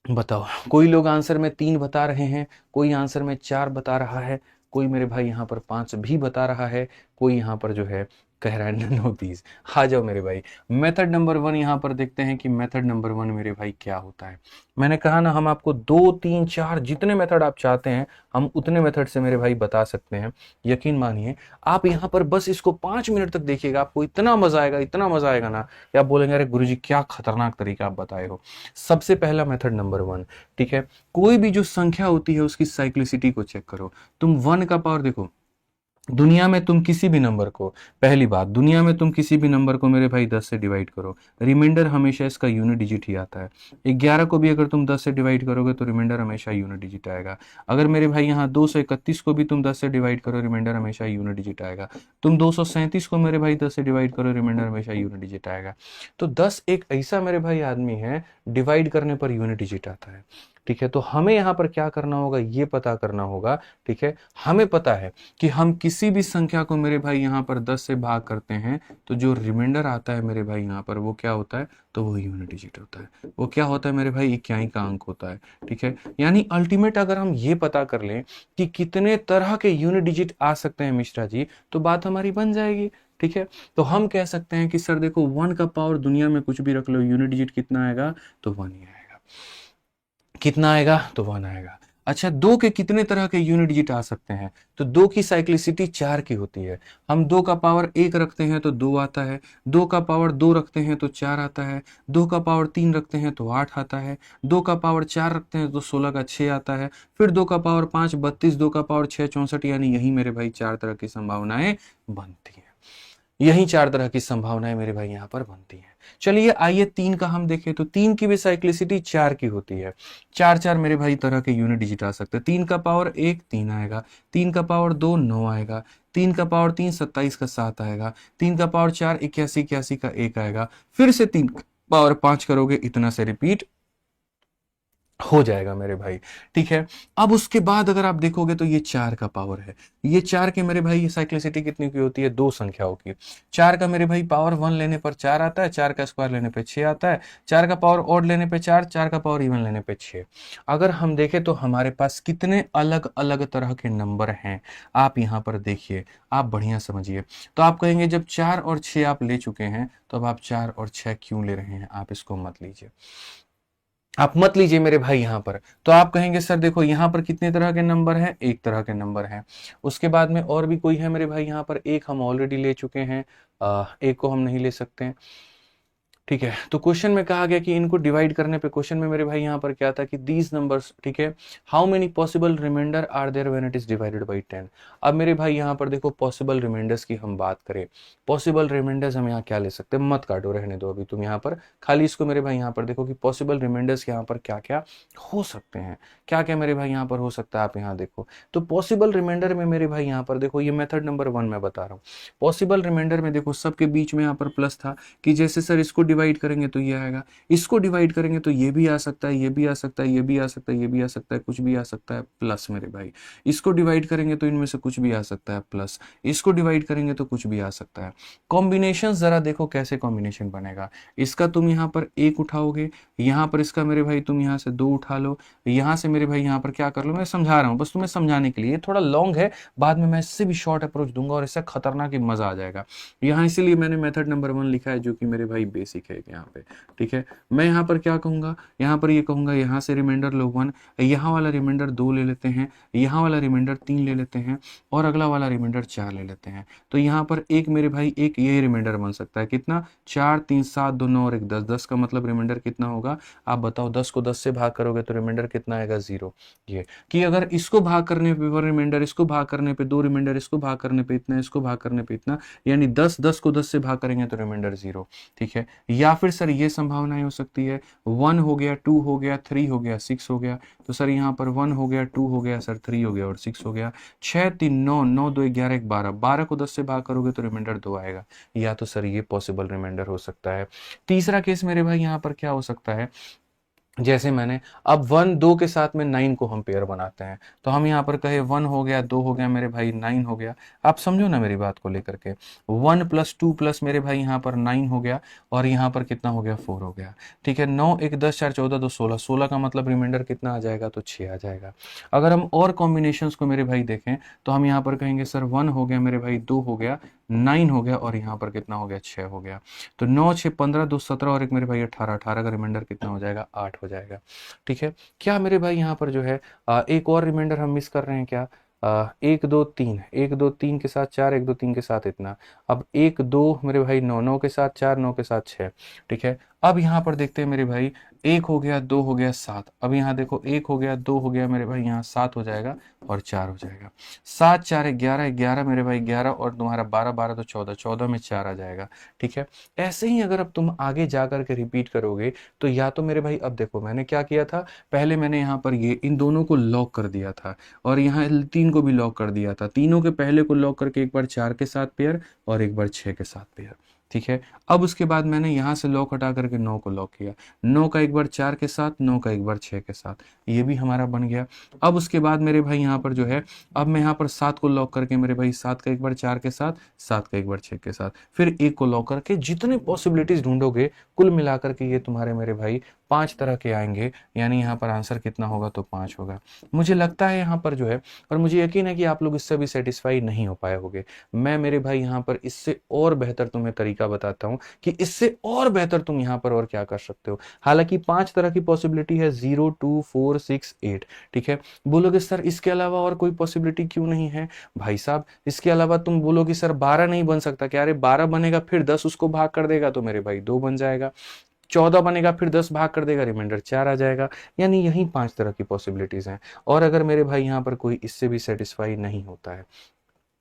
बताओ। कोई लोग आंसर में 3 बता रहे हैं, कोई आंसर में 4 बता रहा है, कोई मेरे भाई यहाँ पर 5 भी बता रहा है, कोई यहाँ पर जो है कह रहा है नो प्लीज। आ जाओ मेरे भाई, मेथड नंबर 1 यहाँ पर देखते हैं कि मेथड नंबर 1 मेरे भाई क्या होता है। मैंने कहा ना, हम आपको 2 3 4 जितने मेथड आप चाहते हैं हम उतने मेथड से मेरे भाई बता सकते हैं। यकीन मानिए, आप यहाँ पर बस इसको 5 मिनट तक देखिएगा, आपको इतना मजा आएगा, इतना मजा आएगा ना कि आप बोलेंगे अरे गुरुजी क्या खतरनाक तरीका आप बताए हो। सबसे पहला मेथड नंबर 1, ठीक है, कोई भी जो संख्या होती है उसकी साइक्लिसिटी को चेक करो। तुम 1 का पावर देखो, दुनिया में तुम किसी भी नंबर को, पहली बात, दुनिया में तुम किसी भी नंबर को मेरे भाई 10 से डिवाइड करो, रिमाइंडर हमेशा इसका यूनिट डिजिट ही आता है। 11 को भी अगर तुम 10 से डिवाइड करोगे तो रिमाइंडर हमेशा यूनिट डिजिट आएगा। अगर मेरे भाई यहाँ 231 को भी तुम 10 से डिवाइड करो, रिमाइंडर हमेशा यूनिट डिजिट आएगा। तुम 237 को मेरे भाई 10 से डिवाइड करो, रिमाइंडर हमेशा यूनिट डिजिट आएगा। तो 10 एक ऐसा मेरे भाई आदमी है, डिवाइड करने पर यूनिट डिजिट आता है। ठीक है, तो हमें यहाँ पर क्या करना होगा, ये पता करना होगा। ठीक है, हमें पता है कि हम किसी भी संख्या को मेरे भाई यहाँ पर 10 से भाग करते हैं तो जो रिमाइंडर आता है मेरे भाई यहाँ पर वो क्या होता है, तो वो यूनिट डिजिट होता है। वो क्या होता है मेरे भाई, इक्याई का अंक होता है। ठीक है, यानी अल्टीमेट अगर हम ये पता कर लें कि कितने तरह के यूनिट डिजिट आ सकते हैं मिश्रा जी, तो बात हमारी बन जाएगी। ठीक है, तो हम कह सकते हैं कि सर देखो 1 का पावर दुनिया में कुछ भी रख लो, यूनिट डिजिट कितना आएगा, तो 1 ही आएगा। कितना आएगा, तो 1 आएगा। अच्छा, 2 के कितने तरह के यूनिट डिजिट आ सकते हैं, तो 2 की साइक्लिसिटी 4 की होती है। हम 2 का पावर 1 रखते हैं तो 2 आता है, 2 का पावर 2 रखते हैं तो 4 आता है, 2 का पावर 3 रखते हैं तो 8 आता है, 2 का पावर 4 रखते हैं तो 16 का 6 आता है, फिर 2 का पावर 5 32, 2 का पावर 6 64, यानी यही मेरे भाई 4 तरह की संभावनाएं बनती हैं। यही 4 तरह की संभावनाएं मेरे भाई यहाँ पर बनती हैं। चलिए आइए 3 का हम देखें, तो 3 की भी साइक्लिसिटी 4 की होती है। 4 4 मेरे भाई तरह के यूनिट डिजिट आ सकते हैं। 3 का पावर 1 3 आएगा, 3 का पावर 2 9 आएगा, 3 का पावर 3 27 का 7 आएगा, 3 का पावर 4 81 81 का 1 आएगा, फिर से 3 पावर 5 करोगे, इतना से रिपीट हो जाएगा मेरे भाई। ठीक है, अब उसके बाद अगर आप देखोगे तो ये 4 का पावर है। ये 4 के मेरे भाई ये साइक्लिसिटी कितनी की होती है, 2 संख्याओं की। 4 का मेरे भाई पावर 1 लेने पर 4 आता है, 4 का स्क्वायर लेने पे 6 आता है, 4 का पावर ऑड लेने पे 4, 4 का पावर इवन लेने पे 6। अगर हम देखें तो हमारे पास कितने अलग अलग तरह के नंबर हैं, आप यहाँ पर देखिए, आप बढ़िया समझिए। तो आप कहेंगे जब 4 और 6 आप ले चुके हैं तो अब आप 4 और 6 क्यों ले रहे हैं, आप इसको मत लीजिए, आप मत लीजिए मेरे भाई यहाँ पर। तो आप कहेंगे सर देखो यहाँ पर कितने तरह के नंबर हैं, एक तरह के नंबर हैं। उसके बाद में और भी कोई है मेरे भाई यहाँ पर, एक हम ऑलरेडी ले चुके हैं, एक को हम नहीं ले सकते हैं। ठीक है, तो क्वेश्चन में कहा गया कि इनको डिवाइड करने पे, क्वेश्चन में मेरे भाई यहाँ पर क्या था कि दीज नंबर्स, ठीक है, how many possible remainder are there when it is divided by 10। अब मेरे भाई यहाँ पर देखो पॉसिबल रिमाइंडर्स की हम बात करें, पॉसिबल रिमाइंडर्स हम यहाँ क्या ले सकते हैं, मत काटो, रहने दो अभी तुम यहाँ पर, खाली इसको मेरे भाई यहाँ पर देखो कि पॉसिबल रिमाइंडर्स यहाँ पर क्या क्या हो सकते हैं, क्या क्या मेरे भाई यहाँ पर हो सकता है, आप यहाँ देखो। तो पॉसिबल रिमाइंडर में मेरे भाई यहाँ पर देखो, ये मेथड नंबर 1 मैं बता रहा हूँ। पॉसिबल रिमाइंडर में देखो सबके बीच में यहाँ पर प्लस था, कि जैसे सर इसको डिवाइड करेंगे तो ये आएगा, इसको डिवाइड करेंगे तो ये भी आ सकता है, ये भी आ सकता है, ये भी आ सकता है, ये भी आ सकता है, कुछ भी आ सकता है, प्लस मेरे भाई। इसको डिवाइड करेंगे तो इनमें से कुछ भी आ सकता है, प्लस। इसको डिवाइड करेंगे तो कुछ भी आ सकता है। कॉम्बिनेशन जरा देखो कैसे कॉम्बिनेशन बनेगा। इसका तुम यहाँ पर 1 उठाओगे, यहाँ पर इसका मेरे भाई तुम यहाँ से 2 उठा लो, यहाँ से मेरे भाई यहाँ पर क्या कर लो, मैं समझा रहा हूँ बस तुम्हें समझाने के लिए, थोड़ा लॉन्ग है, बाद में मैं इससे भी शॉर्ट अप्रोच दूंगा और इससे खतरनाक ही मजा आ जाएगा। यहाँ इसीलिए मैंने मेथड नंबर 1 लिखा है जो कि मेरे भाई बेसिक एक है यहाँ पे, ठीक है। मैं यहाँ पर क्या कहूँगा, यहाँ पर ये कहूँगा यहाँ से रिमाइंडर लो 1, यहाँ वाला रिमाइंडर 2 ले लेते हैं, यहाँ वाला रिमाइंडर 3 ले लेते हैं और अगला वाला रिमाइंडर 4 ले लेते हैं। तो यहाँ पर एक मेरे भाई एक ये रिमाइंडर बन सकता है कितना, 4 3 7 2 9 और 1 10, 10 का मतलब रिमाइंडर कितना होगा आप बताओ। 10 को 10 से भाग करोगे तो रिमाइंडर कितना आएगा 0। ये कि अगर इसको भाग करने पे 1 रिमाइंडर, इसको भाग करने पे 2 रिमाइंडर, इसको भाग करने पे इतना, इसको भाग करने पे इतना, यानी 10 10 को 10 से भाग करेंगे तो रिमाइंडर 0, ठीक है। या फिर सर ये संभावनाएं हो सकती है 1 हो गया, 2 हो गया, 3 हो गया, 6 हो गया। तो सर यहाँ पर 1 हो गया, 2 हो गया सर, 3 हो गया और 6 हो गया। 6 3 9, 9 2 11 1 12, 12 को 10 से भाग करोगे तो रिमाइंडर 2 आएगा। या तो सर ये पॉसिबल रिमाइंडर हो सकता है। तीसरा केस मेरे भाई यहाँ पर क्या हो सकता है, जैसे मैंने अब 1 2 के साथ में 9 को हम पेयर बनाते हैं, तो हम यहाँ पर कहे 1 हो गया, 2 हो गया मेरे भाई, 9 हो गया। आप समझो ना मेरी बात को लेकर के, 1 + 2 + मेरे भाई यहाँ पर 9 हो गया और यहाँ पर कितना हो गया 4 हो गया, ठीक है। 9 1 10 4 14 2 16, 16 का मतलब रिमाइंडर कितना आ जाएगा तो 6 आ जाएगा। अगर हम और कॉम्बिनेशंस को मेरे भाई देखें तो हम यहाँ पर कहेंगे सर 1 हो गया मेरे भाई, 2 हो गया, 9 हो गया और यहाँ पर कितना हो गया 6 हो गया। तो 9 6 15 2 17 और एक मेरे भाई 18, 18 का रिमाइंडर कितना हो जाएगा 8 हो जाएगा, ठीक है। क्या मेरे भाई यहाँ पर जो है एक और रिमाइंडर हम मिस कर रहे हैं क्या, 1 2 3, 1 2 3 के साथ 4, 1 2 3 के साथ इतना, अब 1 2 मेरे भाई 9, 9 के साथ 4, 9 के साथ 6, ठीक है। अब यहाँ पर देखते हैं मेरे भाई 1 हो गया, 2 हो गया, 7, अब यहाँ देखो 1 हो गया, 2 हो गया मेरे भाई, यहाँ 7 हो जाएगा और 4 हो जाएगा। 7 4 11, 11 मेरे भाई 11 और तुम्हारा 12 12 तो 14, 14 में 4 आ जाएगा, ठीक है। ऐसे ही अगर अब तुम आगे जा करके रिपीट करोगे तो या तो मेरे भाई अब देखो मैंने क्या किया था, पहले मैंने यहाँ पर ये इन दोनों को लॉक कर दिया था और यहाँ 3 को भी लॉक कर दिया था। तीनों के पहले को लॉक करके एक बार 4 के साथ पेयर और एक बार 6 के साथ पेयर, ठीक है। अब उसके बाद मैंने यहाँ से लॉक हटा करके 9 को लॉक किया, 9 का एक बार 4 के साथ, 9 का एक बार 6 के साथ, ये भी हमारा बन गया। अब उसके बाद मेरे भाई यहाँ पर जो है, अब मैं यहाँ पर 7 को लॉक करके मेरे भाई 7 का एक बार 4 के साथ, 7 का एक बार 6 के साथ, फिर 1 को लॉक करके जितने पॉसिबिलिटीज ढूंढोगे कुल मिलाकर के ये तुम्हारे मेरे भाई 5 तरह के आएंगे, यानी यहाँ पर आंसर कितना होगा तो 5 होगा। मुझे लगता है यहाँ पर जो है, और मुझे यकीन है कि आप लोग इससे भी सेटिस्फाई नहीं हो पाए होंगे। मैं मेरे भाई यहाँ पर इससे और बेहतर तुम्हें तरीका बताता हूँ कि इससे और बेहतर तुम यहाँ पर और क्या कर सकते हो। हालांकि 5 तरह की पॉसिबिलिटी है, 0 2 4 6 8, ठीक है। बोलोगे सर इसके अलावा और कोई पॉसिबिलिटी क्यों नहीं है भाई साहब, इसके अलावा तुम बोलोगे सर 12 नहीं बन सकता क्या, अरे 12 बनेगा फिर 10 उसको भाग कर देगा तो मेरे भाई 2 बन जाएगा, 14 बनेगा फिर 10 भाग कर देगा रिमाइंडर 4 आ जाएगा, यानी यही 5 तरह की पॉसिबिलिटीज हैं। और अगर मेरे भाई यहाँ पर कोई इससे भी सेटिस्फाई नहीं होता है,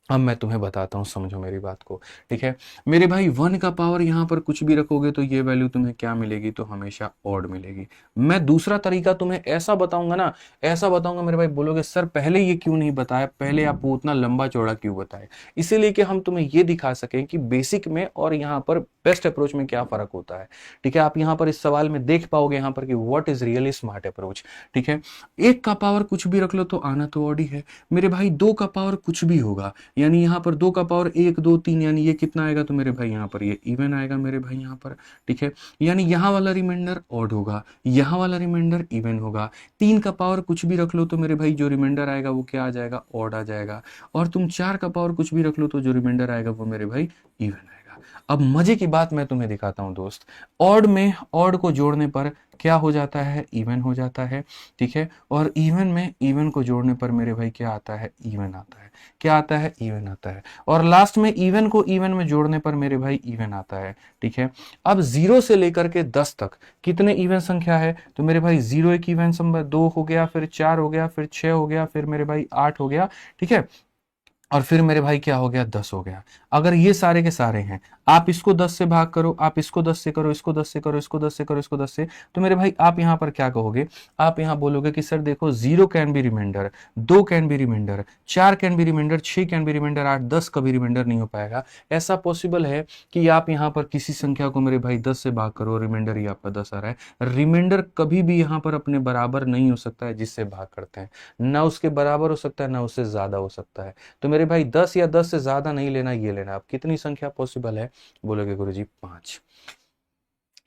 अब मैं तुम्हें बताता हूँ, समझो मेरी बात को, ठीक है। मेरे भाई 1 का पावर यहाँ पर कुछ भी रखोगे तो ये वैल्यू तुम्हें क्या मिलेगी तो हमेशा ऑड मिलेगी। मैं दूसरा तरीका तुम्हें ऐसा बताऊंगा ना, ऐसा बताऊंगा मेरे भाई, बोलोगे सर पहले ये क्यों नहीं बताया, पहले आप वो उतना लंबा चौड़ा क्यों बताए, इसीलिए कि हम तुम्हें ये दिखा सकें कि बेसिक में और यहाँ पर बेस्ट अप्रोच में क्या फर्क होता है, ठीक है। आप यहाँ पर इस सवाल में देख पाओगे यहाँ पर कि what is really smart approach, ठीक है। 1 का पावर कुछ भी रख लो तो आना तो ऑड ही है मेरे भाई, 2 का पावर कुछ भी होगा, यानी यहाँ पर 2 का पावर 1 2 3, यानी ये कितना आएगा तो मेरे भाई यहाँ पर ये इवन आएगा मेरे भाई यहाँ पर, ठीक है। यानी यहाँ वाला रिमाइंडर ऑड होगा, यहाँ वाला रिमाइंडर इवन होगा। 3 का पावर कुछ भी रख लो तो मेरे भाई जो रिमाइंडर आएगा वो क्या आ जाएगा, ऑड आ जाएगा। और तुम 4 का पावर कुछ भी रख लो तो जो रिमाइंडर आएगा वो मेरे भाई इवन आएगा। अब मजे की बात मैं तुम्हें दिखाता हूं दोस्त, ऑड में ऑड को जोड़ने पर क्या हो जाता है, इवन हो जाता है, ठीक है। और इवन में इवन को जोड़ने पर मेरे भाई क्या आता है, इवन आता है, क्या आता है, इवन आता है। और लास्ट में इवन को इवन में जोड़ने पर मेरे भाई इवन आता है, ठीक है। अब 0 से लेकर के 10 तक कितने इवन संख्या है तो मेरे भाई 0 एक इवन संख्या, 2 हो गया, फिर 4 हो गया, फिर 6 हो गया, फिर मेरे भाई 8 हो गया, ठीक है। और फिर मेरे भाई क्या हो गया, 10 हो गया। अगर ये सारे के सारे हैं, आप इसको 10 से भाग करो, आप इसको 10 से करो, इसको 10 से करो, इसको 10 से करो, इसको 10 से, तो मेरे भाई आप यहां पर क्या कहोगे, आप यहां बोलोगे कि सर देखो 0 can be remainder, 2 can be remainder, 4 can be remainder, 6 can be remainder, 8 10 कभी रिमाइंडर नहीं हो पाएगा। ऐसा पॉसिबल है कि आप यहां पर किसी संख्या को मेरे भाई 10 से भाग करो, रिमाइंडर ही आपका 10 आ रहा है। रिमाइंडर कभी भी यहां पर अपने बराबर नहीं हो सकता है जिससे भाग करते हैं, ना उसके बराबर हो सकता है ना उससे ज्यादा हो सकता है। तो मेरे भाई 10 या 10 से ज्यादा नहीं लेना, ये लेना। अब कितनी संख्या पॉसिबल है, बोलोगे गुरुजी 5।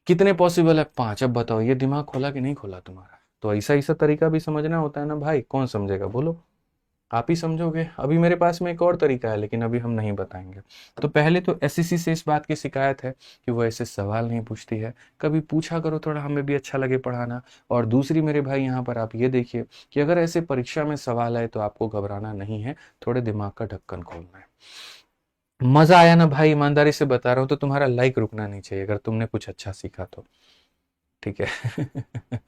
कितने पॉसिबल है, 5। अब बताओ ये दिमाग खोला कि नहीं खोला तुम्हारा, तो ऐसा ऐसा तरीका भी समझना होता है ना भाई, कौन समझेगा बोलो। आप ही समझोगे। अभी मेरे पास में एक और तरीका है, लेकिन अभी हम नहीं बताएंगे। तो पहले तो एसएससी से इस बात की शिकायत है कि वो ऐसे सवाल नहीं पूछती है, कभी पूछा करो, थोड़ा हमें भी अच्छा लगे पढ़ाना। और दूसरी मेरे भाई यहाँ पर आप ये देखिए कि अगर ऐसे परीक्षा में सवाल आए तो आपको घबराना नहीं है, थोड़े दिमाग का ढक्कन खोलना है। मजा आया ना भाई, ईमानदारी से बता रहा हूँ, तो तुम्हारा लाइक रुकना नहीं चाहिए अगर तुमने कुछ अच्छा सीखा तो, ठीक है।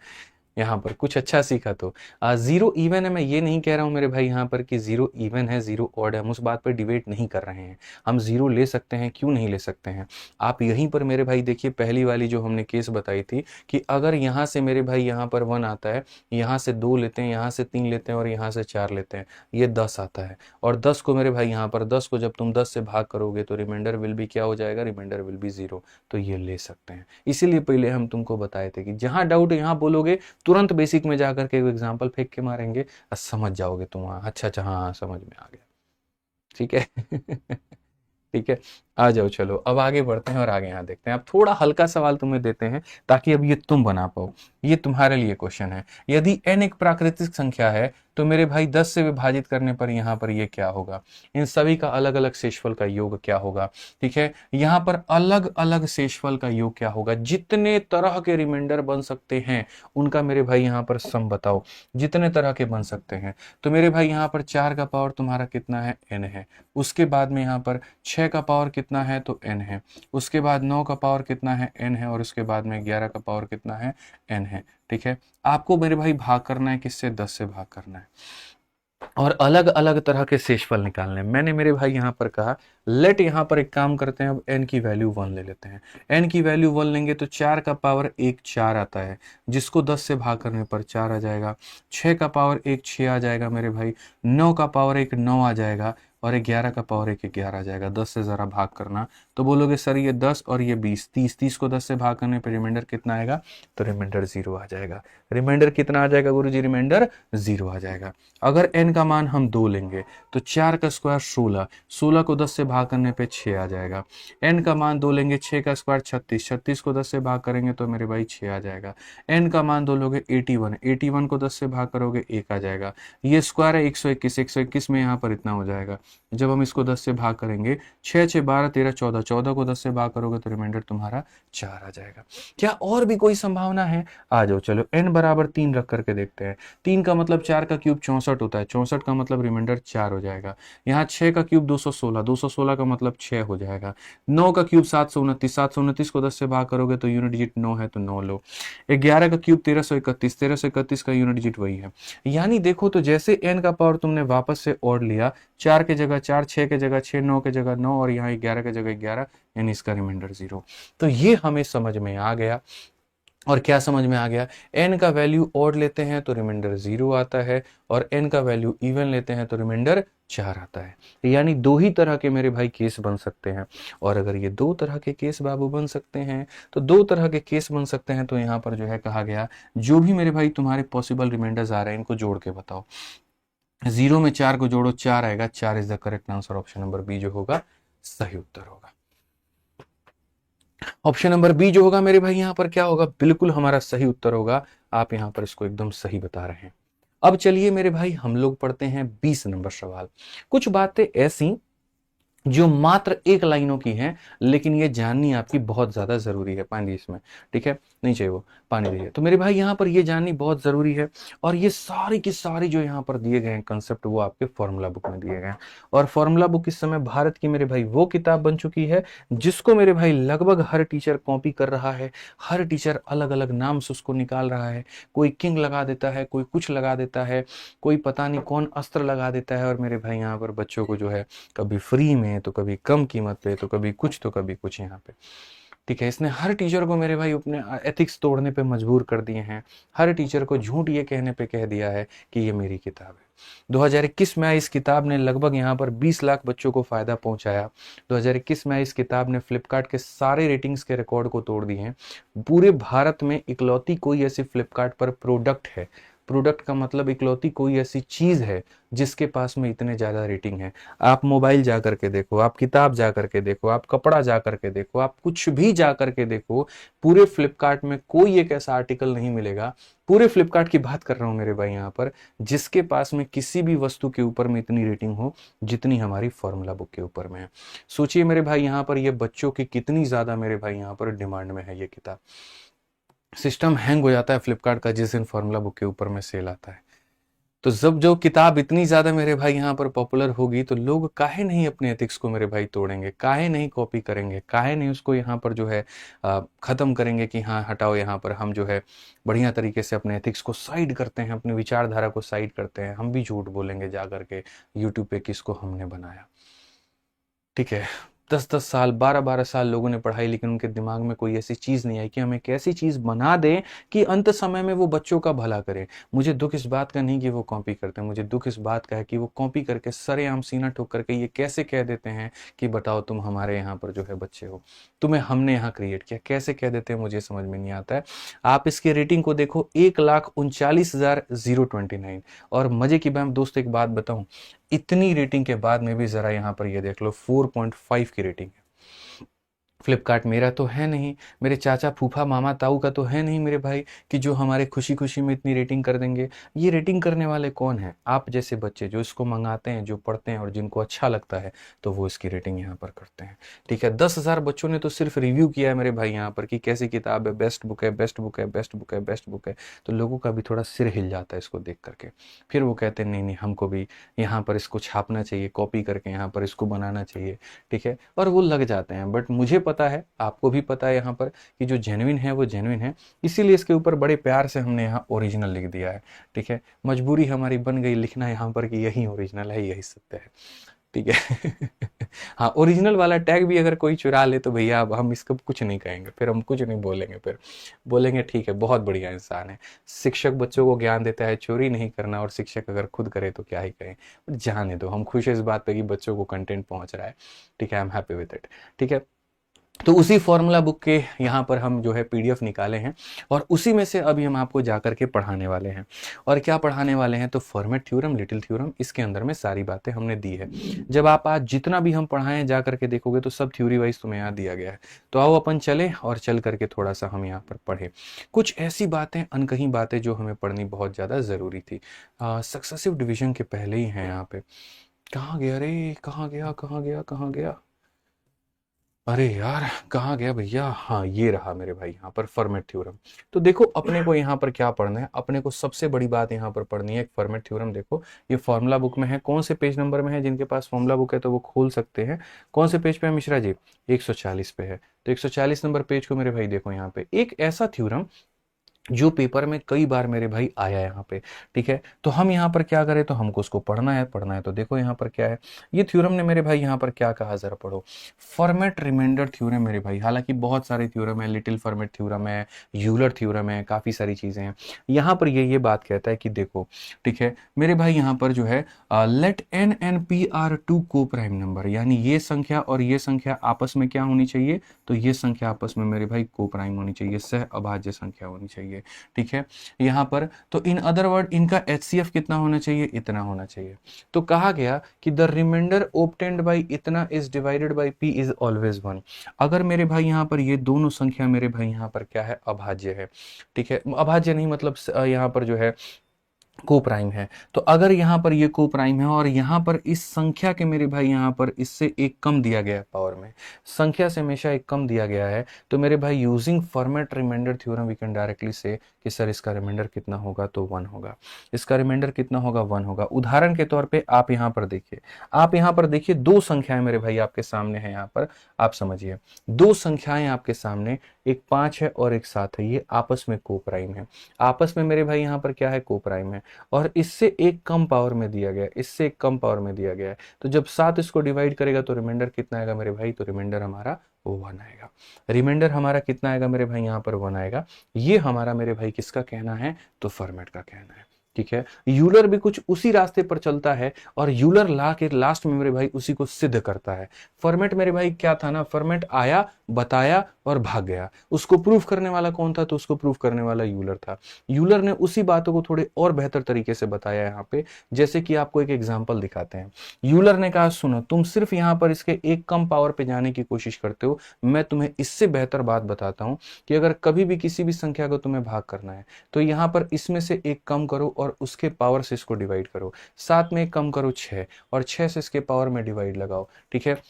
यहाँ पर कुछ अच्छा सीखा तो। जीरो इवन है, मैं ये नहीं कह रहा हूँ मेरे भाई यहाँ पर कि जीरो इवन है जीरो ऑड है, हम उस बात पर डिबेट नहीं कर रहे हैं। हम जीरो ले सकते हैं, क्यों नहीं ले सकते हैं। आप यहीं पर मेरे भाई देखिए, पहली वाली जो हमने केस बताई थी कि अगर यहाँ से मेरे भाई यहाँ पर 1 आता है, यहाँ से 2 लेते हैं, यहाँ से 3 लेते हैं और यहाँ से 4 लेते हैं, ये 10 आता है। और 10 को मेरे भाई यहाँ पर 10 को जब तुम 10 से भाग करोगे तो रिमाइंडर विल बी क्या हो जाएगा, रिमाइंडर विल बी 0। तो ये ले सकते हैं। इसीलिए पहले हम तुमको बताए थे कि जहां डाउट यहाँ बोलोगे, तुरंत बेसिक में जाकर के एग्जांपल फेंक के मारेंगे और समझ जाओगे तुम। हाँ, अच्छा अच्छा, हाँ समझ में आ गया, ठीक है। ठीक है, आ जाओ, चलो अब आगे बढ़ते हैं और आगे यहाँ देखते हैं। अब थोड़ा हल्का सवाल तुम्हें देते हैं ताकि अब ये तुम बना पाओ। ये तुम्हारे लिए क्वेश्चन है। यदि n एक प्राकृतिक संख्या है तो मेरे भाई 10 से विभाजित करने पर यहाँ पर ये क्या होगा, इन सभी का अलग अलग शेषफल का योग क्या होगा। ठीक है, यहाँ पर अलग अलग शेषफल का योग क्या होगा, जितने तरह के रिमाइंडर बन सकते हैं उनका मेरे भाई यहाँ पर सम बताओ, जितने तरह के बन सकते हैं। तो मेरे भाई यहाँ पर 4 का पावर तुम्हारा कितना है, n है। उसके बाद में यहाँ पर 6 का पावर कितना है, तो n है। उसके बाद 9 का पावर कितना है, n है। और उसके बाद में 11 का पावर कितना है, n है। ठीक है, आपको मेरे भाई भाग करना है, किससे, 10 से भाग करना है और अलग अलग तरह के शेषफल निकालने हैं। मैंने मेरे भाई यहाँ पर कहा लेट, यहाँ पर एक काम करते हैं, अब n की वैल्यू 1 ले लेते हैं। n की वैल्यू 1 लेंगे तो 4 का पावर 1 4 आता है, जिसको 10 से भाग करने पर 4 आ जाएगा। 6 का पावर 1 6 आ जाएगा मेरे भाई। 9 का पावर 1 9 आ जाएगा। और 11 का पावर 1 11 आ जाएगा। 10 से ज़रा भाग करना, तो बोलोगे सर ये 10 और ये 20, 30, 30 को 10 से भाग करने पर रिमाइंडर कितना आएगा, तो रिमाइंडर 0 आ जाएगा। रिमाइंडर कितना आ जाएगा गुरुजी, रिमाइंडर 0 आ जाएगा। अगर n का मान हम 2 लेंगे तो 4 का स्क्वायर 16, 16 को 10 से भाग करने पे 6 आ जाएगा। n का मान 2 लेंगे, 6 का स्क्वायर 36, 36 को 10 से भाग करेंगे तो मेरे भाई 6 आ जाएगा। n का मान 2 लोगे 81, 81 को 10 से भाग करोगे 1 आ जाएगा। ये स्क्वायर है 121, 121 में यहाँ पर इतना हो जाएगा। जब हम इसको 10 से भाग करेंगे, 6 6 12 13 14, 14 को 10 से भाग करोगे तो रिमाइंडर तुम्हारा 4 आ जाएगा। क्या और भी कोई संभावना है? आ जाओ, चलो n बराबर 3 रख करके देखते हैं। 3 का मतलब 4 का क्यूब 64 होता है, 64 का मतलब रिमाइंडर 4 हो जाएगा। यहाँ 6 का क्यूब 216, 216 का मतलब 6 हो जाएगा। 9 का क्यूब 729, 729 को 10 से भाग करोगे तो यूनिट डिजिट 9 है, तो 9 लो। 11 का क्यूब 1331, 1331 का यूनिट डिजिट वही है। यानी देखो, तो जैसे n का पावर तुमने वापस से और लिया, 4 के जगह 4, 6 के जगह 6, 9 के जगह 9 और यहाँ 11 के जगह 11, यानी इसका रिमाइंडर 0। तो ये हमें समझ में आ गया। और क्या समझ में आ गया, n का वैल्यू ऑड लेते हैं तो रिमाइंडर 0 आता है और n का वैल्यू इवन लेते हैं तो रिमाइंडर 4 आता है। यानी दो ही तरह के मेरे भाई केस बन सकते हैं। और अगर ये दो तरह के केस बाबू बन सकते हैं, तो दो तरह के केस बन सकते हैं, तो यहाँ पर जो है कहा गया, जो भी मेरे भाई तुम्हारे पॉसिबल रिमाइंडर्स आ रहे हैं इनको जोड़ के बताओ। 0 में 4 को जोड़ो, 4 आएगा। 4 is the correct answer, option number B जो होगा सही उत्तर होगा। ऑप्शन नंबर बी जो होगा मेरे भाई यहाँ पर क्या होगा, बिल्कुल हमारा सही उत्तर होगा। आप यहाँ पर इसको एकदम सही बता रहे हैं। अब चलिए मेरे भाई हम लोग पढ़ते हैं 20 नंबर सवाल। कुछ बातें ऐसी जो मात्र एक लाइनों की हैं, लेकिन ये जाननी आपकी बहुत ज्यादा जरूरी है। पानी इसमें, ठीक है, नहीं चाहिए वो, पानी दीजिए। तो मेरे भाई यहाँ पर ये जाननी बहुत जरूरी है। और ये सारी की सारी जो यहाँ पर दिए गए हैं कंसेप्ट, वो आपके फॉर्मूला बुक में दिए गए हैं। और फॉर्मूला बुक इस समय भारत की मेरे भाई वो किताब बन चुकी है जिसको मेरे भाई लगभग हर टीचर कॉपी कर रहा है। हर टीचर अलग अलग नाम से उसको निकाल रहा है। कोई किंग लगा देता है, कोई कुछ लगा देता है, कोई पता नहीं कौन अस्त्र लगा देता है। और मेरे भाई यहाँ पर बच्चों को जो है कभी फ्री में, तो कभी कम कीमत पे, तो कभी कुछ, तो कभी कुछ यहाँ पे। ठीक है, इसने हर टीचर को मेरे भाई अपने एथिक्स तोड़ने पे मजबूर कर दिए हैं। हर टीचर को झूठ ये कहने पे कह दिया है कि ये मेरी किताब है। 2021 में आई इस किताब ने लगभग यहाँ पर 20 लाख बच्चों को फायदा पहुंचाया। 2021 में आई इस किताब ने फ्लिपकार्ट के सारे रेटिंग्स के रिकॉर्ड को तोड़ दिए हैं। पूरे भारत में इकलौती कोई ऐसी फ्लिपकार्ट पर प्रोडक्ट है प्रोडक्ट का मतलब इकलौती कोई ऐसी चीज है जिसके पास में इतने ज्यादा रेटिंग है। आप मोबाइल जा करके देखो, आप किताब जा करके देखो, आप कपड़ा जा करके देखो, आप कुछ भी जा करके देखो, पूरे फ्लिपकार्ट में कोई एक ऐसा आर्टिकल नहीं मिलेगा, पूरे फ्लिपकार्ट की बात कर रहा हूं मेरे भाई यहाँ पर, जिसके पास में किसी भी वस्तु के ऊपर में इतनी रेटिंग हो जितनी हमारी फॉर्मूला बुक के ऊपर में है। सोचिए मेरे भाई यहाँ पर ये बच्चों की कितनी ज्यादा मेरे भाई यहाँ पर डिमांड में है ये किताब। सिस्टम हैंग हो जाता है फ्लिपकार्ट का जिस दिन फॉर्मूला बुक के ऊपर में सेल आता है। तो जब जो किताब इतनी ज्यादा मेरे भाई यहाँ पर पॉपुलर होगी तो लोग काहे नहीं अपने एथिक्स को मेरे भाई तोड़ेंगे, काहे नहीं कॉपी करेंगे, काहे नहीं उसको यहाँ पर जो है खत्म करेंगे कि हाँ हटाओ, यहाँ पर हम जो है बढ़िया तरीके से अपने एथिक्स को साइड करते हैं, अपनी विचारधारा को साइड करते हैं, हम भी झूठ बोलेंगे जा करके यूट्यूब पे किसको हमने बनाया। ठीक है, 10-10 साल 12-12 साल लोगों ने पढ़ाई, लेकिन उनके दिमाग में कोई ऐसी चीज नहीं आई कि हम एक ऐसी चीज बना दें कि अंत समय में वो बच्चों का भला करे। मुझे दुख इस बात का नहीं कि वो कॉपी करते हैं, मुझे दुख इस बात का है कि वो कॉपी करके सरेआम सीना ठोक करके ये कैसे कह देते हैं कि बताओ तुम हमारे यहाँ पर जो है बच्चे हो, तुम्हें हमने यहाँ क्रिएट किया, कैसे कह देते हैं मुझे समझ में नहीं आता है। आप इसके रेटिंग को देखो, 1,39,029। और मजे की बात दोस्त एक बात बताऊं, इतनी रेटिंग के बाद में भी जरा यहां पर ये देख लो 4.5 की रेटिंग है। फ्लिपकार्ट मेरा तो है नहीं, मेरे चाचा फूफा मामा ताऊ का तो है नहीं मेरे भाई कि जो हमारे खुशी खुशी में इतनी रेटिंग कर देंगे। ये रेटिंग करने वाले कौन है? आप जैसे बच्चे जो इसको मंगाते हैं, जो पढ़ते हैं और जिनको अच्छा लगता है तो वो इसकी रेटिंग यहाँ पर करते हैं। ठीक है, 10,000 बच्चों ने तो सिर्फ रिव्यू किया है मेरे भाई यहाँ पर कि कैसी किताब है, बेस्ट बुक है, बेस्ट बुक है, बेस्ट बुक है, बेस्ट बुक है। तो लोगों का भी थोड़ा सिर हिल जाता है इसको देख करके। फिर वो कहते हैं नहीं नहीं हमको भी यहाँ पर इसको छापना चाहिए, कॉपी करके यहाँ पर इसको बनाना चाहिए। ठीक है, और वो लग जाते हैं। बट मुझे पता है, आपको भी पता है यहाँ पर कि जो जेन्युइन है वो जेन्युइन है, इसीलिए इसके ऊपर बड़े प्यार से हमने यहाँ ओरिजिनल लिख दिया है। ठीक है, मजबूरी हमारी बन गई लिखना यहाँ पर कि यही ओरिजिनल है, यही सत्य है। ठीक है हाँ, ओरिजिनल वाला टैग भी अगर कोई चुरा ले तो भैया अब हम इसको कुछ नहीं कहेंगे, फिर हम कुछ नहीं बोलेंगे, फिर बोलेंगे ठीक है बहुत बढ़िया इंसान है। शिक्षक बच्चों को ज्ञान देता है चोरी नहीं करना, और शिक्षक अगर खुद करे तो क्या ही करें। बट जाने दो, हम खुश है इस बात पे कि बच्चों को कंटेंट पहुंच रहा है। ठीक है, I am happy with it. ठीक है, तो उसी फॉर्मूला बुक के यहाँ पर हम जो है पीडीएफ निकाले हैं और उसी में से अभी हम आपको जाकर के पढ़ाने वाले हैं। और क्या पढ़ाने वाले हैं? तो फॉर्मेट थ्योरम, लिटिल थ्योरम, इसके अंदर में सारी बातें हमने दी है। जब आप आज जितना भी हम पढ़ाएं जा करके देखोगे तो सब थ्योरी वाइज तुम्हें यहाँ दिया गया है। तो आओ अपन चले और चल करके थोड़ा सा हम यहाँ पर पढ़े कुछ ऐसी बातें, अनकही बातें जो हमें पढ़नी बहुत ज़्यादा ज़रूरी थी। सक्सेसिव डिवीजन के पहले ही हैं यहाँ पे। कहाँ गया रे, कहाँ गया, कहाँ गया, कहाँ गया? अरे यार कहाँ गया भैया? हाँ ये रहा मेरे भाई यहाँ पर फॉर्मेट थ्योरम। तो देखो अपने को यहाँ पर क्या पढ़ना है, अपने को सबसे बड़ी बात यहाँ पर पढ़नी है एक फॉर्मेट थ्योरम। देखो ये फॉर्मूला बुक में है, कौन से पेज नंबर में है? जिनके पास फॉर्मूला बुक है तो वो खोल सकते हैं। कौन से पेज पे है मिश्रा जी? 140 पे है। तो 140 नंबर पेज को मेरे भाई देखो, यहाँ पे एक ऐसा थ्योरम जो पेपर में कई बार मेरे भाई आया यहाँ पे। ठीक है, तो हम यहाँ पर क्या करें, तो हमको उसको पढ़ना है, पढ़ना है। तो देखो यहाँ पर क्या है, ये थ्योरम ने मेरे भाई यहाँ पर क्या कहा, जरा पढ़ो। फॉर्मेट रिमाइंडर थ्योरम मेरे भाई, हालांकि बहुत सारे थ्योरम है, लिटिल फॉर्मेट थ्योरम है, यूलर थ्योरम है, काफी सारी चीजें हैं। यहाँ पर ये बात कहता है कि देखो ठीक है मेरे भाई यहाँ पर जो है let N and P are two coprime number, यानी ये संख्या और ये संख्या आपस में क्या होनी चाहिए, तो ये संख्या आपस में मेरे भाई को प्राइम होनी चाहिए, सह अभाज्य संख्या होनी चाहिए। ठीक है, यहाँ पर तो इन अदर वर्ड इनका एचसीएफ कितना होना चाहिए, इतना होना चाहिए। तो कहा गया कि द रिमाइंडर ऑब्टेन्ड बाय इतना is divided by P is always 1। अगर मेरे भाई यहाँ पर ये दोनों संख्या मेरे भाई यहाँ पर क्या है, अभाज्य है। ठीक है, अभाज्य नहीं मतलब यहाँ पर जो है को प्राइम है। तो अगर यहाँ पर ये को प्राइम है और यहाँ पर इस संख्या के मेरे भाई यहाँ पर इससे एक कम दिया गया है, पावर में संख्या से हमेशा एक कम दिया गया है, तो मेरे भाई using Fermat remainder theorem we can directly say कि सर इसका रिमाइंडर कितना होगा, तो 1 होगा। इसका रिमाइंडर कितना होगा, 1 होगा। उदाहरण के तौर पे आप यहाँ पर देखिए, आप यहाँ पर देखिए दो संख्याएं मेरे भाई आपके सामने है। यहाँ पर आप समझिए दो संख्याएं आपके सामने, एक 5 है और एक 7 है, ये आपस में को प्राइम है। आपस में मेरे भाई यहाँ पर क्या है, को प्राइम है, और इससे एक कम पावर में दिया गया है, इससे एक कम पावर में दिया गया है। तो जब 7 इसको डिवाइड करेगा तो रिमाइंडर कितना आएगा मेरे भाई, तो रिमाइंडर हमारा 1 आएगा। रिमाइंडर हमारा कितना आएगा मेरे भाई, यहाँ पर 1 आएगा। ये हमारा मेरे भाई किसका कहना है, तो फॉर्मेट का कहना है। ठीक है, यूलर भी कुछ उसी रास्ते पर चलता है और यूलर ला के लास्ट में मेरे भाई उसी को सिद्ध करता है। फर्मेट मेरे भाई क्या था ना, फर्मेट आया, बताया और भाग गया। उसको प्रूफ करने वाला कौन था? तो उसको प्रूफ करने वाला यूलर था। यूलर ने उसी बातों को थोड़े और बेहतर तरीके से बताया यहाँ पे, जैसे कि आपको एक एग्जांपल दिखाते हैं। यूलर ने कहा सुनो, तुम सिर्फ यहाँ पर इसके एक कम पावर पे जाने की कोशिश करते हो, मैं तुम्हें इससे बेहतर बात बताता हूं कि अगर कभी भी किसी भी संख्या को तुम्हें भाग करना है तो यहाँ पर इसमें से एक कम करो और उसके पावर से इसको डिवाइड करो। 7 में एक कम करो 6, और 6 से इसके पावर में डिवाइड लगाओ। ठीक है,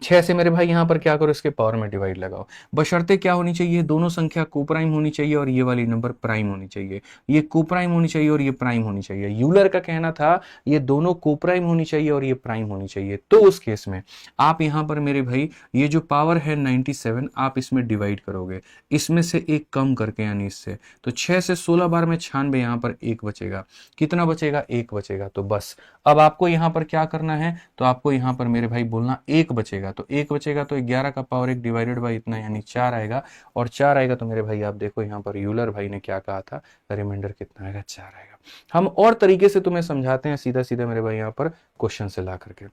6 से मेरे भाई यहां पर क्या करो, इसके पावर में डिवाइड लगाओ। बशर्ते क्या होनी चाहिए, दोनों संख्या कोप्राइम होनी चाहिए और ये वाली नंबर प्राइम होनी चाहिए। ये कोप्राइम होनी चाहिए और ये प्राइम होनी चाहिए। यूलर का कहना था ये दोनों कोप्राइम होनी चाहिए और ये प्राइम होनी चाहिए। तो उस केस में आप यहां पर मेरे भाई ये जो पावर है 97 आप इसमें डिवाइड करोगे, इसमें से एक कम करके, यानी इससे। तो 6 से 16 बार में 96, यहां पर एक बचेगा। कितना बचेगा? एक बचेगा। तो बस अब आपको यहां पर क्या करना है, तो आपको यहां पर मेरे भाई बोलना एक बचेगा। तो एक बचेगा तो 11 का पावर एक डिवाइडेड बाई इतना, यानी 4 आएगा। और 4 आएगा तो मेरे भाई आप देखो यहाँ पर यूलर भाई ने क्या कहा था, रिमाइंडर कितना आएगा? 4 आएगा। हम और तरीके से तुम्हें समझाते हैं, सीधा सीधा मेरे भाई यहाँ पर क्वेश्चन से ला करके।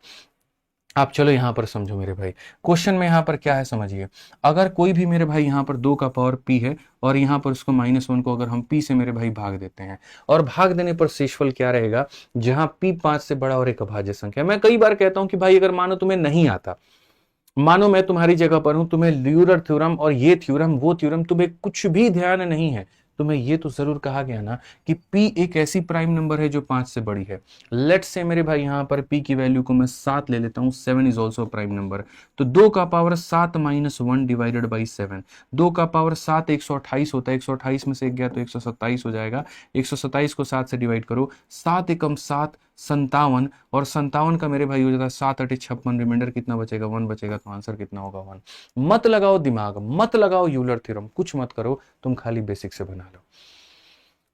आप चलो यहां पर समझो मेरे भाई, क्वेश्चन में यहां पर क्या है समझिए। अगर कोई भी मेरे भाई यहां पर 2 का पावर p है और यहां पर उसको -1 को अगर हम p से मेरे भाई भाग देते हैं, और भाग देने पर शेषफल क्या रहेगा, जहां p 5 से बड़ा और एक अभाज्य संख्या। मैं कई बार कहता हूं कि भाई अगर मानो तुम्हें नहीं आता, मानो मैं तुम्हारी जगह पर हूं, तुम्हें ल्यूलर थ्योरम और ये थ्योरम वो थ्योरम तुम्हें कुछ भी ध्यान नहीं है, तुम्हें ये तो जरूर कहा गया ना कि p एक ऐसी प्राइम नंबर है जो 5 से बड़ी है। लेट्स से मेरे भाई यहां पर p की वैल्यू को मैं 7 ले लेता हूं, 7 इज ऑल्सो प्राइम नंबर। तो 2 का पावर 7 -1 डिवाइडेड बाई 7, 2 का पावर 7 128 होता है, 128 में से एक गया तो 127 हो जाएगा। 127 को 7 से डिवाइड करो, 7 एकम 7 57, और 57 का मेरे भाई हो जाता है 7 8 56, रिमाइंडर कितना बचेगा? 1 बचेगा। तो आंसर कितना होगा? 1। मत लगाओ दिमाग, मत लगाओ यूलर थ्योरम, कुछ मत करो, तुम खाली बेसिक से बना लो,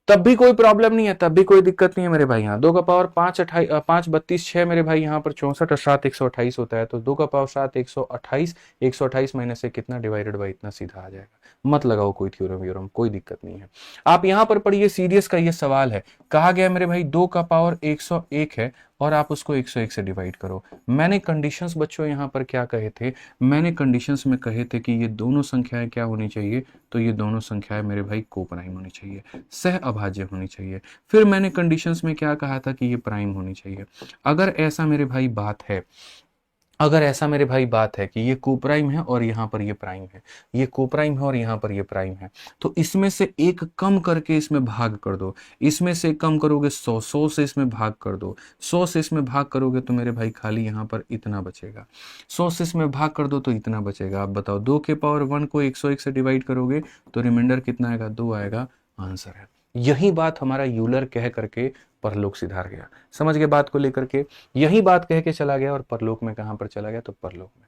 तब भी कोई प्रॉब्लम नहीं है, तब भी कोई दिक्कत नहीं है मेरे भाई। यहाँ 2 का पावर 5 5 32 6 मेरे भाई यहाँ पर 64 और 7 128 होता है। तो 2 का पावर 7 128, 128 माइनस से कितना डिवाइडेड बाई इतना, सीधा आ जाएगा। मत लगाओ कोई थ्योरम व्योरम, कोई दिक्कत नहीं है। आप यहाँ पर पढ़िए, सीरियस का ये सवाल है। कहा गया मेरे भाई 2 का पावर 101 है और आप उसको 101 से डिवाइड करो। मैंने कंडीशंस बच्चों यहाँ पर क्या कहे थे, मैंने कंडीशंस में कहे थे कि ये दोनों संख्याएं क्या होनी चाहिए, तो ये दोनों संख्याएं मेरे भाई कोप्राइम होनी चाहिए, सह अभाज्य होनी चाहिए। फिर मैंने कंडीशंस में क्या कहा था कि ये प्राइम होनी चाहिए। अगर ऐसा मेरे भाई बात है, अगर ऐसा मेरे भाई बात है कि ये कोप्राइम है और यहाँ पर ये प्राइम है, ये कोप्राइम है और यहाँ पर ये प्राइम है, तो इसमें से एक कम करके इसमें भाग कर दो। इसमें से कम करोगे 100, 100 से इसमें भाग कर दो, 100 से इसमें भाग करोगे तो मेरे भाई खाली यहाँ पर इतना बचेगा। 100 से इसमें भाग कर दो तो इतना बचेगा। आप बताओ 2 के पावर 1 को 101 से डिवाइड करोगे तो रिमाइंडर कितना आएगा? 2 आएगा। आंसर है। यही बात हमारा यूलर कह करके परलोक सिधार गया। समझ गए बात को लेकर के? यही बात कह के चला गया और परलोक में कहां पर चला गया? तो परलोक में।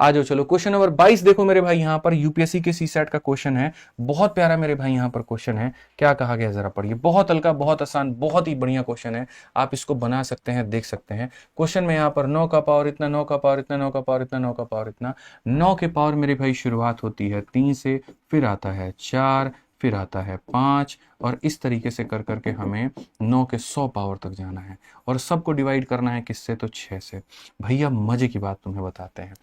आ जाओ चलो क्वेश्चन नंबर 22 देखो मेरे भाई, यहां पर यूपीएससी के सीसैट का क्वेश्चन है। बहुत प्यारा मेरे भाई यहां पर क्वेश्चन है। क्या कहा गया जरा पढ़िए। बहुत हल्का, बहुत आसान, बहुत ही बढ़िया क्वेश्चन है। आप इसको बना सकते हैं, देख सकते हैं। क्वेश्चन में यहां पर 9 का पावर इतना, 9 का पावर इतना, 9 का पावर इतना, 9 का पावर इतना। 9 के पावर मेरे भाई शुरुआत होती है 3 से, फिर आता है 4, फिर आता है 5, और इस तरीके से कर करके हमें 9 के 100 पावर तक जाना है और सबको डिवाइड करना है किससे? तो 6 से। भैया मजे की बात तुम्हें बताते हैं,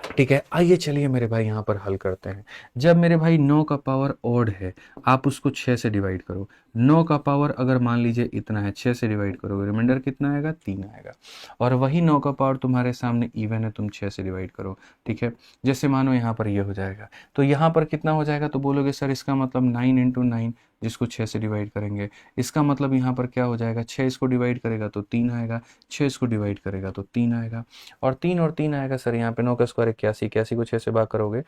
ठीक है। आइए चलिए मेरे भाई यहाँ पर हल करते हैं। जब मेरे भाई 9 का पावर ऑड है, आप उसको 6 से डिवाइड करो। 9 का पावर अगर मान लीजिए इतना है, 6 से डिवाइड करोगे, रिमाइंडर कितना आएगा? 3 आएगा। और वही 9 का पावर तुम्हारे सामने इवन है, तुम 6 से डिवाइड करो, ठीक है। जैसे मानो यहाँ पर ये हो जाएगा, तो यहाँ पर कितना हो जाएगा? तो बोलोगे सर इसका मतलब 9 × 9, जिसको 6 से डिवाइड करेंगे। इसका मतलब यहाँ पर क्या हो जाएगा? 6 इसको डिवाइड करेगा तो 3 आएगा, 6 इसको डिवाइड करेगा तो 3 आएगा, और 3 आएगा। सर यहाँ पे 9 का स्क्वायर 81, 81 को 6 से भाग करोगे,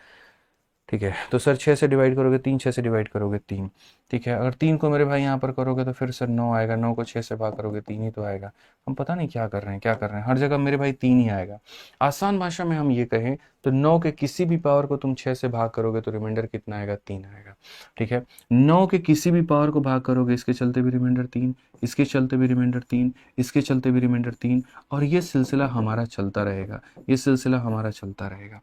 ठीक है। तो सर 6 से डिवाइड करोगे 3, 6 से डिवाइड करोगे 3, ठीक है। अगर 3 को मेरे भाई यहाँ पर करोगे तो फिर सर 9 आएगा, 9 को 6 से भाग करोगे 3 ही तो आएगा। हम पता नहीं क्या कर रहे हैं, क्या कर रहे हैं, हर जगह मेरे भाई 3 ही आएगा। आसान भाषा में हम ये कहें तो 9 के किसी भी पावर को तुम 6 से भाग करोगे तो रिमाइंडर कितना आएगा? 3 आएगा, ठीक है। 9 के किसी भी पावर को भाग करोगे, इसके चलते भी रिमाइंडर 3, इसके चलते भी रिमाइंडर 3, इसके चलते भी रिमाइंडर 3, और ये सिलसिला हमारा चलता रहेगा, ये सिलसिला हमारा चलता रहेगा।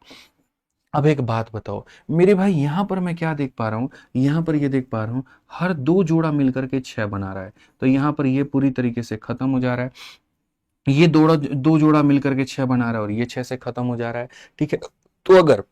अब एक बात बताओ मेरे भाई, यहां पर मैं क्या देख पा रहा हूं, यहां पर ये देख पा रहा हूं हर दो जोड़ा मिलकर के 6 बना रहा है। तो यहां पर ये पूरी तरीके से खत्म हो जा रहा है, ये दो जोड़ा मिलकर के 6 बना रहा है और ये 6 से खत्म हो जा रहा है। ठीक है, तो अगर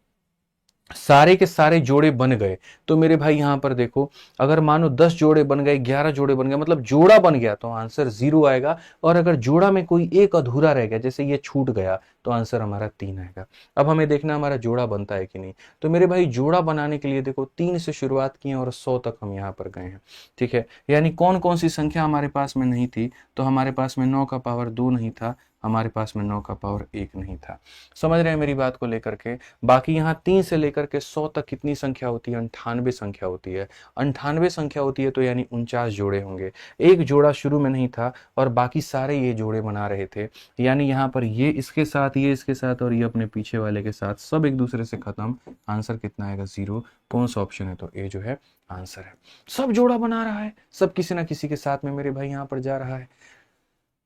सारे के सारे जोड़े बन गए तो मेरे भाई यहां पर देखो, अगर मानो 10 जोड़े बन गए, 11 जोड़े बन गए, मतलब जोड़ा बन गया तो आंसर 0 आएगा। और अगर जोड़ा में कोई एक अधूरा रह गया, जैसे ये छूट गया, तो आंसर हमारा 3 आएगा। अब हमें देखना हमारा जोड़ा बनता है कि नहीं। तो मेरे भाई जोड़ा बनाने के लिए देखो 3 से शुरुआत की है और 100 तक हम यहां पर गए हैं। ठीक है, यानी कौन कौन सी संख्या हमारे पास में नहीं थी, तो हमारे पास में 9 का पावर 2 नहीं था, हमारे पास में 9 का पावर 1 नहीं था। समझ रहे हैं मेरी बात को लेकर के। बाकी यहाँ 3 से लेकर के 100 तक कितनी संख्या होती है, 98 संख्या होती है। 98 संख्या होती है तो यानी 49 जोड़े होंगे। एक जोड़ा शुरू में नहीं था और बाकी सारे ये जोड़े बना रहे थे, यानी यहाँ पर ये इसके साथ, ये इसके साथ और ये अपने पीछे वाले के साथ सब एक दूसरे से खत्म। आंसर कितना आएगा? 0। कौन सा ऑप्शन है? तो ए जो है आंसर है। सब जोड़ा बना रहा है, सब किसी ना किसी के साथ में मेरे भाई यहाँ पर जा रहा है।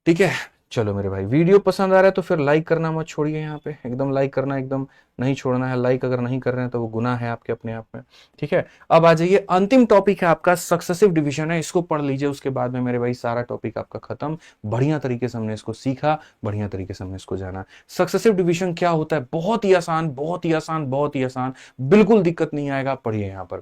ठीक है, चलो मेरे भाई, वीडियो पसंद आ रहा है तो फिर लाइक करना मत छोड़िए। यहाँ पे एकदम लाइक करना एकदम नहीं छोड़ना है। लाइक अगर नहीं कर रहे हैं तो वो गुनाह है आपके अपने आप में। ठीक है, अब आ जाइए, अंतिम टॉपिक है आपका सक्सेसिव डिवीजन है, इसको पढ़ लीजिए। उसके बाद में मेरे भाई सारा टॉपिक आपका खत्म। बढ़िया तरीके से हमने इसको सीखा, बढ़िया तरीके से हमने इसको जाना। सक्सेसिव डिवीजन क्या होता है? बहुत ही आसान, बहुत ही आसान, बहुत ही आसान, बिल्कुल दिक्कत नहीं आएगा। पढ़िए यहाँ पर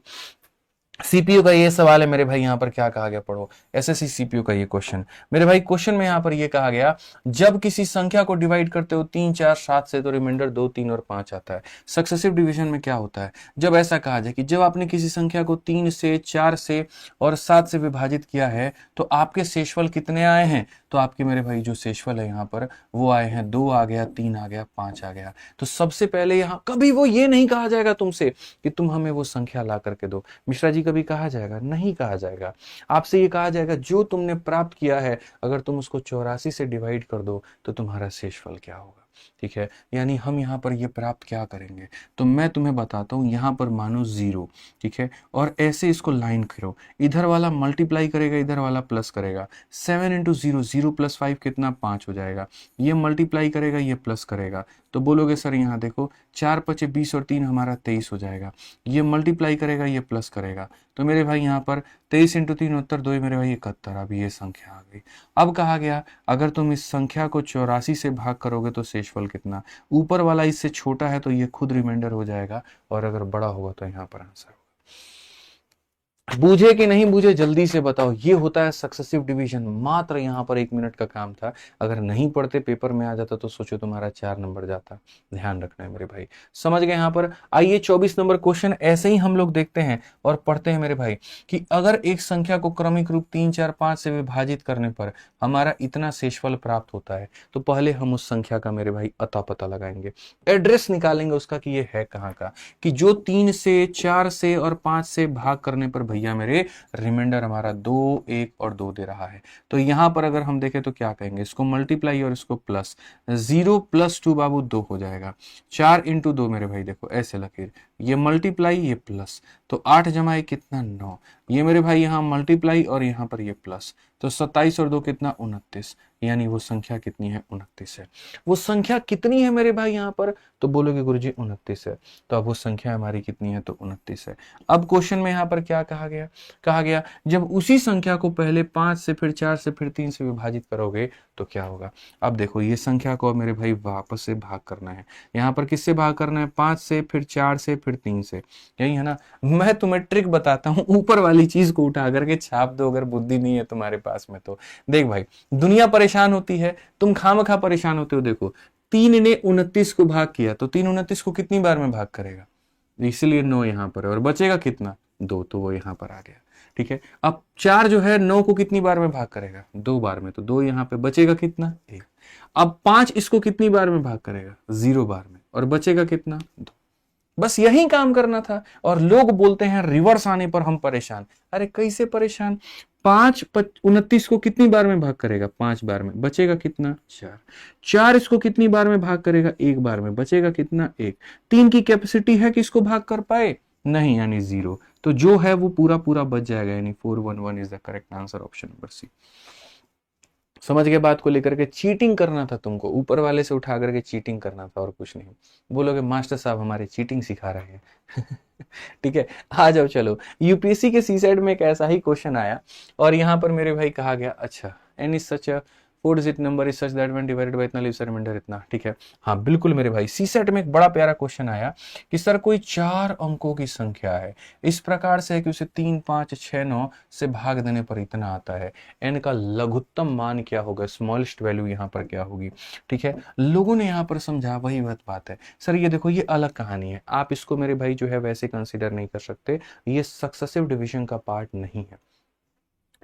सीपीयू का ये सवाल है मेरे भाई, यहां पर क्या कहा गया, पढ़ो। एसएससी सीपीयू का ये क्वेश्चन मेरे भाई, क्वेश्चन में यहां पर ये कहा गया, जब किसी संख्या को डिवाइड करते हो 3 4 7 से तो रिमाइंडर 2 3 और 5 आता है। सक्सेसिव डिवीजन में क्या होता है? जब ऐसा कहा जाए कि जब आपने किसी संख्या को 3 से 4 से और 7 से विभाजित किया है तो आपके शेषफल कितने आए हैं? तो आपके मेरे भाई जो शेषफल है यहाँ पर वो आए हैं 2 आ गया, 3 आ गया, 5 आ गया। तो सबसे पहले यहाँ कभी वो ये नहीं कहा जाएगा तुमसे कि तुम हमें वो संख्या ला करके दो। मिश्रा जी कभी कहा जाएगा? नहीं कहा जाएगा। आपसे ये कहा जाएगा जो तुमने प्राप्त किया है अगर तुम उसको 84 से डिवाइड कर दो तो तुम्हारा शेषफल क्या होगा। ठीक है, यानी हम यहाँ पर ये प्राप्त क्या करेंगे, तो मैं तुम्हें बताता हूं। यहाँ पर मानो 0, ठीक है, और ऐसे इसको लाइन करो, इधर वाला मल्टीप्लाई करेगा, इधर वाला प्लस करेगा। 7 इंटू 0, 0 प्लस 5 कितना? 5 हो जाएगा। ये मल्टीप्लाई करेगा, ये प्लस करेगा, तो बोलोगे सर यहाँ देखो 4 पचे 20 और 3 हमारा 23 हो जाएगा। ये मल्टीप्लाई करेगा, ये प्लस करेगा, तो मेरे भाई यहाँ पर 23 इंटू 3 उत्तर 2 मेरे भाई 71। अब ये संख्या आ गई। अब कहा गया अगर तुम इस संख्या को 84 से भाग करोगे तो शेषफल कितना? ऊपर वाला इससे छोटा है तो ये खुद रिमाइंडर हो जाएगा, और अगर बड़ा होगा तो यहाँ पर आंसर। बूझे कि नहीं बूझे जल्दी से बताओ। ये होता है सक्सेसिव डिवीजन। मात्र यहां पर 1 मिनट का काम था। अगर नहीं पढ़ते पेपर में आ जाता तो सोचो तुम्हारा 4 नंबर जाता। ध्यान रखना है मेरे भाई, समझ गए यहाँ पर। आइए 24 नंबर क्वेश्चन ऐसे ही हम लोग देखते हैं और पढ़ते हैं मेरे भाई, कि अगर एक संख्या को क्रमिक रूप 3 4 5 से विभाजित करने पर हमारा इतना शेषफल प्राप्त होता है, तो पहले हम उस संख्या का मेरे भाई अता पता लगाएंगे, एड्रेस निकालेंगे उसका कि ये है कहाँ का, कि जो 3 से 4 से और 5 से भाग करने पर भैया मेरे रिमाइंडर हमारा 2 1 और 2 दे रहा है। तो यहां पर अगर हम देखें तो क्या कहेंगे, इसको मल्टीप्लाई और इसको प्लस। 0 प्लस 2 बाबू 2 हो जाएगा। 4 इंटू 2 मेरे भाई देखो ऐसे लकीर, ये मल्टीप्लाई ये प्लस, तो 8 जमा 1 कितना? 9। ये मेरे भाई यहाँ मल्टीप्लाई और यहाँ पर ये प्लस, तो 27 और 2 कितना? 29। यानी वो संख्या कितनी है? 29 है। वो संख्या कितनी है मेरे भाई यहाँ पर? तो बोलोगे गुरुजी 29 है। तो अब वो संख्या हमारी कितनी है? तो 29 है। अब क्वेश्चन में यहाँ पर क्या कहा गया? कहा गया जब उसी संख्या को पहले 5 से फिर 4 से फिर 3 से विभाजित करोगे तो क्या होगा। अब देखो ये संख्या को मेरे भाई वापस से भाग करना है। यहाँ पर किससे भाग करना है? 5 से, फिर 4 से, फिर 3 से, यही है ना। मैं तुम्हें ट्रिक बताता हूँ, ऊपर वाली चीज को उठा करके छाप दो अगर बुद्धि नहीं है तुम्हारे पास में तो। देख भाई, दुनिया परेशान होती है, तुम खामखा परेशान होते हो। देखो 3 ने 29 को भाग किया तो 3 29 को कितनी बार में भाग करेगा? इसलिए 9 यहां पर है, और बचेगा कितना? 2, तो वो यहां पर आ गया। ठीक है, अब 4 जो है 9 को कितनी बार में भाग करेगा? 2 बार में, तो 2 यहां पे बचेगा कितना? 1। अब 5 इसको कितनी बार में भाग करेगा? 0 बार में, और बचेगा कितना? 2। बस यही काम करना था। और लोग बोलते हैं रिवर्स आने पर हम परेशान। अरे कैसे परेशान? 5 29 को कितनी बार में भाग करेगा? 5 बार में, बचेगा कितना? 4। 4 इसको कितनी बार में भाग करेगा? 1 बार में, बचेगा कितना? 1। 3 की कैपेसिटी है कि इसको भाग कर पाए? नहीं, यानी 0। तो जो है वो पूरा पूरा बच जाएगा, यानी 411 is the correct answer, option number C. समझ गए बात को लेकर के? चीटिंग करना था तुमको, ऊपर वाले से उठा करके चीटिंग करना था और कुछ नहीं। बोलोगे मास्टर साहब हमारे चीटिंग सिखा रहे हैं। ठीक है, आ जाओ चलो। यूपीएससी के सी सेट में एक ऐसा ही क्वेश्चन आया और यहाँ पर मेरे भाई कहा गया अच्छा any such 4 digit number is such that when divided by इतना लीव्स रिमाइंडर इतना। ठीक है, हाँ बिल्कुल मेरे भाई, सी सेट में एक बड़ा प्यारा क्वेश्चन आया कि सर कोई 4 अंकों की संख्या है, इस प्रकार से है कि उसे 3, 5, 6, 9 से भाग देने पर इतना आता है, एन का लघुत्तम मान क्या होगा, स्मॉलेस्ट वैल्यू यहाँ पर क्या होगी। ठीक है, लोगों ने यहाँ पर समझा वही बात है। सर ये देखो ये अलग कहानी है, आप इसको मेरे भाई जो है वैसे कंसिडर नहीं कर सकते, ये सक्सेसिव डिवीजन का पार्ट नहीं है।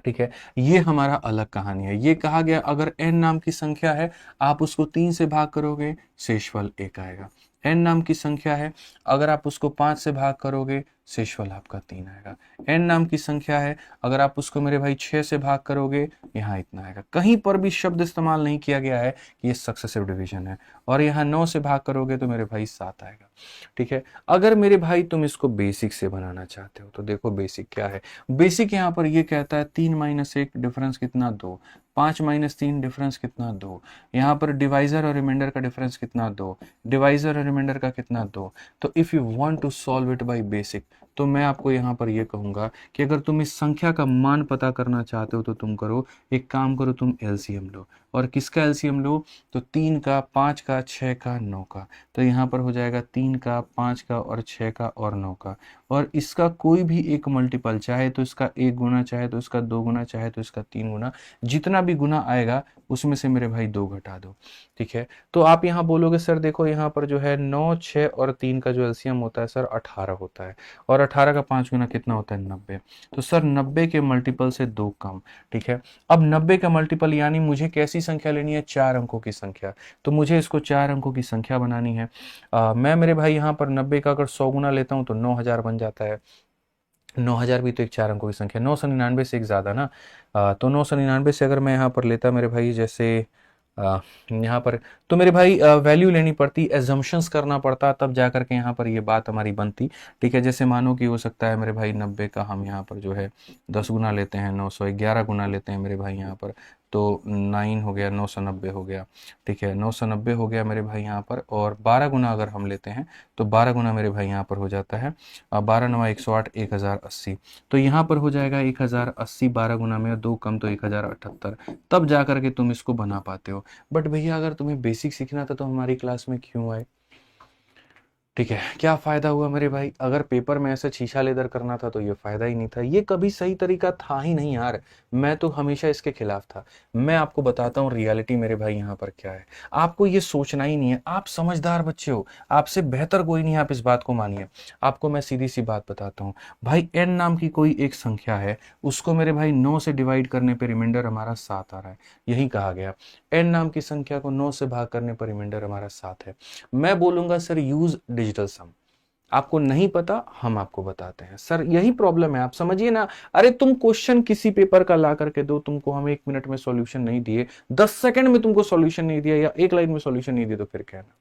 ठीक है, ये हमारा अलग कहानी है। ये कहा गया अगर n नाम की संख्या है, आप उसको 3 से भाग करोगे शेषफल 1 आएगा। n नाम की संख्या है, अगर आप उसको 5 से भाग करोगे शेषफल आपका 3 आएगा। n नाम की संख्या है, अगर आप उसको मेरे भाई 6 से भाग करोगे यहाँ इतना आएगा। कहीं पर भी शब्द इस्तेमाल नहीं किया गया है कि ये सक्सेसिव डिवीजन है। और यहाँ 9 से भाग करोगे तो मेरे भाई 7 आएगा। ठीक है, अगर मेरे भाई तुम इसको बेसिक से बनाना चाहते हो तो देखो बेसिक क्या है। बेसिक यहाँ पर ये कहता है 3 - 1 डिफरेंस कितना 2, 5 - 3 डिफरेंस कितना 2, यहाँ पर डिवाइजर और रिमाइंडर का डिफरेंस कितना 2, डिवाइजर और रिमाइंडर का कितना 2। तो if you want to solve it by basic, तो मैं आपको यहाँ पर ये कहूंगा कि अगर तुम इस संख्या का मान पता करना चाहते हो तो तुम करो एक काम करो, तुम एलसीएम लो। और किसका एलसीएम लो? तो 3 का, 5 का, 6 का, 9 का। तो यहाँ पर हो जाएगा 3 का, 5 का और 6 का और 9 का। और इसका कोई भी एक मल्टीपल, चाहे तो इसका 1 गुना, चाहे तो इसका 2 गुना, चाहे तो इसका 3 गुना, जितना भी गुना आएगा उसमें से मेरे भाई 2 घटा दो। ठीक है, तो आप यहाँ बोलोगे सर देखो यहाँ पर जो है 9, 6 और 3 का जो एलसीएम होता है सर 18 होता है, और 18 का 5 गुना कितना होता है 90। तो सर 90 के मल्टीपल से 2 कम। ठीक है, अब 90 का मल्टीपल यानी मुझे कैसी संख्या लेनी है? 4 अंकों की संख्या। तो मुझे इसको 4 अंकों की संख्या बनानी है। मैं मेरे भाई यहाँ पर 90 का अगर 100 गुना लेता हूँ तो 9000 बन जाता है। 9000 भी तो एक 4 अंकों की संख्या, 999 से एक ज़्यादा ना। तो 999 से अगर मैं यहाँ पर लेता मेरे भाई जैसे यहाँ पर, तो मेरे भाई वैल्यू लेनी पड़ती, एजम्पशंस करना पड़ता, तब जा करके यहाँ पर ये बात हमारी बनती। ठीक है, जैसे मानो कि हो सकता है मेरे भाई 90 का हम यहाँ पर जो है 10 गुना लेते हैं, 911 गुना लेते हैं मेरे भाई यहाँ पर, तो 9 हो गया, 990 हो गया। ठीक है, 990 हो गया मेरे भाई यहाँ पर। और 12 गुना अगर हम लेते हैं तो 12 गुना मेरे भाई यहाँ पर हो जाता है 12 9 108, 1080। तो यहाँ पर हो जाएगा 1080, 12 गुना में 2 कम तो 1078, तब जा करके तुम इसको बना पाते हो। बट भैया अगर तुम्हें बेसिक सीखना था तो हमारी क्लास में क्यों आए? ठीक है, क्या फायदा हुआ मेरे भाई? अगर पेपर में ऐसे शीशा लेदर करना था तो ये फायदा ही नहीं था, ये कभी सही तरीका था ही नहीं यार। मैं तो हमेशा इसके खिलाफ था। मैं आपको बताता हूँ रियलिटी मेरे भाई यहाँ पर क्या है। आपको ये सोचना ही नहीं है, आप समझदार बच्चे हो, आपसे बेहतर कोई नहीं है, आप इस बात को मानिए। आपको मैं सीधी सी बात बताता हूँ भाई, एन नाम की कोई एक संख्या है, उसको मेरे भाई 9 से डिवाइड करने पर रिमाइंडर हमारा 7 आ रहा है। यही कहा गया, एन नाम की संख्या को 9 से भाग करने पर रिमाइंडर हमारा 7 है। मैं बोलूंगा सर यूज डिजिटल सम। आपको नहीं पता, हम आपको बताते हैं। सर यही प्रॉब्लम है, आप समझिए ना। अरे तुम क्वेश्चन किसी पेपर का ला करके दो, तुमको हम 1 मिनट में सॉल्यूशन नहीं दिए, 10 सेकंड में तुमको सॉल्यूशन नहीं दिया, या 1 लाइन में सॉल्यूशन नहीं दिया, तो फिर कहना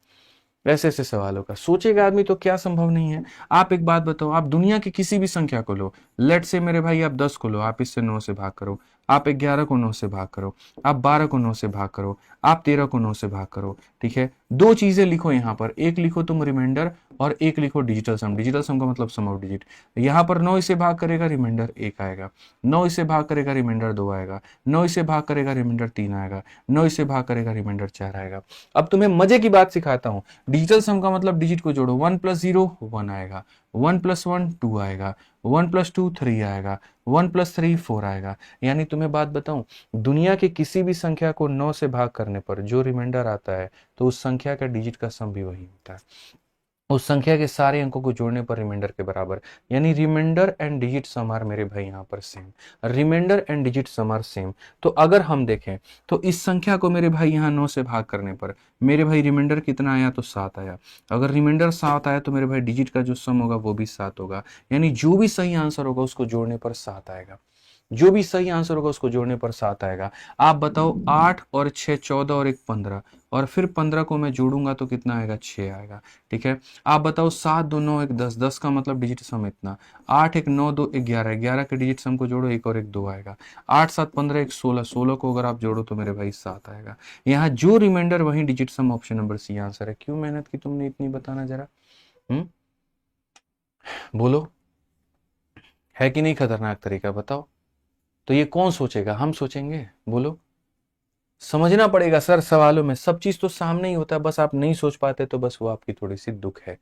ऐसे ऐसे सवालों का सोचेगा आदमी तो क्या संभव नहीं है। आप एक बात बताओ, आप दुनिया की किसी भी संख्या को लो, लेट से मेरे भाई आप 10 को लो, आप इससे 9 से भाग करो, आप 11 को 9 से भाग करो, आप 12 को 9 से भाग करो, आप 13 को 9 से भाग करो। ठीक है, 2 चीजें लिखो यहाँ पर, एक लिखो तुम रिमाइंडर और एक लिखो डिजिटल सम। डिजिटल सम का मतलब सम ऑफ डिजिट। यहाँ पर 9 इसे भाग करेगा रिमाइंडर 1 आएगा, 9 इसे भाग करेगा रिमाइंडर 2 आएगा, 9 इसे भाग करेगा रिमाइंडर 3 आएगा, 9 इसे भाग करेगा रिमाइंडर 4 आएगा। अब तुम्हें मजे की बात सिखाता हूँ, डिजिटल सम का मतलब डिजिट को जोड़ो, 1 + 0 1 आएगा, 1 + 1 2 आएगा, 1 + 2 3 आएगा, 1 + 3 4 आएगा। यानी तुम्हें बात बताऊं, दुनिया की किसी भी संख्या को 9 से भाग करने पर जो रिमाइंडर आता है, तो उस संख्या का डिजिट का सम भी वही होता है, उस संख्या के सारे अंकों को जोड़ने पर रिमाइंडर के बराबर। यानी remainder and digit sum are मेरे भाई यहाँ पर same, remainder and digit sum are same. तो अगर हम देखें तो इस संख्या को मेरे भाई यहाँ 9 से भाग करने पर मेरे भाई रिमाइंडर कितना आया? तो 7 आया। अगर रिमाइंडर 7 आया तो मेरे भाई डिजिट का जो सम होगा वो भी 7 होगा। यानी जो भी सही आंसर होगा उसको जोड़ने पर 7 आएगा। जो भी सही आंसर होगा उसको जोड़ने पर 7 आएगा। आप बताओ 8 और 6 14 और 1 15, और फिर 15 को मैं जोड़ूंगा तो कितना आएगा, 6 आएगा। ठीक है, आप बताओ 7 2 9 1 10, 10 का मतलब डिजिट सम इतना, 8 1 9 2 1 11, 11 के डिजिट सम को जोड़ो, 1 और 1 2 आएगा, 8 7 15 1 16, 16 को अगर आप जोड़ो तो मेरे भाई 7 आएगा। यहाँ जो रिमाइंडर वही digit sum, option number C answer है। क्यों मेहनत की तुमने इतनी, बताना जरा। बोलो, है कि नहीं खतरनाक तरीका, बताओ। तो ये कौन सोचेगा, हम सोचेंगे, बोलो। समझना पड़ेगा सर, सवालों में सब चीज तो सामने ही होता है, बस आप नहीं सोच पाते तो बस वो आपकी थोड़ी सी दुख है।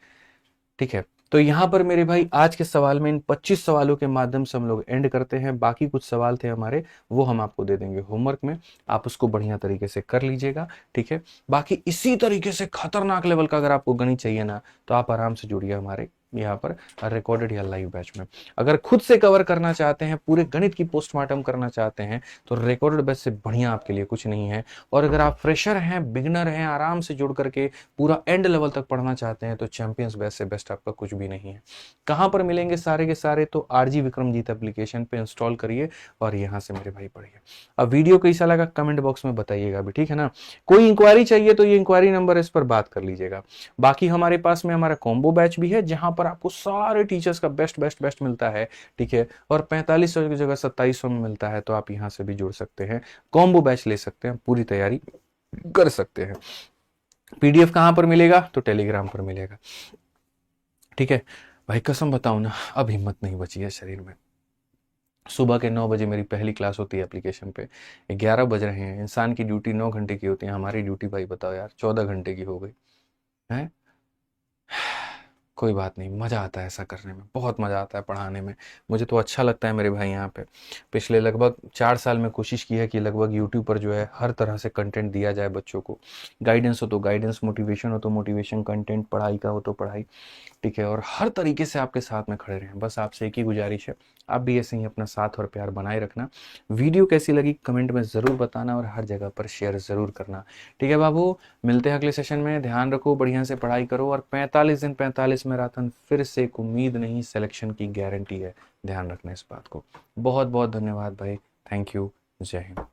ठीक है, तो यहां पर मेरे भाई आज के सवाल में इन 25 सवालों के माध्यम से हम लोग एंड करते हैं। बाकी कुछ सवाल थे हमारे, वो हम आपको दे देंगे होमवर्क में, आप उसको बढ़िया तरीके से कर लीजिएगा। ठीक है, बाकी इसी तरीके से खतरनाक लेवल का अगर आपको गणित चाहिए ना, तो आप आराम से जुड़िए हमारे यहाँ पर रिकॉर्डेड या लाइव बैच में। अगर खुद से कवर करना चाहते हैं, पूरे गणित की पोस्टमार्टम करना चाहते हैं, तो रिकॉर्डेड बैच से बढ़िया आपके लिए कुछ नहीं है। और अगर आप फ्रेशर हैं, बिगनर हैं, आराम से जुड़ करके पूरा एंड लेवल तक पढ़ना चाहते हैं, तो चैंपियंस बैच से बेस्ट आपका कुछ भी नहीं है। कहां पर मिलेंगे सारे के सारे, तो आरजी विक्रमजीत एप्लीकेशन पे इंस्टॉल करिए और यहां से मेरे भाई पढ़िए। अब वीडियो कैसा लगा कमेंट बॉक्स में बताइएगा भी, ठीक है ना। कोई इंक्वायरी चाहिए तो ये इंक्वायरी नंबर, इस पर बात कर लीजिएगा। बाकी हमारे पास में हमारा कॉम्बो बैच भी है, जहां पर आपको सारे टीचर्स का बेस्ट बेस्ट बेस्ट मिलता है। ठीक है, और 4500 की जगह 2700 में मिलता है, तो आप यहां से भी जुड़ सकते हैं, कॉम्बो बैच ले सकते हैं, पूरी तैयारी कर सकते हैं। पीडीएफ कहां पर मिलेगा, तो टेलीग्राम पर मिलेगा। ठीक है भाई, कसम बताऊं ना, अब हिम्मत नहीं बची है शरीर में। सुबह के 9 बजे मेरी पहली क्लास होती है एप्लीकेशन पे, 11 बज रहे हैं। इंसान की ड्यूटी 9 घंटे की होती है, हमारी ड्यूटी भाई बताओ यार 14 घंटे की हो गई है। कोई बात नहीं, मज़ा आता है ऐसा करने में, बहुत मज़ा आता है पढ़ाने में। मुझे तो अच्छा लगता है मेरे भाई। यहाँ पे पिछले लगभग 4 साल में कोशिश की है कि लगभग यूट्यूब पर जो है हर तरह से कंटेंट दिया जाए बच्चों को। गाइडेंस हो तो गाइडेंस, मोटिवेशन हो तो मोटिवेशन कंटेंट, पढ़ाई का हो तो पढ़ाई। ठीक है, और हर तरीके से आपके साथ में खड़े रहें। बस आपसे एक ही गुजारिश है, आप भी ऐसे ही अपना साथ और प्यार बनाए रखना। वीडियो कैसी लगी कमेंट में ज़रूर बताना, और हर जगह पर शेयर ज़रूर करना। ठीक है बाबू, मिलते हैं अगले सेशन में। ध्यान रखो, बढ़िया से पढ़ाई करो, और 45 दिन 45 मैराथन फिर से एक उम्मीद नहीं, सिलेक्शन की गारंटी है। ध्यान रखना इस बात को। बहुत बहुत धन्यवाद भाई, थैंक यू, जय हिंद।